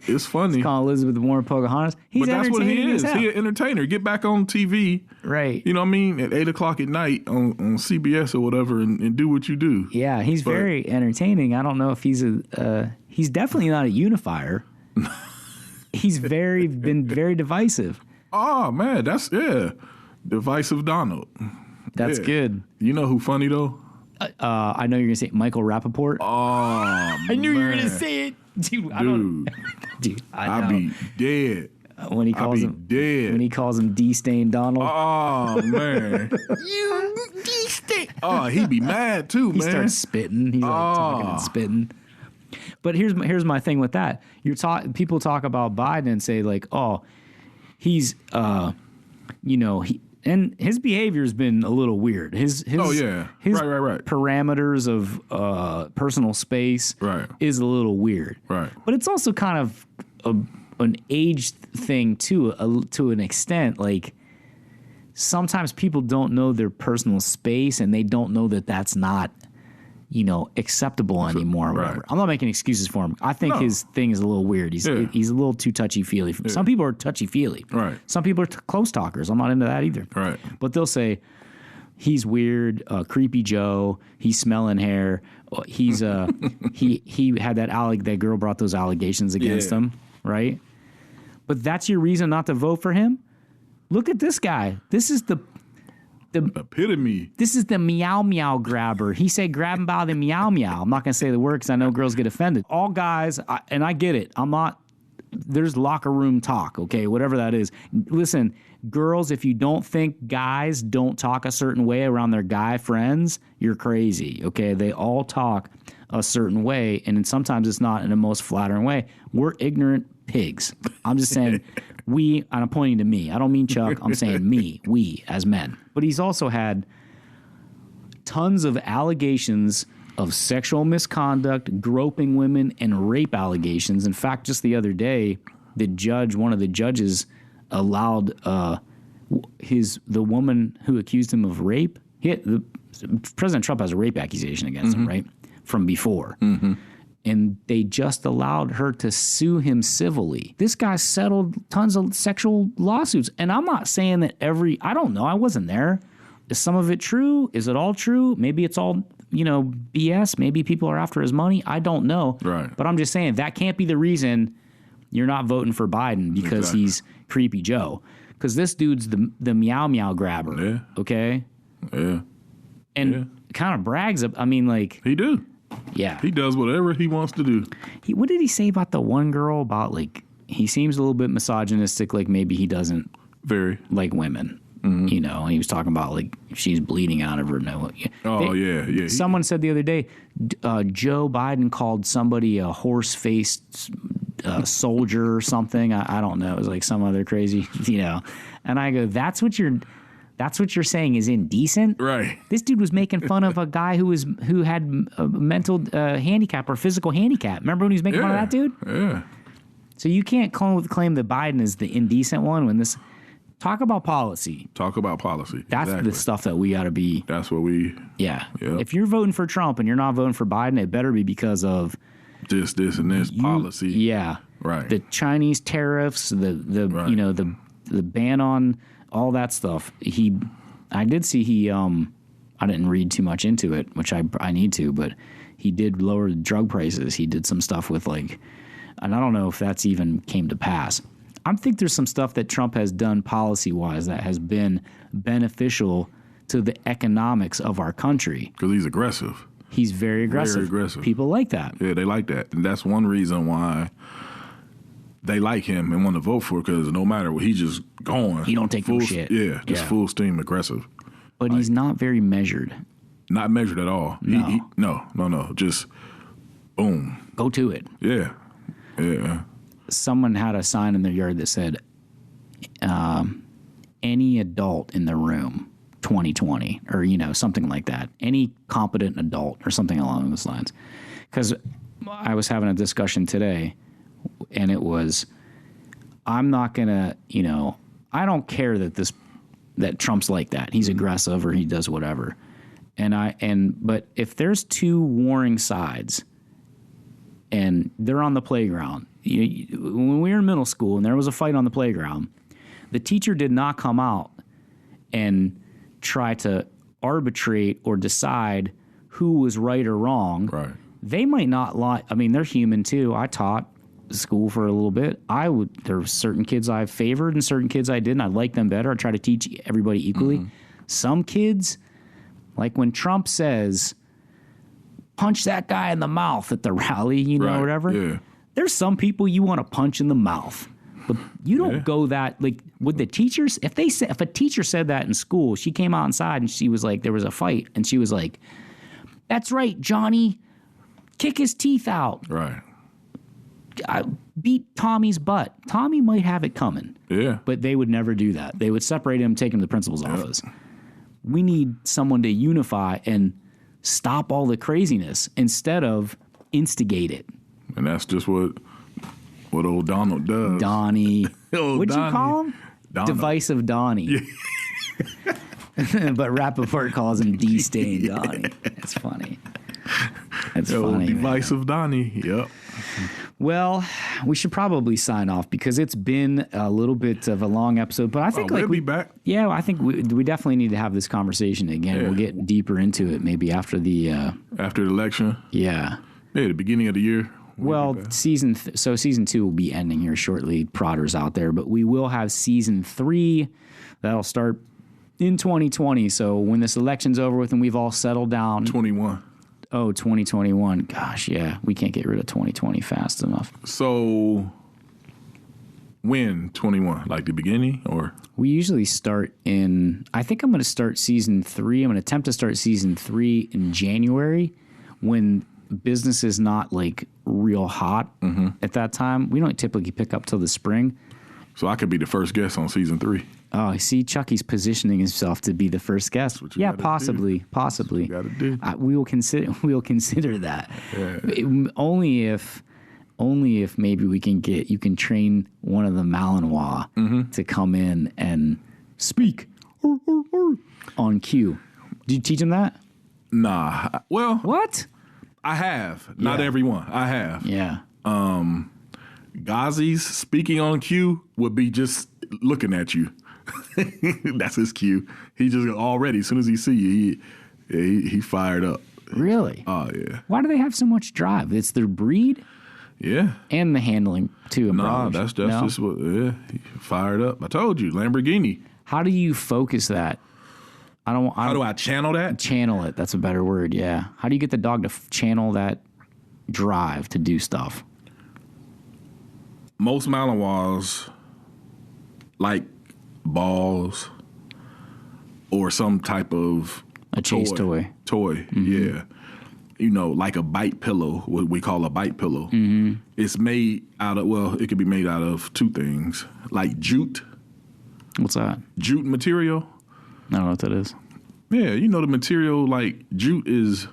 It's funny. Call Elizabeth Warren Pocahontas. He's But that's what he entertaining is. as hell. He's an entertainer. Get back on TV. Right. You know what I mean? At 8 o'clock at night on CBS or whatever and do what you do. Yeah, he's very entertaining. I don't know if he's he's definitely not a unifier. He's been very divisive. Oh, man. Divisive Donald. That's good. You know who funny, though? I know you're going to say Michael Rappaport. Oh, I knew you were going to say it. Dude, I'd be dead. When he calls him dead. When he calls him D-Stain Donald. Oh, man. You D-Stain. Oh, he'd be mad, too, man. He starts spitting. He's like talking and spitting. But here's my thing with that. People talk about Biden and say like, oh, he's and his behavior's been a little weird. His right. parameters of personal space is a little weird. Right. But it's also kind of an age thing too, to an extent. Like sometimes people don't know their personal space and they don't know that that's not acceptable anymore or whatever. I'm not making excuses for him. I think his thing is a little weird. He's a little too touchy-feely. Some people are touchy-feely. Right. Some people are close talkers. I'm not into that either. Right. But they'll say, he's weird, Creepy Joe, he's smelling hair. He's he had that girl brought those allegations against him, right? But that's your reason not to vote for him? Look at this guy. This is the epitome. This is the meow meow grabber. He said grab him by the meow meow. I'm not going to say the word because I know girls get offended. All guys, and I get it. There's locker room talk, okay, whatever that is. Listen, girls, if you don't think guys don't talk a certain way around their guy friends, you're crazy, okay? They all talk a certain way, and sometimes it's not in the most flattering way. We're ignorant pigs. I'm just saying and I'm pointing to me. I don't mean Chuck. I'm saying we as men. But he's also had tons of allegations of sexual misconduct, groping women, and rape allegations. In fact, just the other day, one of the judges allowed the woman who accused him of rape. President Trump has a rape accusation against him, right? From before. Mm-hmm. And they just allowed her to sue him civilly. This guy settled tons of sexual lawsuits. And I'm not saying that I don't know. I wasn't there. Is some of it true? Is it all true? Maybe it's all, BS. Maybe people are after his money. I don't know. Right. But I'm just saying that can't be the reason you're not voting for Biden because he's Creepy Joe. Because this dude's the meow meow grabber. Yeah. Okay? Yeah. And kind of brags. He do. Yeah. He does whatever he wants to do. What did he say about the one girl about he seems a little bit misogynistic, like maybe he doesn't like women. Mm-hmm. And he was talking about if she's bleeding out of her nose. Yeah. Someone said the other day, Joe Biden called somebody a horse-faced soldier or something. I don't know. It was like some other crazy, And I go, that's what you're saying is indecent? Right. This dude was making fun of a guy who had a mental handicap or physical handicap. Remember when he was making fun of that dude? Yeah. So you can't claim that Biden is the indecent one when this... Talk about policy. That's the stuff that we got to be... That's what we... Yeah. Yep. If you're voting for Trump and you're not voting for Biden, it better be because of... This, and this policy. Yeah. Right. The Chinese tariffs, the ban on... all that stuff. I did see I didn't read too much into it, which I need to, but he did lower the drug prices. He did some stuff with and I don't know if that's even came to pass. I think there's some stuff that Trump has done policy-wise that has been beneficial to the economics of our country. Because he's aggressive. He's very aggressive. Very aggressive. People like that. Yeah, they like that. And that's one reason why they like him and want to vote for, because no matter what, he's just going. He don't take no shit. Yeah, just full steam aggressive. But he's not very measured. Not measured at all. No. No. Just boom. Go to it. Yeah. Someone had a sign in their yard that said, any adult in the room, 2020, or, something like that. Any competent adult or something along those lines. Because I was having a discussion today, and it was, I'm not gonna, I don't care that Trump's like that. He's aggressive or he does whatever. But if there's two warring sides and they're on the playground, when we were in middle school and there was a fight on the playground, the teacher did not come out and try to arbitrate or decide who was right or wrong. Right. They might not lie. I mean, they're human too. I taught school for a little bit. There were certain kids I favored and certain kids I didn't. I liked them better. I try to teach everybody equally. Mm-hmm. Some kids, like when Trump says, punch that guy in the mouth at the rally, right. whatever. Yeah. There's some people you want to punch in the mouth. But you don't go that, like, with the teachers, if a teacher said that in school, she came outside and she was like, there was a fight, and she was like, that's right, Johnny, kick his teeth out. Right. I beat Tommy's butt. Tommy might have it coming. Yeah. But they would never do that. They would separate him, take him to the principal's office. We need someone to unify and stop all the craziness instead of instigate it. And that's just what old Donald does. Donnie. What'd Donnie. you call him? Donald. Divisive Donnie. Yeah. But Rappaport calls him D-Stain Donnie. It's funny. It's funny. Divisive Donnie. Yep. Well, we should probably sign off because it's been a little bit of a long episode. But I think we'll be back. Yeah, I think we definitely need to have this conversation again. Yeah. We'll get deeper into it maybe after the election. Yeah. Yeah, the beginning of the year. Well, season 2 will be ending here shortly. Prodder's out there, but we will have season 3 that'll start in 2020. So when this election's over with and we've all settled down. 21. Oh, 2021. Gosh, yeah. We can't get rid of 2020 fast enough. So when 21? Like the beginning or? We usually start I think I'm going to start season 3. I'm going to attempt to start season 3 in January when business is not like real hot at that time. We don't typically pick up till the spring. So I could be the first guest on season 3. Oh, I see. Chucky's positioning himself to be the first guest. Yeah, possibly. We will consider that. Yeah. Only if maybe you can train one of the Malinois to come in and speak on cue. Did you teach him that? Nah. Well, what? I have. Not everyone. I have. Yeah. Ghazi's speaking on cue would be just looking at you. That's his cue. He just already, as soon as he see you, he fired up. Really? Oh, yeah. Why do they have so much drive? It's their breed? Yeah. And the handling, too. No, that's just what, he fired up. I told you, Lamborghini. How do you focus that? How do I channel that? Channel it. That's a better word, yeah. How do you get the dog to channel that drive to do stuff? Most Malinois like balls or some type of a chase toy. Yeah. Like a bite pillow, what we call a bite pillow. Mm-hmm. It's made out of, it could be made out of two things, like jute. What's that? Jute material. I don't know what that is. Yeah, the material, like jute is,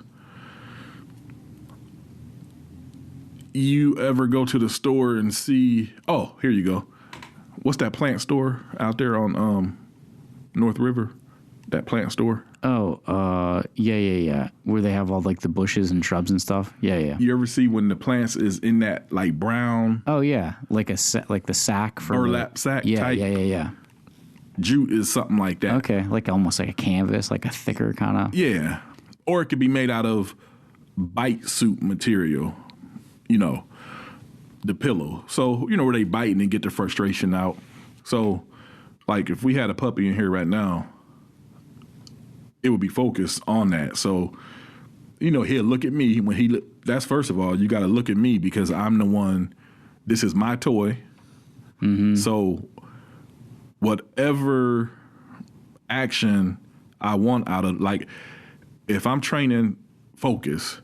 you ever go to the store and see, oh, here you go. What's that plant store out there on North River? That plant store? Oh, yeah. Where they have all like the bushes and shrubs and stuff. Yeah. You ever see when the plants is in that like brown? Oh yeah, like the sack for burlap sack. Yeah, type. Yeah. Jute is something like that. Okay, like almost like a canvas, like a thicker kind of. Yeah, or it could be made out of bite suit material. The pillow. So, where they bite and they get their frustration out. So, like, if we had a puppy in here right now, it would be focused on that. So, he'll look at me when that's first of all, you got to look at me because I'm the one, this is my toy. Mm-hmm. So, whatever action I want out of, like, if I'm training focus,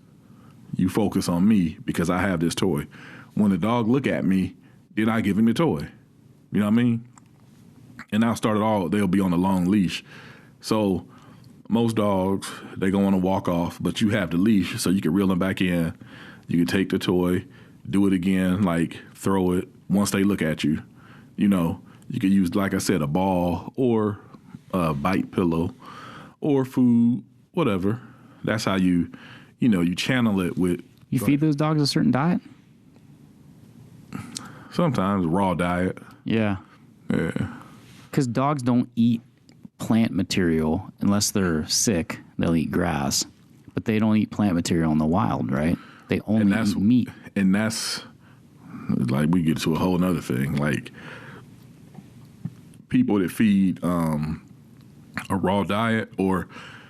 you focus on me because I have this toy. When the dog look at me, then I give him the toy. You know what I mean? And I'll start it all, they'll be on a long leash. So most dogs, they go on a walk off, but you have the leash so you can reel them back in. You can take the toy, do it again, like throw it once they look at you. You know, you could use, like I said, a ball or a bite pillow or food, whatever. That's how you channel it with. You feed those dogs a certain diet? Sometimes raw diet. Yeah. Yeah. Because dogs don't eat plant material unless they're sick. They'll eat grass, but they don't eat plant material in the wild, right? They only eat meat. And that's like, we get to a whole nother thing. Like, people that feed a raw diet, or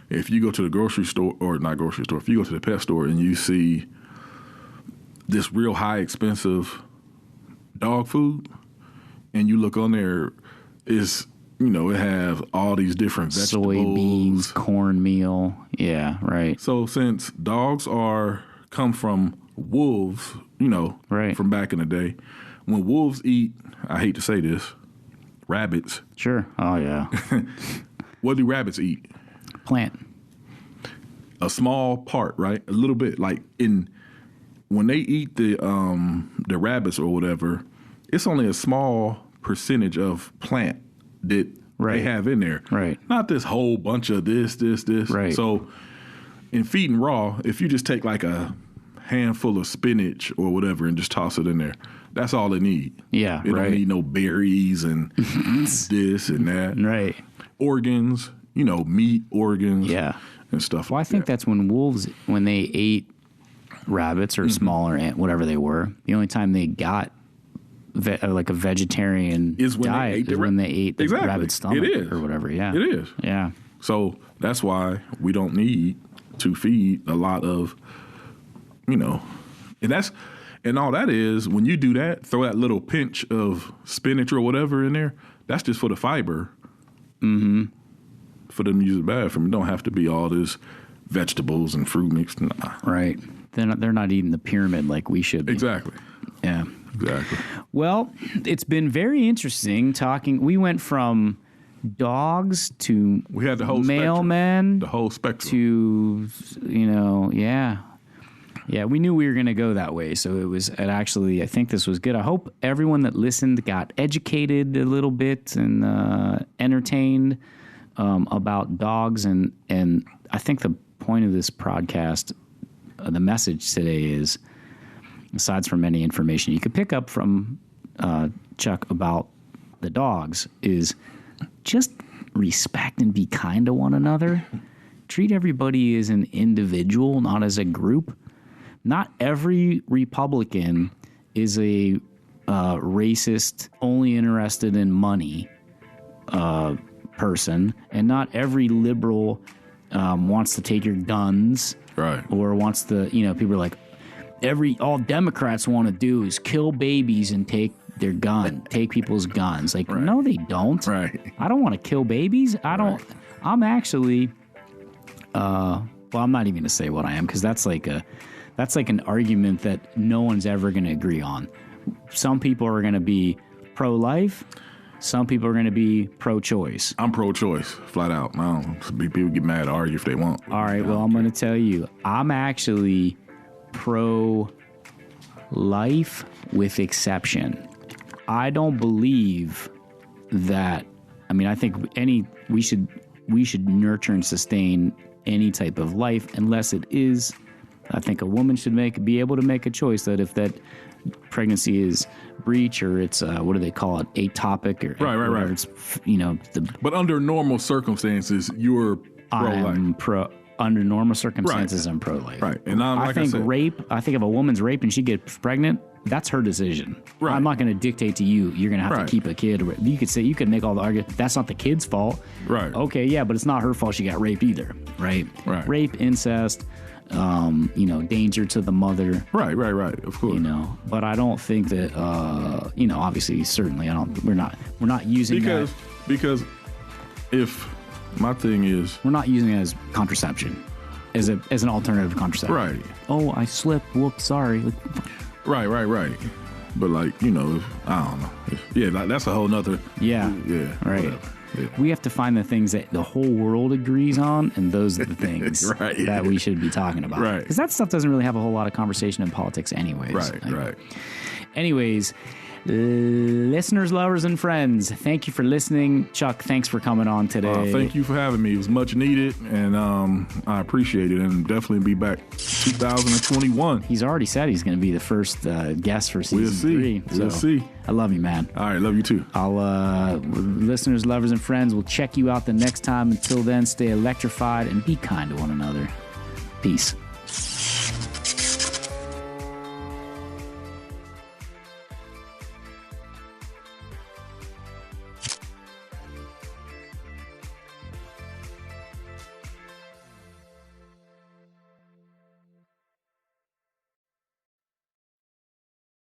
if you go to the grocery store, or not grocery store, if you go to the pet store and you see this real high expensive dog food, and you look on there, it have all these different vegetables. Soybeans, cornmeal. Yeah, right. So since dogs come from wolves, right, from back in the day, when wolves eat, I hate to say this, rabbits. Sure. Oh, yeah. What do rabbits eat? Plant. A small part, right? A little bit. Like, when they eat the rabbits or whatever, it's only a small percentage of plant that they have in there. Right. Not this whole bunch of this. Right. So in feeding raw, if you just take like a handful of spinach or whatever and just toss it in there, that's all it need. Yeah, it don't need no berries and this and that. Right. Organs, meat organs. Yeah. And stuff. Well, I think that's when wolves, when they ate rabbits or smaller whatever they were, the only time they got like a vegetarian diet is when they ate the rabbit stomach or whatever. Yeah, it is. Yeah. So that's why we don't need to feed a lot of, and all that is, when you do that, throw that little pinch of spinach or whatever in there. That's just for the fiber. Mm-hmm. For them to use the bathroom. It don't have to be all this vegetables and fruit mixed. Nah. Right. They're not eating the pyramid like we should be. Exactly. Yeah. Exactly. Well, it's been very interesting talking. We went from dogs to we had the whole mailmen. The whole spectrum. To, yeah. Yeah, we knew we were going to go that way. So I think this was good. I hope everyone that listened got educated a little bit and entertained about dogs. And I think the point of this podcast, the message today is, aside from any information you could pick up from Chuck about the dogs, is just respect and be kind to one another. Treat everybody as an individual, not as a group. Not every Republican is a racist, only interested in money person, and not every liberal wants to take your guns, right? Or wants to, people are like, all Democrats want to do is kill babies and take their take people's guns. Like, no, they don't. Right. I don't want to kill babies. I'm actually, well, I'm not even going to say what I am, because that's like an argument that no one's ever going to agree on. Some people are going to be pro-life. Some people are going to be pro-choice. I'm pro-choice, flat out. People get mad and argue if they want. All right, well, I'm going to tell you, I'm actually pro-life with exception. I don't believe that. I mean, I think we should nurture and sustain any type of life, unless it is. I think a woman should be able to make a choice that if that pregnancy is breech, or it's what do they call it, atopic, or right. It's but under normal circumstances, you're pro-life. Under normal circumstances, I'm pro-life. Right, and I think rape. I think if a woman's raped and she gets pregnant, that's her decision. Right. I'm not going to dictate to you. You're going to have to keep a kid. You could make all the argument. That's not the kid's fault. Right. Okay. Yeah, but it's not her fault she got raped either. Right. Right. Rape, incest. Danger to the mother. Right. Of course. But I don't think that. Obviously, certainly, We're not using that because if my thing is, we're not using it as contraception, as an alternative to contraception. Right. Oh, I slipped. Whoops. Sorry. Right. But I don't know. Yeah, that's a whole nother. Yeah. Yeah. Right. Yeah. We have to find the things that the whole world agrees on, and those are the things that we should be talking about. Right. Because that stuff doesn't really have a whole lot of conversation in politics anyways. Right. Anyways, Listeners, lovers, and friends, thank you for listening. Chuck, thanks for coming on today. Thank you for having me. It was much needed, and I appreciate it, and definitely be back 2021. He's already said he's going to be the first guest for season 3. We'll see. I love you, man. All right, love you too. Listeners, lovers, and friends, we'll check you out the next time. Until then, stay electrified and be kind to one another. Peace.